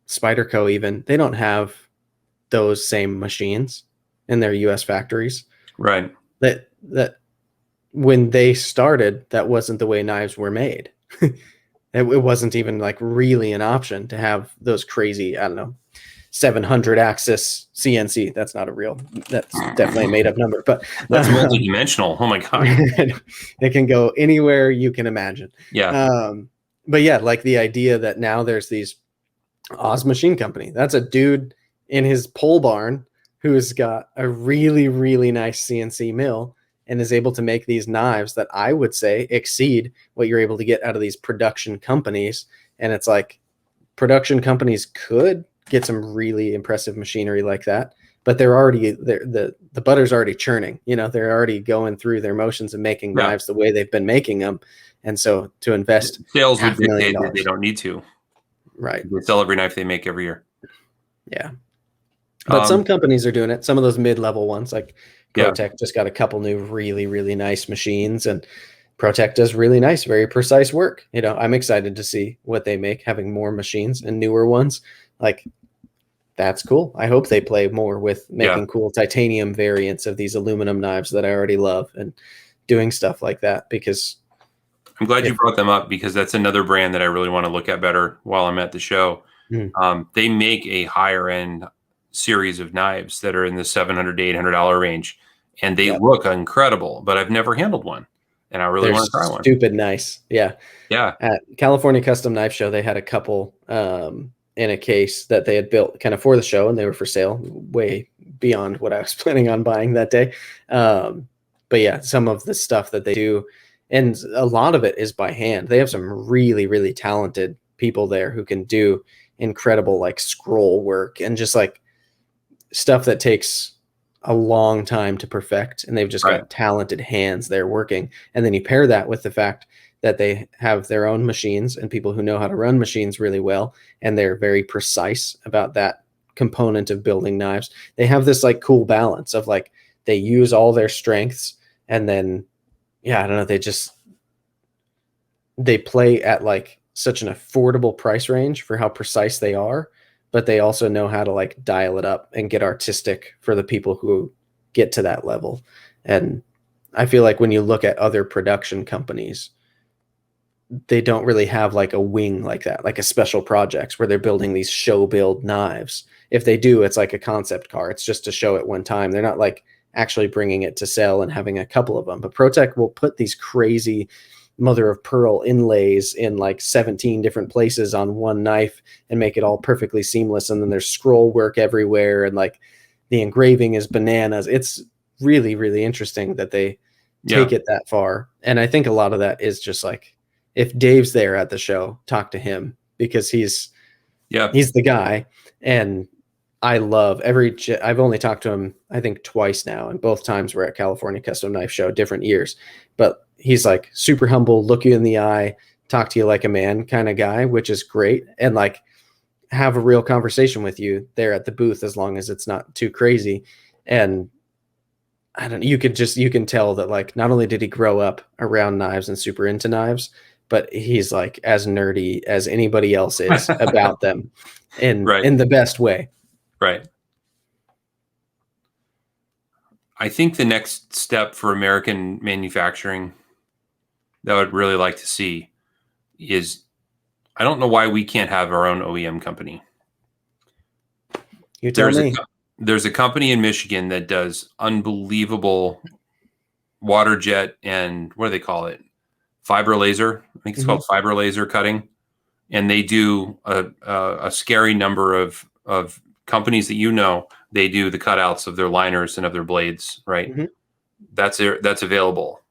Spyderco, even, they don't have those same machines in their US factories. right. That when they started, that wasn't the way knives were made. It wasn't even like really an option to have those crazy, I don't know, 700 axis CNC. That's not a real, that's definitely a made up number, but that's multidimensional. Oh my God. It can go anywhere you can imagine. Yeah. But yeah, like the idea that now there's these Oz Machine Company. That's a dude in his pole barn who's got a really, really nice CNC mill and is able to make these knives that I would say exceed what you're able to get out of these production companies. And it's like production companies could get some really impressive machinery like that, but they're already the butter's already churning, you know, they're already going through their motions and making knives the way they've been making them. And so to invest sales would dictate that they don't need to. Right. They sell every knife they make every year. Yeah. But some companies are doing it. Some of those mid-level ones, like ProTech, just got a couple new really, really nice machines, and ProTech does really nice, very precise work. You know, I'm excited to see what they make, having more machines and newer ones. Like, that's cool. I hope they play more with making cool titanium variants of these aluminum knives that I already love, and doing stuff like that, because I'm glad you brought them up, because that's another brand that I really want to look at better while I'm at the show. They make a higher end series of knives that are in the $700 to $800 range, and they look incredible, but I've never handled one, and I really want to try one. Stupid nice. Yeah. At California Custom Knife Show, they had a couple in a case that they had built kind of for the show, and they were for sale, way beyond what I was planning on buying that day. But yeah, some of the stuff that they do, and a lot of it is by hand. They have some really, really talented people there who can do incredible like scroll work and just like stuff that takes a long time to perfect, and they've just got talented hands there working. And then you pair that with the fact that they have their own machines and people who know how to run machines really well, and they're very precise about that component of building knives. They have this like cool balance of like, they use all their strengths, and then I don't know, they play at like such an affordable price range for how precise they are, but they also know how to like dial it up and get artistic for the people who get to that level. And I feel like when you look at other production companies, they don't really have like a wing like that, like a special projects where they're building these show build knives. If they do, it's like a concept car. It's just to show it one time. They're not like actually bringing it to sell and having a couple of them. But ProTech will put these crazy mother of pearl inlays in like 17 different places on one knife and make it all perfectly seamless. And then there's scroll work everywhere, and like the engraving is bananas. It's really, really interesting that they take it that far. And I think a lot of that is just like, if Dave's there at the show, talk to him, because he's the guy. And I love I've only talked to him, I think, twice now, and both times we're at California Custom Knife Show, different years. But he's like super humble, look you in the eye, talk to you like a man kind of guy, which is great. And like have a real conversation with you there at the booth, as long as it's not too crazy. And I don't know, you can tell that like not only did he grow up around knives and super into knives, but he's like as nerdy as anybody else is about them in the best way. Right. I think the next step for American manufacturing that I would really like to see is, I don't know why we can't have our own OEM company. You tell me. There's a company in Michigan that does unbelievable water jet and what do they call it? Fiber laser. I think it's called fiber laser cutting. And they do a scary number of companies that, you know, they do the cutouts of their liners and of their blades, right? That's available.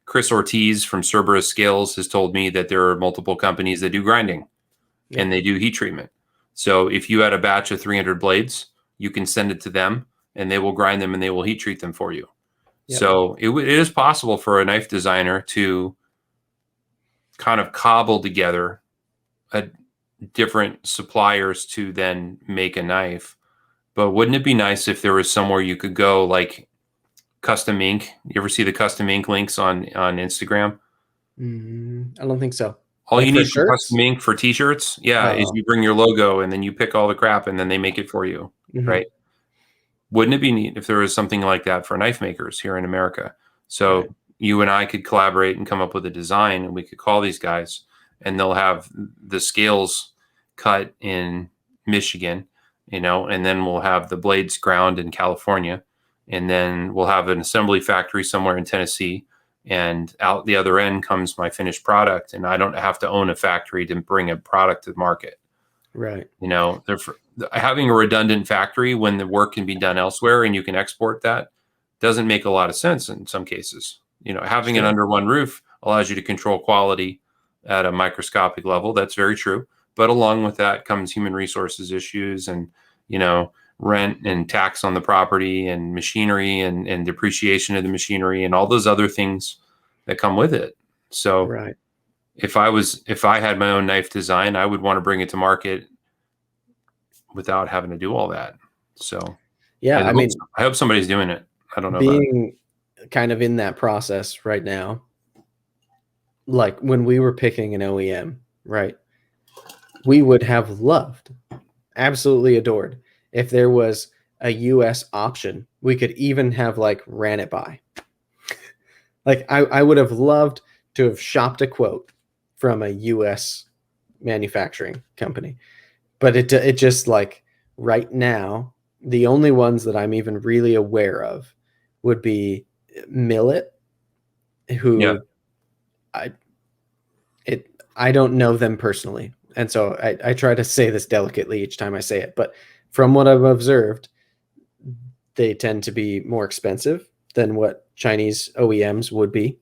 Chris Ortiz from Cerberus Scales has told me that there are multiple companies that do grinding and they do heat treatment. So if you had a batch of 300 blades, you can send it to them and they will grind them and they will heat treat them for you. So it is possible for a knife designer to kind of cobble together different suppliers to then make a knife. But wouldn't it be nice if there was somewhere you could go, like Custom Ink? You ever see the Custom Ink links on Instagram? I don't think so. All like you need for Custom Ink for t-shirts, is you bring your logo and then you pick all the crap and then they make it for you, right? Wouldn't it be neat if there was something like that for knife makers here in America? So you and I could collaborate and come up with a design, and we could call these guys, and they'll have the scales cut in Michigan, you know, and then we'll have the blades ground in California, and then we'll have an assembly factory somewhere in Tennessee, and out the other end comes my finished product, and I don't have to own a factory to bring a product to the market. Right. You know, having a redundant factory when the work can be done elsewhere and you can export that doesn't make a lot of sense in some cases. You know, having it under one roof allows you to control quality at a microscopic level. That's very true. But along with that comes human resources issues and, you know, rent and tax on the property and machinery and depreciation of the machinery and all those other things that come with it. So if I had my own knife design, I would want to bring it to market without having to do all that. So I hope somebody's doing it. I don't know. Being kind of in that process right now, like when we were picking an OEM, right? We would have loved, absolutely adored, if there was a US option. We could even have like ran it by. Like I would have loved to have shopped a quote from a US manufacturing company. But it just, like, right now, the only ones that I'm even really aware of would be Millet, who I don't know them personally. And so I try to say this delicately each time I say it. But from what I've observed, they tend to be more expensive than what Chinese OEMs would be.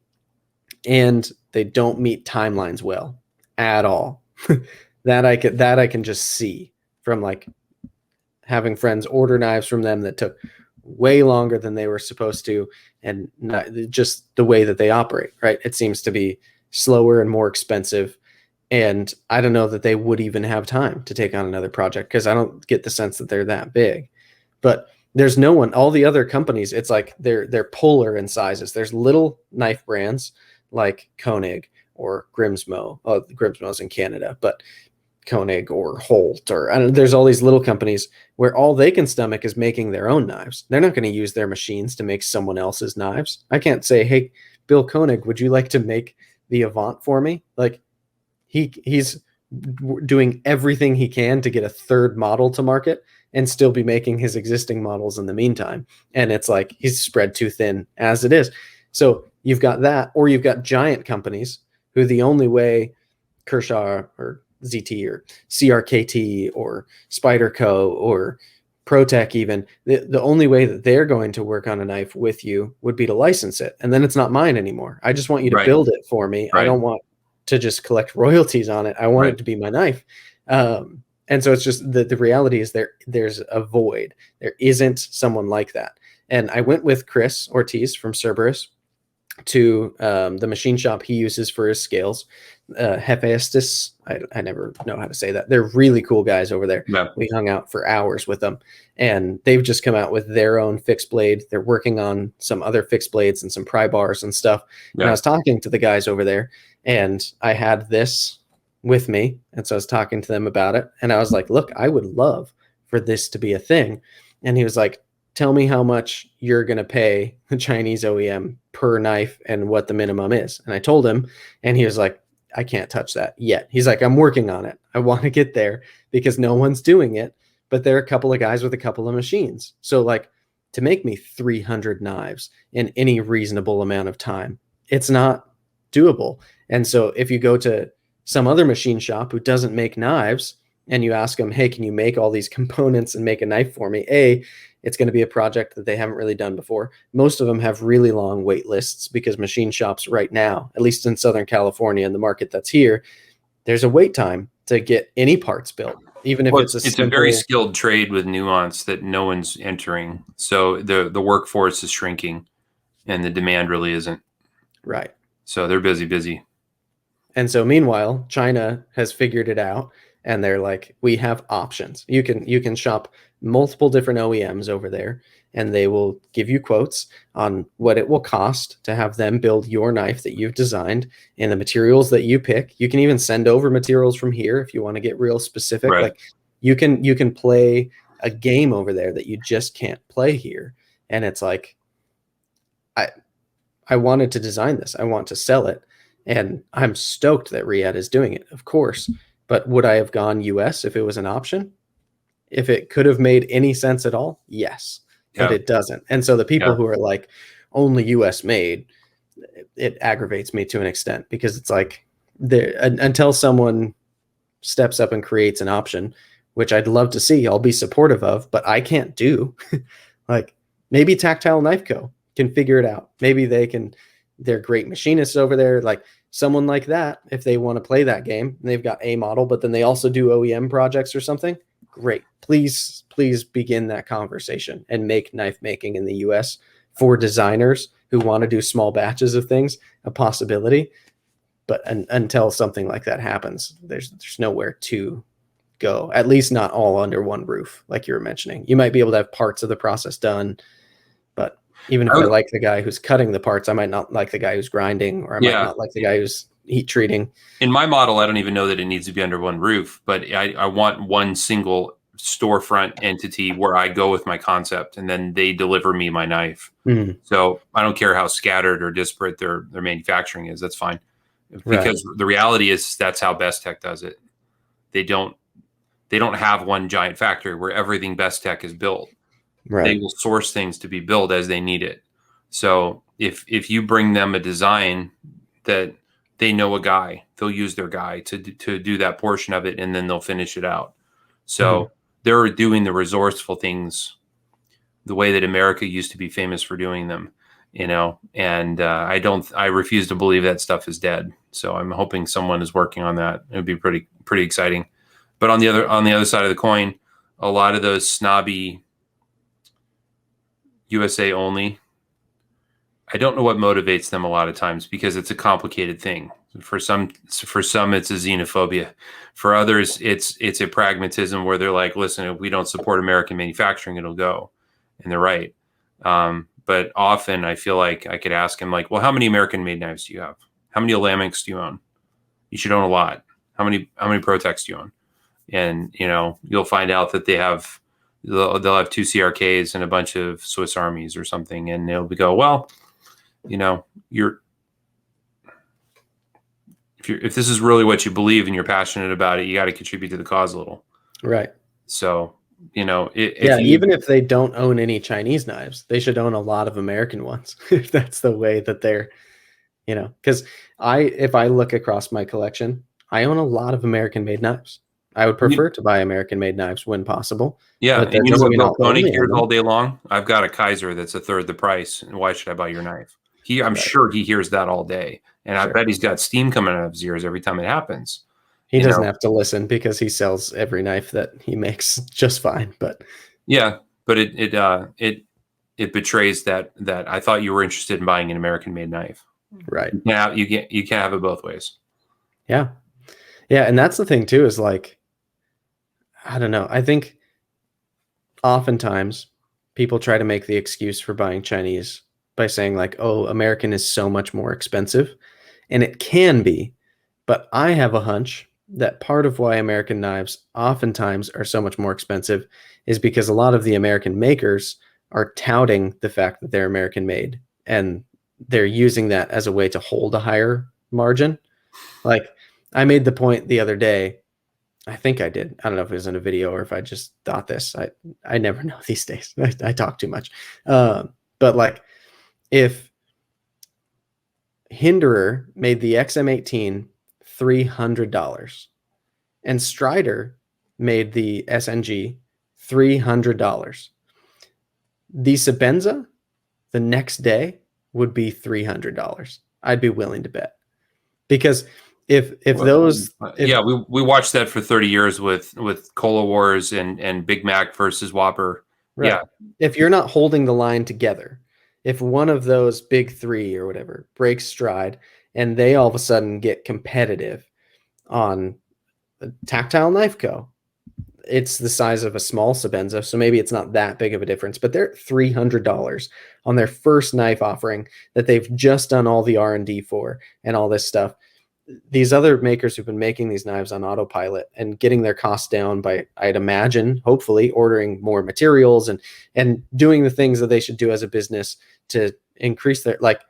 And they don't meet timelines well at all. That I can just see from like having friends order knives from them that took way longer than they were supposed to, and not just the way that they operate, right? It seems to be slower and more expensive. And I don't know that they would even have time to take on another project, because I don't get the sense that they're that big. But there's no one, all the other companies, it's like they're polar in sizes. There's little knife brands like Koenig or Grimsmo. Oh, Grimsmo's in Canada, but Koenig or Holt, or I don't know, there's all these little companies where all they can stomach is making their own knives. They're not going to use their machines to make someone else's knives. I can't say, hey, Bill Koenig, would you like to make the Avant for me. Like he's doing everything he can to get a third model to market and still be making his existing models in the meantime. And it's like he's spread too thin as it is. So you've got that, or you've got giant companies who the only way Kershaw or ZT or CRKT or Spyderco or ProTech even, the only way that they're going to work on a knife with you would be to license it. And then it's not mine anymore. I just want you to build it for me. I don't want to just collect royalties on it. I want it to be my knife. And so it's just the reality is there's a void. There isn't someone like that. And I went with Chris Ortiz from Cerberus to the machine shop he uses for his scales. Hephaestus, I never know how to say that. They're really cool guys over there. Yeah. We hung out for hours with them, and they've just come out with their own fixed blade. They're working on some other fixed blades and some pry bars and stuff. Yeah. And I was talking to the guys over there, and I had this with me, and so I was talking to them about it, and I was like, look, I would love for this to be a thing. And he was like, tell me how much you're going to pay the Chinese OEM per knife and what the minimum is. And I told him, and he was like, I can't touch that yet. He's like, I'm working on it. I want to get there because no one's doing it, but there are a couple of guys with a couple of machines. So like to make me 300 knives in any reasonable amount of time, it's not doable. And so if you go to some other machine shop who doesn't make knives and you ask them, hey, can you make all these components and make a knife for me? It's going to be a project that they haven't really done before. Most of them have really long wait lists because machine shops right now, at least in Southern California and the market that's here, there's a wait time to get any parts built, even if it's a very skilled trade with nuance that no one's entering. So the workforce is shrinking and the demand really isn't. Right. So they're busy. And so meanwhile, China has figured it out. And they're like, we have options. You can shop multiple different OEMs over there, and they will give you quotes on what it will cost to have them build your knife that you've designed in the materials that you pick. You can even send over materials from here if you want to get real specific. Right. Like you can play a game over there that you just can't play here. And it's like, I wanted to design this. I want to sell it. And I'm stoked that Riyadh is doing it, of course. But would I have gone US if it was an option? If it could have made any sense at all? Yes, but it doesn't. And so the people who are like only US made, it aggravates me to an extent because it's like until someone steps up and creates an option, which I'd love to see, I'll be supportive of, but I can't do. Like maybe Tactile Knife Co. can figure it out. Maybe they're great machinists over there. Like someone like that, if they want to play that game and they've got a model, but then they also do OEM projects or something, great. Please begin that conversation and make knife making in the US for designers who want to do small batches of things a possibility. But until something like that happens, there's nowhere to go, at least not all under one roof, like you were mentioning. You might be able to have parts of the process done, but even if I like the guy who's cutting the parts, I might not like the guy who's grinding, or I might not like the guy who's heat treating. In my model, I don't even know that it needs to be under one roof, but I want one single storefront entity where I go with my concept and then they deliver me my knife. Mm-hmm. So I don't care how scattered or disparate their manufacturing is. That's fine. Because the reality is that's how Best Tech does it. They don't have one giant factory where everything Best Tech is built. Right. They will source things to be built as they need it. So if you bring them a design that they know a guy, they'll use their guy to do that portion of it, and then they'll finish it out. So they're doing the resourceful things the way that America used to be famous for doing them, and I refuse to believe that stuff is dead. So I'm hoping someone is working on that. It would be pretty exciting. But on the other side of the coin, a lot of those snobby USA only, I don't know what motivates them a lot of times because it's a complicated thing. For some it's a xenophobia. For others, it's a pragmatism where they're like, listen, if we don't support American manufacturing, it'll go. And they're right. But often I feel like I could ask them like, well, how many American made knives do you have? How many Olamics do you own? You should own a lot. How many ProTechs do you own? And, you'll find out that they'll have 2 CRKs and a bunch of Swiss armies or something. And they'll go, well, if this is really what you believe and you're passionate about it, you got to contribute to the cause a little. Right. So, you know, Yeah, even if they don't own any Chinese knives, they should own a lot of American ones if that's the way that they're, you know, because if I look across my collection, I own a lot of American made knives. I would prefer to buy American made knives when possible, yeah, but that and you know doesn't what mean Bill I'll Koenig only own hears all them. day long? I've got a Kaiser that's a third the price, and why should I buy your knife? I'm Right. sure he hears that all day, and I Sure. bet he's got steam coming out of his ears every time it happens. He You doesn't know, have to listen because he sells every knife that he makes just fine. But yeah, but it betrays that I thought you were interested in buying an American made knife. right. You can't have it both ways. Yeah. Yeah. And that's the thing too, is like, I don't know. I think oftentimes people try to make the excuse for buying Chinese by saying like, oh, American is so much more expensive. And it can be, but I have a hunch that part of why American knives oftentimes are so much more expensive is because a lot of the American makers are touting the fact that they're American made, and they're using that as a way to hold a higher margin. Like I made the point the other day, I think I did. I don't know if it was in a video or if I just thought this. I never know these days. I talk too much. But like if Hinderer made the XM18 $300 and Strider made the SNG $300, the Sabenza the next day would be $300. I'd be willing to bet, because if we watched that for 30 years with Cola Wars and Big Mac versus Whopper. right, Yeah, if you're not holding the line together, if one of those big three or whatever breaks stride and they all of a sudden get competitive on Tactile Knife Co., it's the size of a small Sabenza, so maybe it's not that big of a difference, but they're at $300 on their first knife offering that they've just done all the R&D for and all this stuff. These other makers who've been making these knives on autopilot and getting their costs down by, I'd imagine, hopefully ordering more materials and doing the things that they should do as a business to increase their, like,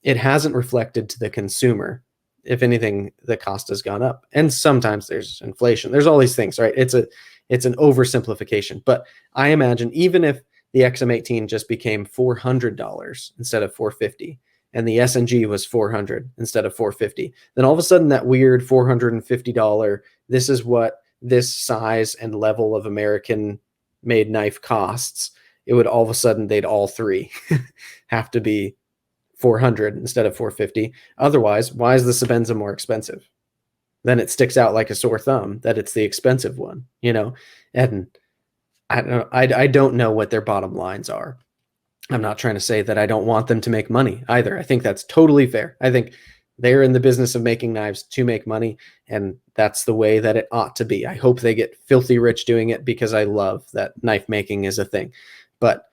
it hasn't reflected to the consumer. If anything, the cost has gone up. And sometimes there's inflation. There's all these things, right? It's an oversimplification. But I imagine even if the XM18 just became $400 instead of $450, and the SNG was $400 instead of $450, then all of a sudden that weird $450, this is what this size and level of American made knife costs, it would all of a sudden, they'd all three have to be 400 instead of 450. Otherwise, why is the Sabenza more expensive? Then it sticks out like a sore thumb that it's the expensive one, you know? And I don't know, I don't know what their bottom lines are. I'm not trying to say that I don't want them to make money either. I think that's totally fair. I think they're in the business of making knives to make money, and that's the way that it ought to be. I hope they get filthy rich doing it, because I love that knife making is a thing. But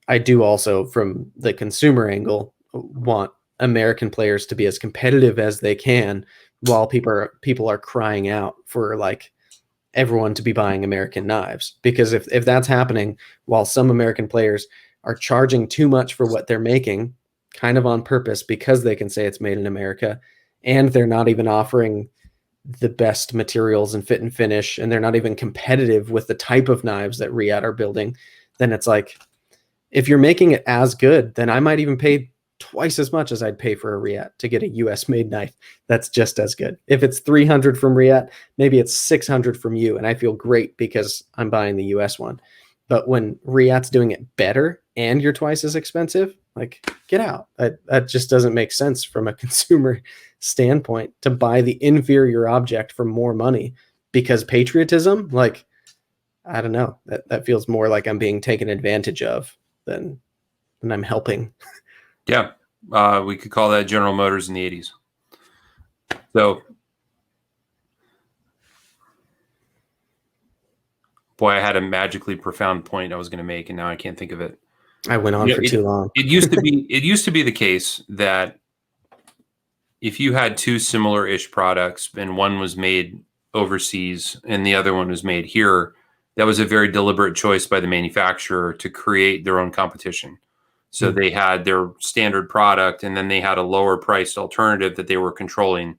I do also, from the consumer angle, want American players to be as competitive as they can, while people are crying out for like everyone to be buying American knives. Because if that's happening while some American players are charging too much for what they're making, kind of on purpose, because they can say it's made in America, and they're not even offering the best materials and fit and finish, and they're not even competitive with the type of knives that Riyadh are building, then it's like, if you're making it as good, then I might even pay twice as much as I'd pay for a Riyadh to get a US made knife that's just as good. If it's 300 from Riyadh, maybe it's 600 from you, and I feel great because I'm buying the US one. But when Riyadh's doing it better and you're twice as expensive, like, get out. That just doesn't make sense from a consumer standpoint, to buy the inferior object for more money because patriotism. Like, I don't know, that feels more like I'm being taken advantage of than I'm helping. yeah. We could call that General Motors in the 80s. So, boy, I had a magically profound point I was going to make, and now I can't think of it. I went on for too long. It used to be the case that if you had two similar-ish products and one was made overseas and the other one was made here, that was a very deliberate choice by the manufacturer to create their own competition. So they had their standard product, and then they had a lower priced alternative that they were controlling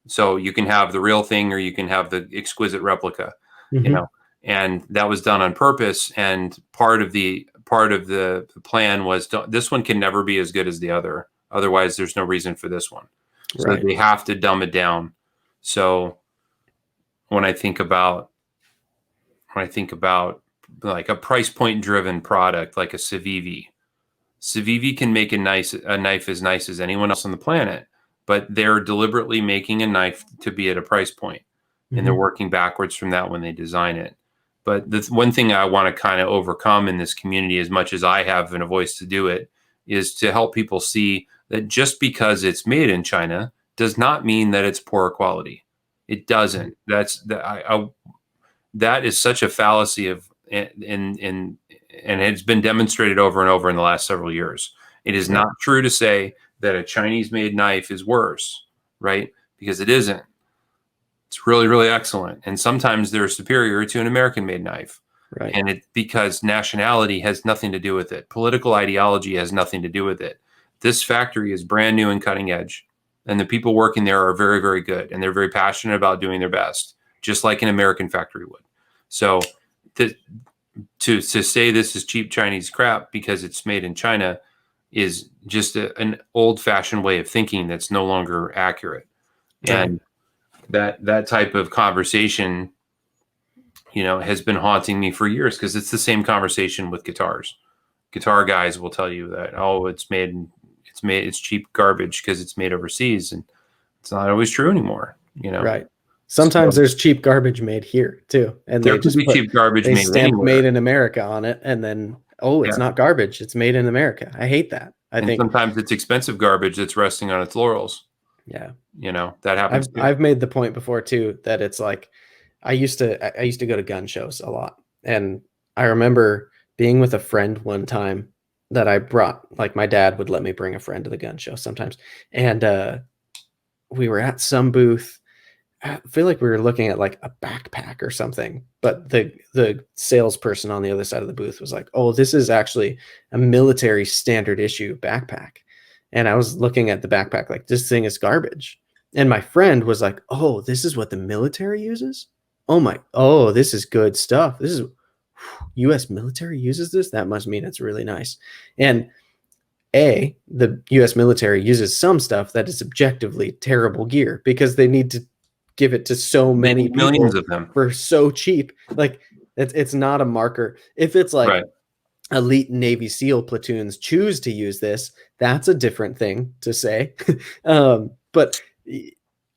So you can have the real thing or you can have the exquisite replica, you Mm-hmm. know, and that was done on purpose. And part of the plan was this one can never be as good as the other. Otherwise, there's no reason for this one. So Right. they have to dumb it down. So when I think about like a price point driven product like a Civivi, Civivi can make a knife as nice as anyone else on the planet, but they're deliberately making a knife to be at a price point, and they're Mm-hmm. working backwards from that when they design it. But the one thing I want to kind of overcome in this community, as much as I have a voice to do it, is to help people see that just because it's made in China does not mean that it's poor quality. It doesn't. That is such a fallacy of in and it's been demonstrated over and over in the last several years. It is Right. not true to say that a Chinese made knife is worse, right? Because it isn't. It's really, really excellent. And sometimes they're superior to an American made knife. Right. And because nationality has nothing to do with it. Political ideology has nothing to do with it. This factory is brand new and cutting edge. And the people working there are very, very good. And they're very passionate about doing their best, just like an American factory would. So to say this is cheap Chinese crap because it's made in China is just an old fashioned way of thinking that's no longer accurate. Right. And that type of conversation, has been haunting me for years because it's the same conversation with guitars. Guitar guys will tell you that, oh, it's cheap garbage because it's made overseas, and it's not always true anymore. Right. Sometimes So there's cheap garbage made here too, and there could be cheap garbage they made stamp anywhere. "Made in America" on it, and then it's Yeah. not garbage; it's made in America. I hate that. I And think, sometimes it's expensive garbage that's resting on its laurels. yeah, That happens too. I've made the point before too that it's like I used to go to gun shows a lot, and I remember being with a friend one time that I brought, like my dad would let me bring a friend to the gun show sometimes, and we were at some booth. I feel like we were looking at like a backpack or something, but the salesperson on the other side of the booth was like, "Oh, this is actually a military standard issue backpack." And I was looking at the backpack like, "This thing is garbage." And my friend was like, "Oh, this is what the military uses? Oh, this is good stuff. This is US military uses this? That must mean it's really nice." And the US military uses some stuff that is objectively terrible gear because they need to give it to so They many need millions people of them. for so cheap. Like it's not a marker. If it's like Right. elite Navy SEAL platoons choose to use this, that's a different thing to say. But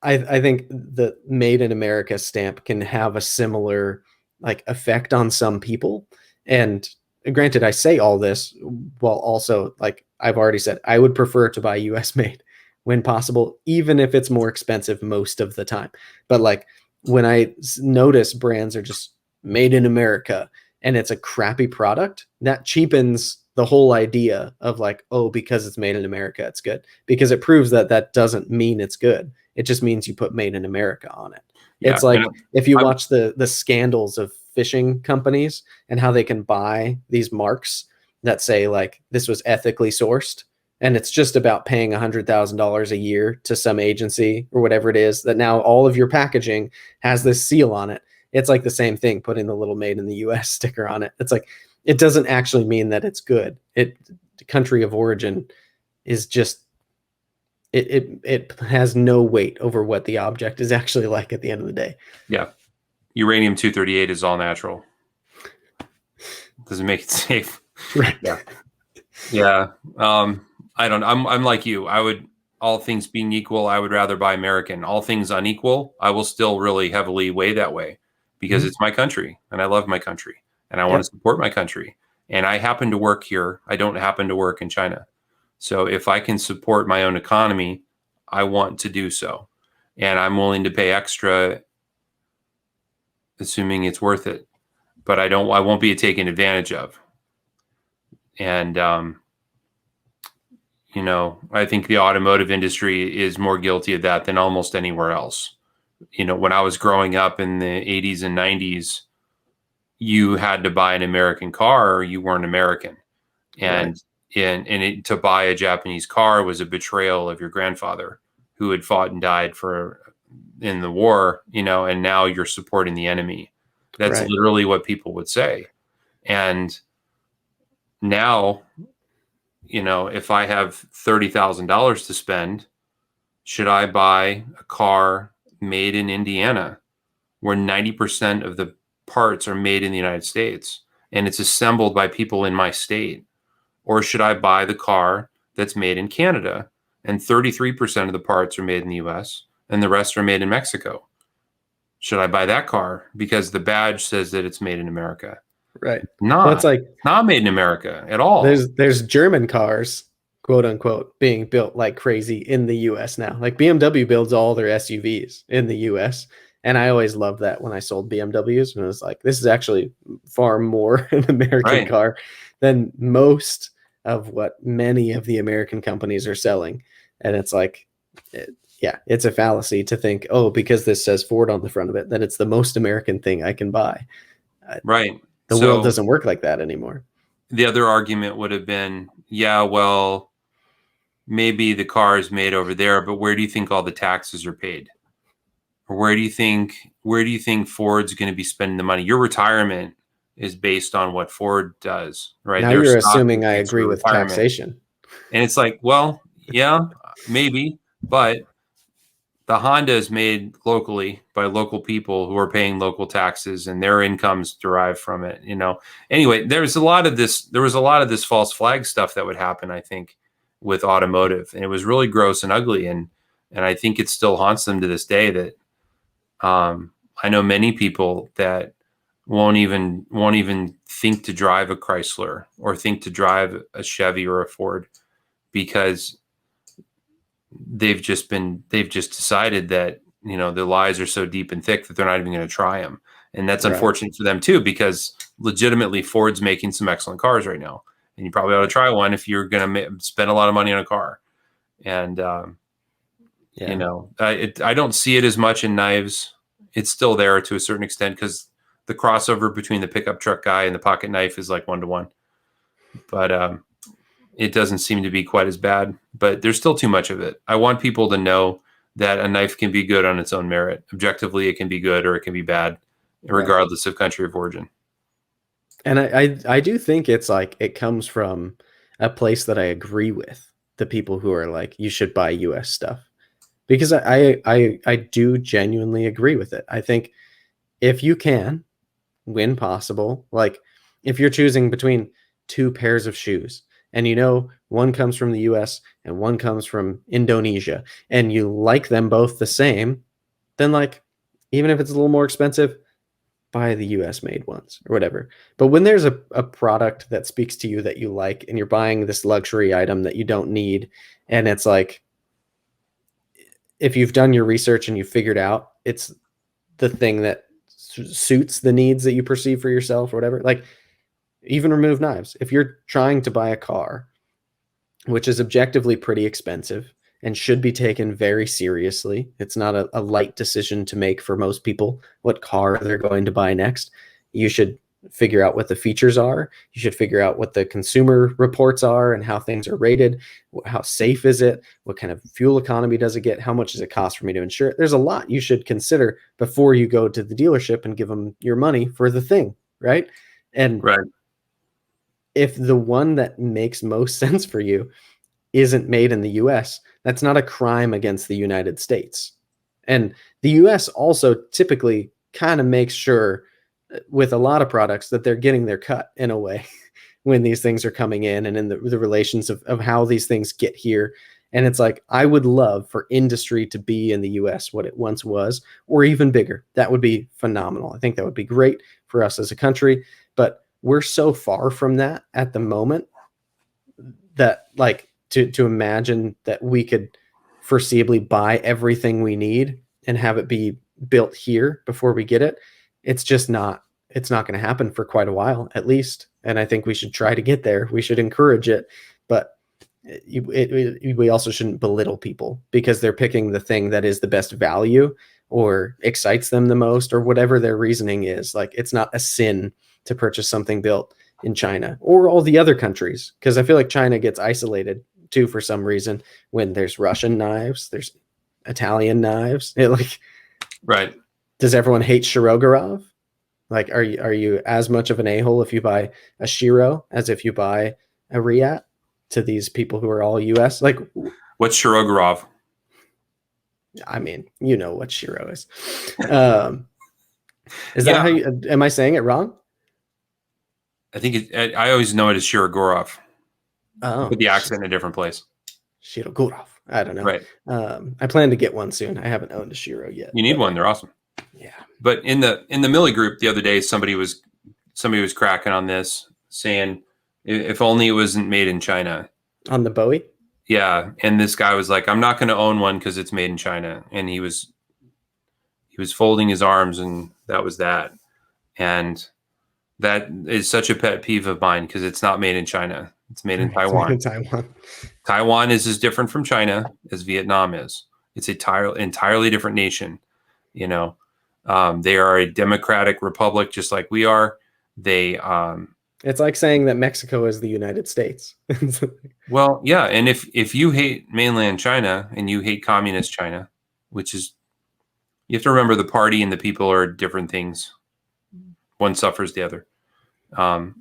I think the Made in America stamp can have a similar like effect on some people. And granted, I say all this while also, like I've already said, I would prefer to buy US made when possible, even if it's more expensive most of the time. But like when I notice brands are just made in America and it's a crappy product, that cheapens the whole idea of like, oh, because it's made in America, it's good. Because it proves that that doesn't mean it's good. It just means you put made in America on it. Yeah. It's like if you I'm- watch the scandals of fishing companies and how they can buy these marks that say like this was ethically sourced, and it's just about paying $100,000 a year to some agency or whatever it is, that now all of your packaging has this seal on it. It's like the same thing, putting the little "made in the US" sticker on it. It's like it doesn't actually mean that it's good. The country of origin is just it has no weight over what the object is actually like at the end of the day. Yeah. Uranium-238 is all natural. Doesn't make it safe. Right. Yeah. Yeah. I'm like you. All things being equal, I would rather buy American. All things unequal, I will still really heavily weigh that way because it's my country and I love my country and I want to support my country. And I happen to work here. I don't happen to work in China. So if I can support my own economy, I want to do so. And I'm willing to pay extra, assuming it's worth it. But I won't be taken advantage of. And, I think the automotive industry is more guilty of that than almost anywhere else. When I was growing up in the 80s and 90s, you had to buy an American car or you weren't American. And to buy a Japanese car was a betrayal of your grandfather who had fought and died for in the war, and now you're supporting the enemy. That's Right. literally what people would say. And now, if I have $30,000 to spend, should I buy a car made in Indiana where 90% of the parts are made in the United States and it's assembled by people in my state? Or should I buy the car that's made in Canada and 33% of the parts are made in the US and the rest are made in Mexico? Should I buy that car because the badge says that it's made in America? Right. Well, Not. it's like Not made in America at all. there's German cars, quote unquote, being built like crazy in the US now. Like BMW builds all their SUVs in the US. And I always loved that when I sold BMWs, and it was like, this is actually far more an American Right. car than most of what many of the American companies are selling. And it's like, yeah, it's a fallacy to think, oh, because this says Ford on the front of it, that it's the most American thing I can buy. Right. The world So doesn't work like that anymore. the other argument would have been, yeah, well, maybe the car is made over there, but where do you think all the taxes are paid? Or where do you think Ford's going to be spending the money? Your retirement is based on what Ford does, right? Now Their you're stock assuming I is agree your with retirement. taxation. And it's like, well, yeah, maybe, but the Honda is made locally by local people who are paying local taxes and their incomes derive from it, Anyway, there was a lot of this false flag stuff that would happen, I think, with automotive. And it was really gross and ugly. And I think it still haunts them to this day that I know many people that won't even think to drive a Chrysler or think to drive a Chevy or a Ford because they've just decided that the lies are so deep and thick that they're not even going to try them. And that's unfortunate for them too, because legitimately Ford's making some excellent cars right now, and you probably ought to try one if you're going to spend a lot of money on a car. And I don't see it as much in knives. It's still there to a certain extent because the crossover between the pickup truck guy and the pocket knife is like 1-to-1, but it doesn't seem to be quite as bad, but there's still too much of it. I want people to know that a knife can be good on its own merit. Objectively, it can be good or it can be bad, regardless of country of origin. And I do think it's like it comes from a place that I agree with the people who are like, you should buy US stuff, because I do genuinely agree with it. I think if you can, when possible, like if you're choosing between two pairs of shoes and one comes from the US and one comes from Indonesia and you like them both the same, then like even if it's a little more expensive, buy the US made ones or whatever. But when there's a product that speaks to you that you like and you're buying this luxury item that you don't need, and it's like, if you've done your research and you've figured out it's the thing that suits the needs that you perceive for yourself or whatever, like even remove knives. If you're trying to buy a car, which is objectively pretty expensive and should be taken very seriously, it's not a light decision to make for most people what car they're going to buy next. You should figure out what the features are. You should figure out what the consumer reports are and how things are rated. How safe is it? What kind of fuel economy does it get? How much does it cost for me to insure it? There's a lot you should consider before you go to the dealership and give them your money for the thing, right? And if the one that makes most sense for you isn't made in the US, that's not a crime against the United States. And the US also typically kind of makes sure with a lot of products that they're getting their cut in a way when these things are coming in and in the relations of how these things get here. And it's like, I would love for industry to be in the US what it once was, or even bigger. That would be phenomenal. I think that would be great for us as a country, but we're so far from that at the moment that like to imagine that we could foreseeably buy everything we need and have it be built here before we get it. It's not going to happen for quite a while, at least. And I think we should try to get there. We should encourage it, but we also shouldn't belittle people because they're picking the thing that is the best value or excites them the most or whatever their reasoning is. Like, it's not a sin to purchase something built in China or all the other countries, because I feel like China gets isolated too for some reason when there's Russian knives, there's Italian knives. It, like, Right. does everyone hate Shirogorov? Like, are you as much of an a-hole if you buy a Shiro as if you buy a Riat to these people who are all US? Like, What's Shirogorov? I mean, you know what Shiro is. Is that how you, am I saying it wrong? I think I always know it as Shirogorov. Oh, Put the accent in a different place. Shirogorov. I don't know. Right. I plan to get one soon. I haven't owned a Shiro yet. You need one. They're awesome. Yeah. But in the Millie group the other day, somebody was cracking on this, saying if only it wasn't made in China. On the Bowie? Yeah. And this guy was like, I'm not going to own one because it's made in China. And he was folding his arms, and that was that. And that is such a pet peeve of mine because it's not made in China. It's made in Taiwan. It's made in Taiwan. Taiwan is as different from China as Vietnam is. It's entirely different nation. You know, they are a democratic republic just like we are. They it's like saying that Mexico is the United States. Well, yeah, and if you hate mainland China and you hate communist China, which is, you have to remember the party and the people are different things. One suffers the other.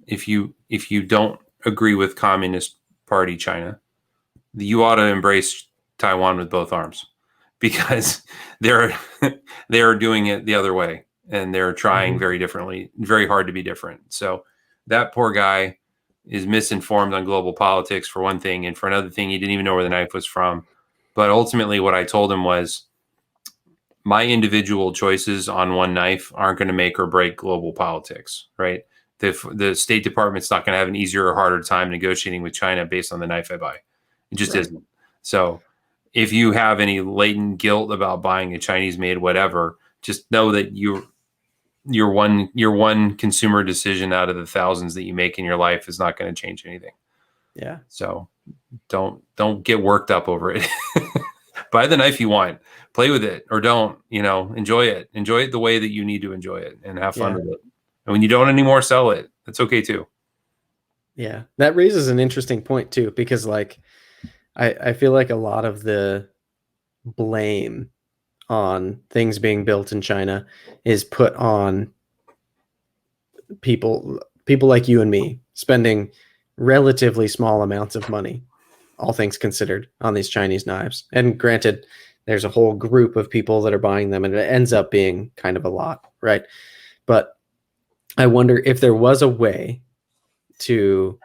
If you don't agree with Communist Party China, you ought to embrace Taiwan with both arms, because they're doing it the other way, and they're trying very hard to be different. So that poor guy is misinformed on global politics for one thing, and for another thing, he didn't even know where the knife was from. But ultimately, what I told him was, my individual choices on one knife aren't going to make or break global politics, right? The State Department's not going to have an easier or harder time negotiating with China based on the knife I buy. It just isn't. So if you have any latent guilt about buying a Chinese-made whatever, just know that your one consumer decision out of the thousands that you make in your life is not going to change anything. Yeah. So don't get worked up over it. Buy the knife you want, play with it, or don't, enjoy it the way that you need to enjoy it, and have fun with it. And when you don't anymore, sell it. That's okay too. Yeah. That raises an interesting point too, because like, I feel like a lot of the blame on things being built in China is put on people like you and me spending relatively small amounts of money, all things considered, on these Chinese knives. And granted, there's a whole group of people that are buying them, and it ends up being kind of a lot, right? But I wonder if there was a way to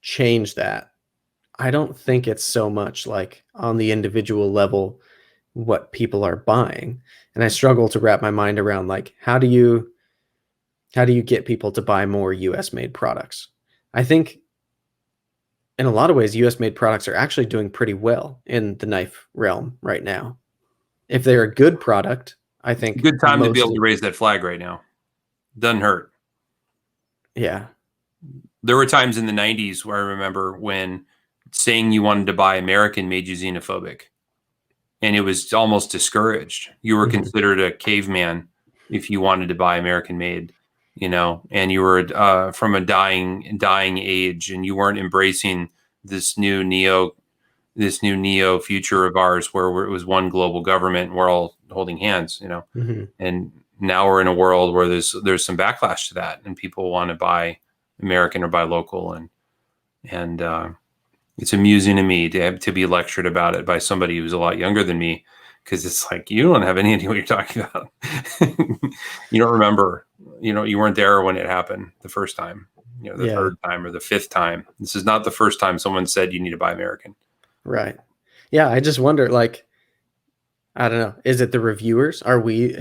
change that. I don't think it's so much like on the individual level what people are buying. And I struggle to wrap my mind around, like, how do you get people to buy more US made products? I think in a lot of ways, US made products are actually doing pretty well in the knife realm right now. If they're a good product, I think good time to be able to raise that flag right now. Doesn't hurt. Yeah. There were times in the 90s where I remember when saying you wanted to buy American made you xenophobic, and it was almost discouraged. You were considered a caveman if you wanted to buy American made, and you were from a dying age, and you weren't embracing this new neo future of ours where it was one global government and we're all holding hands, and now we're in a world where there's some backlash to that, and people want to buy American or buy local, and it's amusing to me to be lectured about it by somebody who's a lot younger than me, because it's like, you don't have any idea what you're talking about. You don't remember, you weren't there when it happened the first time, the third time or the fifth time. This is not the first time someone said you need to buy American. Right. Yeah. I just wonder, like, I don't know. Is it the reviewers? Are we,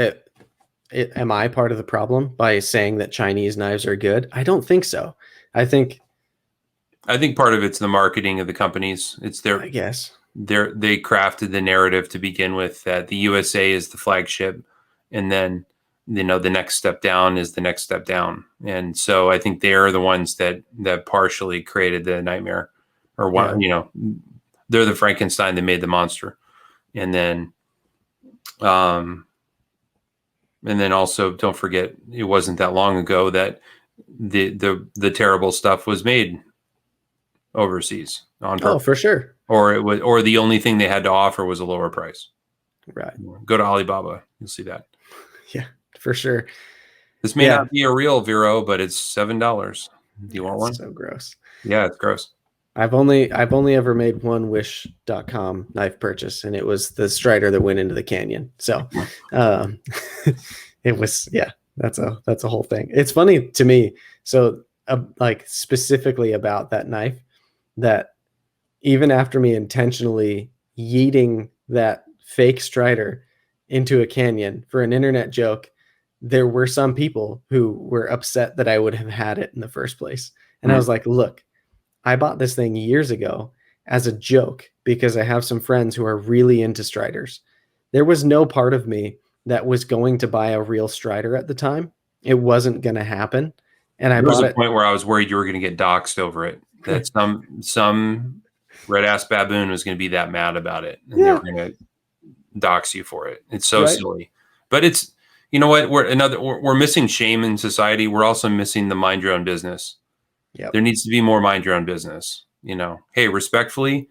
am I part of the problem by saying that Chinese knives are good? I don't think so. I think part of it's the marketing of the companies. It's I guess they crafted the narrative to begin with that the USA is the flagship, and then the next step down is the next step down. And so I think they're the ones that partially created the nightmare, or what, they're the Frankenstein that made the monster. And then also, don't forget, it wasn't that long ago that the terrible stuff was made overseas on Oh, purpose. for sure. Or the only thing they had to offer was a lower price. Right. Go to Alibaba. You'll see that. Yeah, for sure. This may not be a real Vero, but it's $7. Do you want one? So gross. Yeah, it's gross. I've only ever made one Wish.com knife purchase, and it was the Strider that went into the canyon. So it was, that's a whole thing. It's funny to me. So like specifically about that knife, that even after me intentionally yeeting that fake Strider into a canyon for an internet joke, there were some people who were upset that I would have had it in the first place. And I was like, look, I bought this thing years ago as a joke because I have some friends who are really into Striders. There was no part of me that was going to buy a real Strider at the time. It wasn't going to happen. And I bought it. There was a point where I was worried you were going to get doxxed over it. That some red ass baboon was going to be that mad about it, and they were going to dox you for it. It's so silly, but it's, you know what? We're missing shame in society. We're also missing the mind your own business. Yep. There needs to be more mind your own business. Hey, respectfully,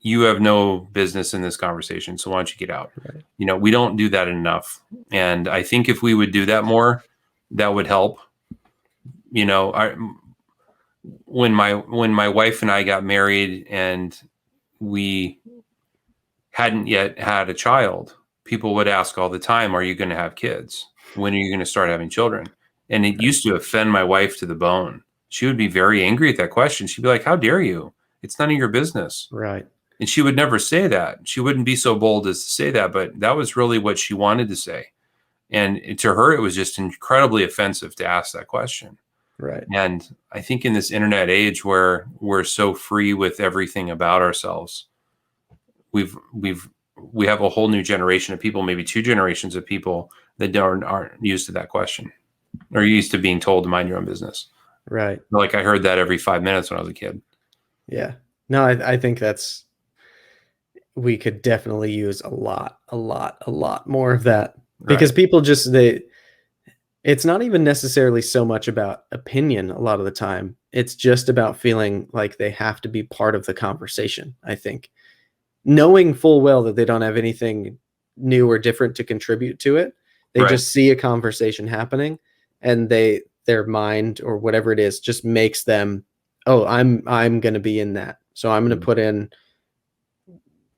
you have no business in this conversation, so why don't you get out? Right. We don't do that enough, and I think if we would do that more, that would help. When my wife and I got married and we hadn't yet had a child, people would ask all the time, "Are you going to have kids? When are you going to start having children?" And it used to offend my wife to the bone. She would be very angry at that question. She'd be like, "How dare you? It's none of your business." Right. And she would never say that. She wouldn't be so bold as to say that, but that was really what she wanted to say. And to her, it was just incredibly offensive to ask that question. Right. And I think in this internet age where we're so free with everything about ourselves, we have a whole new generation of people, maybe two generations of people that aren't used to that question, or used to being told to mind your own business. Right. Like I heard that every 5 minutes when I was a kid. Yeah. No, I think we could definitely use a lot more of that, because people just, it's not even necessarily so much about opinion a lot of the time. It's just about feeling like they have to be part of the conversation. I think knowing full well that they don't have anything new or different to contribute to it. They just see a conversation happening, and their mind or whatever it is just makes them, oh, I'm going to be in that. So I'm going to put in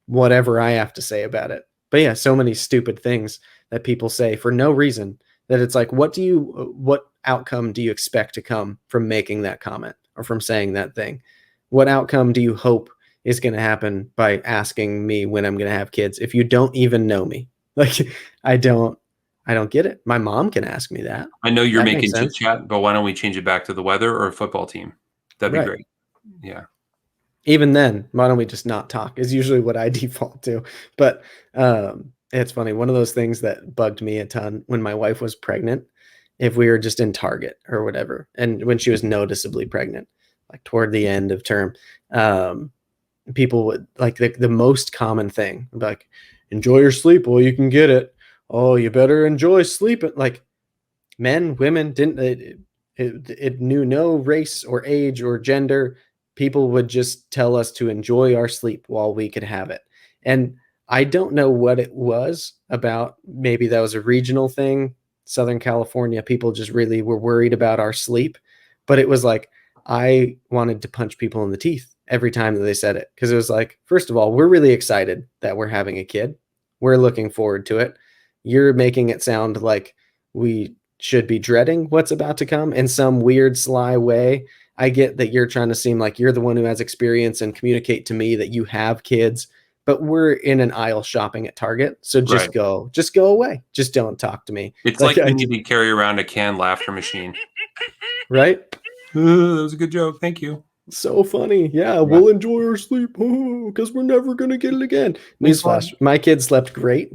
whatever I have to say about it. But yeah, so many stupid things that people say for no reason, that it's like, what outcome do you expect to come from making that comment or from saying that thing? What outcome do you hope is going to happen by asking me when I'm going to have kids if you don't even know me? Like, I don't get it. My mom can ask me that. I know you're making chit chat, but why don't we change it back to the weather or a football team? That'd be great. Yeah. Even then, why don't we just not talk is usually what I default to. But it's funny. One of those things that bugged me a ton when my wife was pregnant, if we were just in Target or whatever, and when she was noticeably pregnant, like toward the end of term, people would, like, the most common thing, like, enjoy your sleep while you can get it. Oh, you better enjoy sleeping. Like, men, women, it knew no race or age or gender. People would just tell us to enjoy our sleep while we could have it. And I don't know what it was about. Maybe that was a regional thing. Southern California, people just really were worried about our sleep. But it was like, I wanted to punch people in the teeth every time that they said it. Because it was like, first of all, we're really excited that we're having a kid. We're looking forward to it. You're making it sound like we should be dreading what's about to come in some weird, sly way. I get that you're trying to seem like you're the one who has experience and communicate to me that you have kids, but we're in an aisle shopping at Target. So just go away. Just don't talk to me. It's like you need to carry around a canned laughter machine. Right? That was a good joke. Thank you. So funny. Yeah. We'll enjoy our sleep because we're never going to get it again. Newsflash. My kid slept great.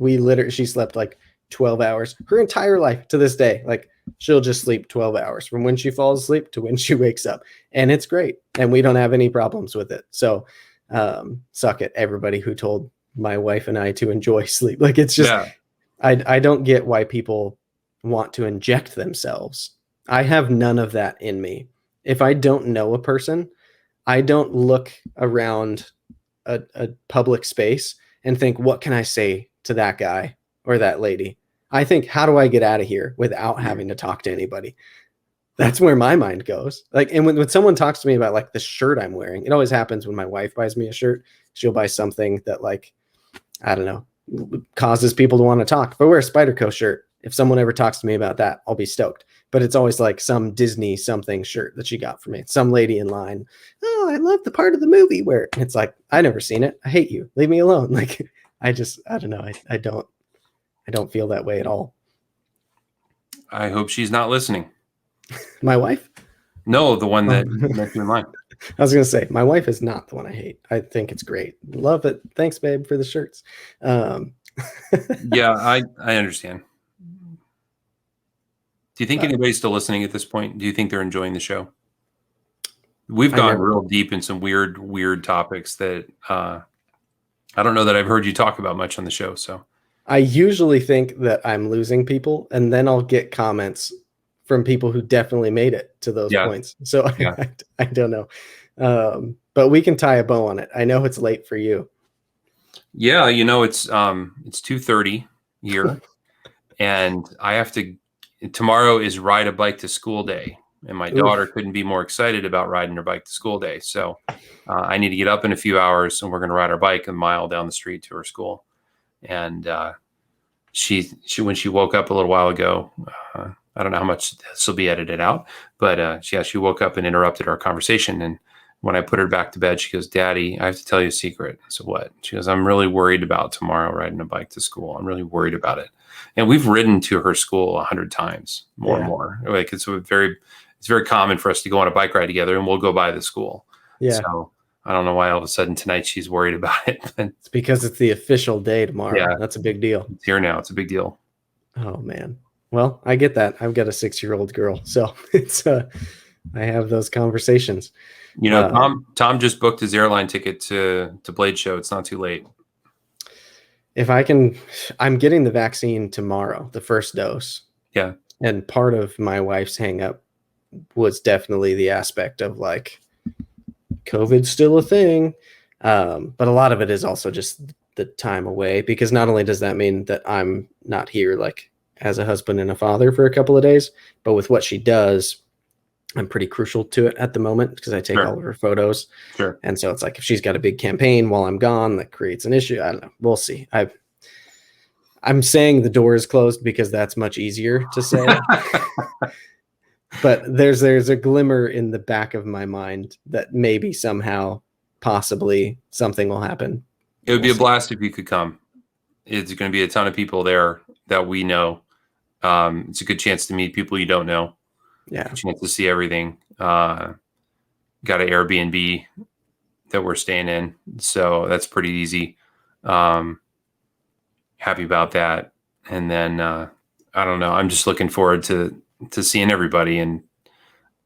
She slept like 12 hours her entire life to this day. Like, she'll just sleep 12 hours from when she falls asleep to when she wakes up. And it's great. And we don't have any problems with it. So suck it, everybody who told my wife and I to enjoy sleep. Like, it's just, I don't get why people want to inject themselves. I have none of that in me. If I don't know a person, I don't look around a public space and think, what can I say to that guy or that lady? I think, how do I get out of here without having to talk to anybody? That's where my mind goes. Like, and when someone talks to me about like the shirt I'm wearing, it always happens when my wife buys me a shirt. She'll buy something that, like, I don't know, causes people to want to talk. If I wear a Spyderco shirt, if someone ever talks to me about that, I'll be stoked. But it's always like some Disney something shirt that she got for me. Some lady in line. Oh, I love the part of the movie where it's like, I never seen it. I hate you. Leave me alone. Like, I don't know. I don't feel that way at all. I hope she's not listening. My wife? No, the one that met you in line. I was going to say, my wife is not the one I hate. I think it's great. Love it. Thanks, babe, for the shirts. Yeah, I understand. Do you think anybody's still listening at this point? Do you think they're enjoying the show? We've gone real deep in some weird topics that I don't know that I've heard you talk about much on the show. So I usually think that I'm losing people, and then I'll get comments from people who definitely made it to those points. So yeah. I don't know. But we can tie a bow on it. I know it's late for you. Yeah, it's 2:30 here, and I have to. Tomorrow is ride a bike to school day, and my daughter couldn't be more excited about riding her bike to school day. So I need to get up in a few hours, and we're going to ride our bike a mile down the street to her school. And she when she woke up a little while ago, I don't know how much this will be edited out, but she woke up and interrupted our conversation. And when I put her back to bed, she goes, "Daddy, I have to tell you a secret." I said, "What?" She goes, "I'm really worried about tomorrow riding a bike to school. I'm really worried about it." And we've ridden to her school 100 times, more and more. Like it's very common for us to go on a bike ride together, and we'll go by the school. Yeah. So I don't know why all of a sudden tonight she's worried about it. It's because it's the official day tomorrow. Yeah, that's a big deal. It's here now. It's a big deal. Oh man. Well, I get that. I've got a 6-year-old girl, so it's I have those conversations. Tom just booked his airline ticket to Blade Show. It's not too late. If I can, I'm getting the vaccine tomorrow, the first dose. Yeah. And part of my wife's hang up was definitely the aspect of like, COVID's still a thing. But a lot of it is also just the time away, because not only does that mean that I'm not here like as a husband and a father for a couple of days, but with what she does, I'm pretty crucial to it at the moment because I take all of her photos. Sure. And so it's like, if she's got a big campaign while I'm gone, that creates an issue. I don't know. We'll see. I'm saying the door is closed because that's much easier to say. But there's a glimmer in the back of my mind that maybe somehow, possibly something will happen. It would be a blast if you could come. It's going to be a ton of people there that we know. It's a good chance to meet people you don't know. Yeah. A chance to see everything. Got an Airbnb that we're staying in, so that's pretty easy. Happy about that. And then I don't know. I'm just looking forward to seeing everybody, and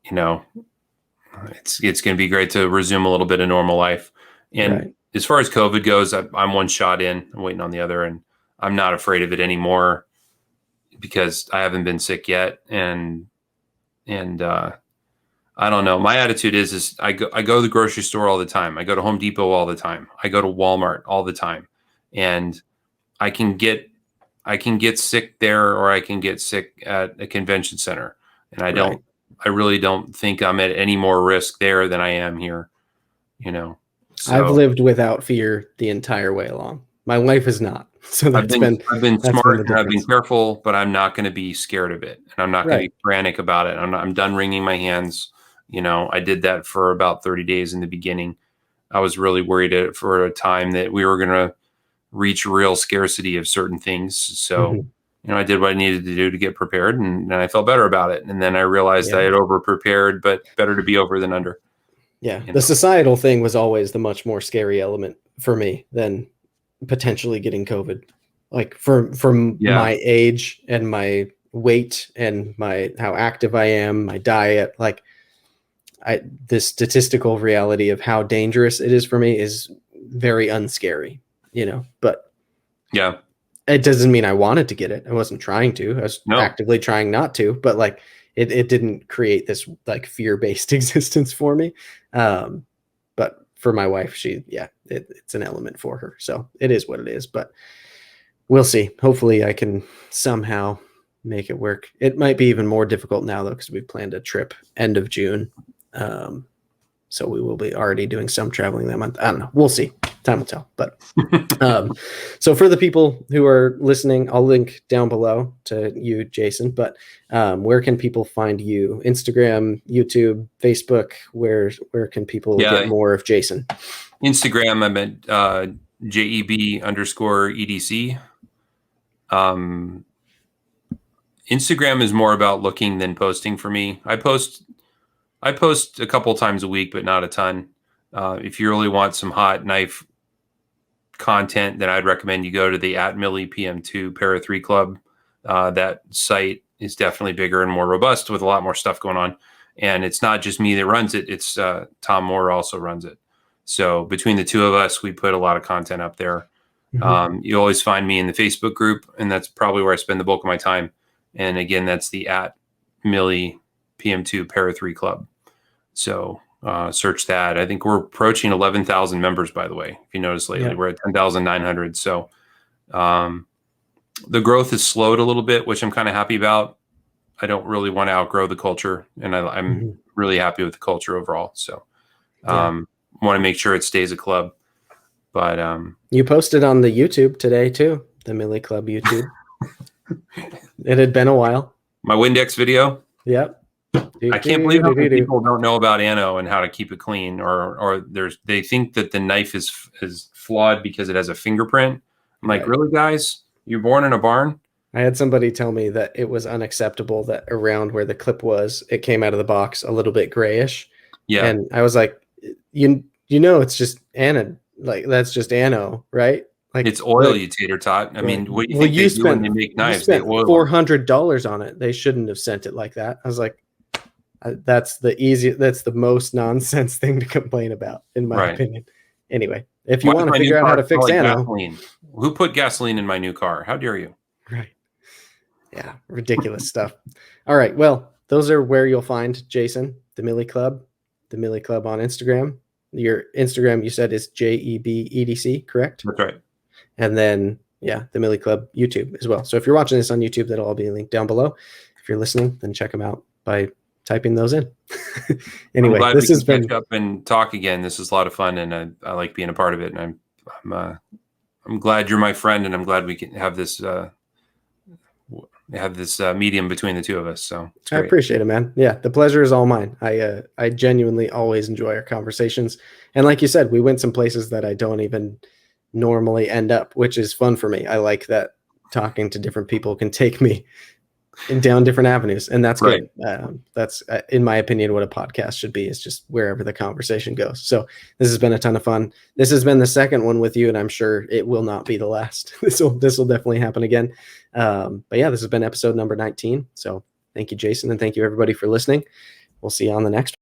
it's going to be great to resume a little bit of normal life. And as far as COVID goes, I'm one shot in. I'm waiting on the other, and I'm not afraid of it anymore because I haven't been sick yet. And I don't know. My attitude is I go to the grocery store all the time. I go to Home Depot all the time. I go to Walmart all the time, and I can get sick there, or I can get sick at a convention center. And I really don't think I'm at any more risk there than I am here. So, I've lived without fear the entire way along. My wife is not. So I've been smart and I've been careful, but I'm not going to be scared of it. And I'm not going to be frantic about it. I'm done wringing my hands. I did that for about 30 days in the beginning. I was really worried for a time that we were going to reach real scarcity of certain things. So, I did what I needed to do to get prepared, and I felt better about it. And then I realized I had over prepared, but better to be over than under. Yeah. The societal thing was always the much more scary element for me than potentially getting COVID. Like from my age and my weight and how active I am, my diet, like the statistical reality of how dangerous it is for me is very unscary, but yeah, it doesn't mean I wanted to get it. I wasn't trying to. I was actively trying not to, but like it didn't create this like fear-based existence for me. for my wife, it's an element for her. So it is what it is, but we'll see. Hopefully I can somehow make it work. It might be even more difficult now though, because we've planned a trip end of June. So we will be already doing some traveling that month. I don't know. We'll see. Time will tell. But so for the people who are listening, I'll link down below to you, Jason. But where can people find you? Instagram, YouTube, Facebook. Where can people get more of Jason? Instagram, I'm at JEB_EDC. Instagram is more about looking than posting for me. I post a couple times a week, but not a ton. If you really want some hot knife content, then I'd recommend you go to the @Millie PM2 Para3 club. That site is definitely bigger and more robust with a lot more stuff going on. And it's not just me that runs it. It's Tom Moore also runs it. So between the two of us, we put a lot of content up there. Mm-hmm. You always find me in the Facebook group, and that's probably where I spend the bulk of my time. And again, that's the @Millie PM2 Para3 club. So search that. I think we're approaching 11,000 members, by the way. If you notice lately, we're at 10,900. So the growth has slowed a little bit, which I'm kind of happy about. I don't really want to outgrow the culture, and I'm really happy with the culture overall. So want to make sure it stays a club. But you posted on the YouTube today too, the Millie Club YouTube. It had been a while. My Windex video. Yep. I can't believe how many people don't know about ano and how to keep it clean, or they think that the knife is flawed because it has a fingerprint. I'm like, really, guys? You're born in a barn? I had somebody tell me that it was unacceptable that around where the clip was, it came out of the box a little bit grayish. Yeah. And I was like, you know, it's just ano, like that's just ano, right? Like it's oil, you tater tot. I mean, what do you think they do when they make knives? You spent $400 on it. They shouldn't have sent it like that. I was like, that's the most nonsense thing to complain about, in my opinion. Anyway, if you want to figure out how to fix ano, who put gasoline in my new car? How dare you? Right. Yeah, ridiculous stuff. All right. Well, those are where you'll find Jason, the Millie Club on Instagram. Your Instagram, you said, is JEBEDC, correct? That's right. And then, the Millie Club YouTube as well. So if you're watching this on YouTube, that'll all be linked down below. If you're listening, then check them out by typing those in. Anyway, this has been catch up and talk again. This is a lot of fun, and I like being a part of it. And I'm glad you're my friend, and I'm glad we can have this medium between the two of us. So it's great. I appreciate it, man. Yeah, the pleasure is all mine. I genuinely always enjoy our conversations, and like you said, we went some places that I don't even normally end up, which is fun for me. I like that talking to different people can take me down different avenues, and that's good. That's in my opinion what a podcast should be, is just wherever the conversation goes. So this has been a ton of fun. This has been the second one with you, and I'm sure it will not be the last. This will definitely happen again. But yeah, this has been episode number 19. So thank you, Jason, and thank you everybody for listening. We'll see you on the next one.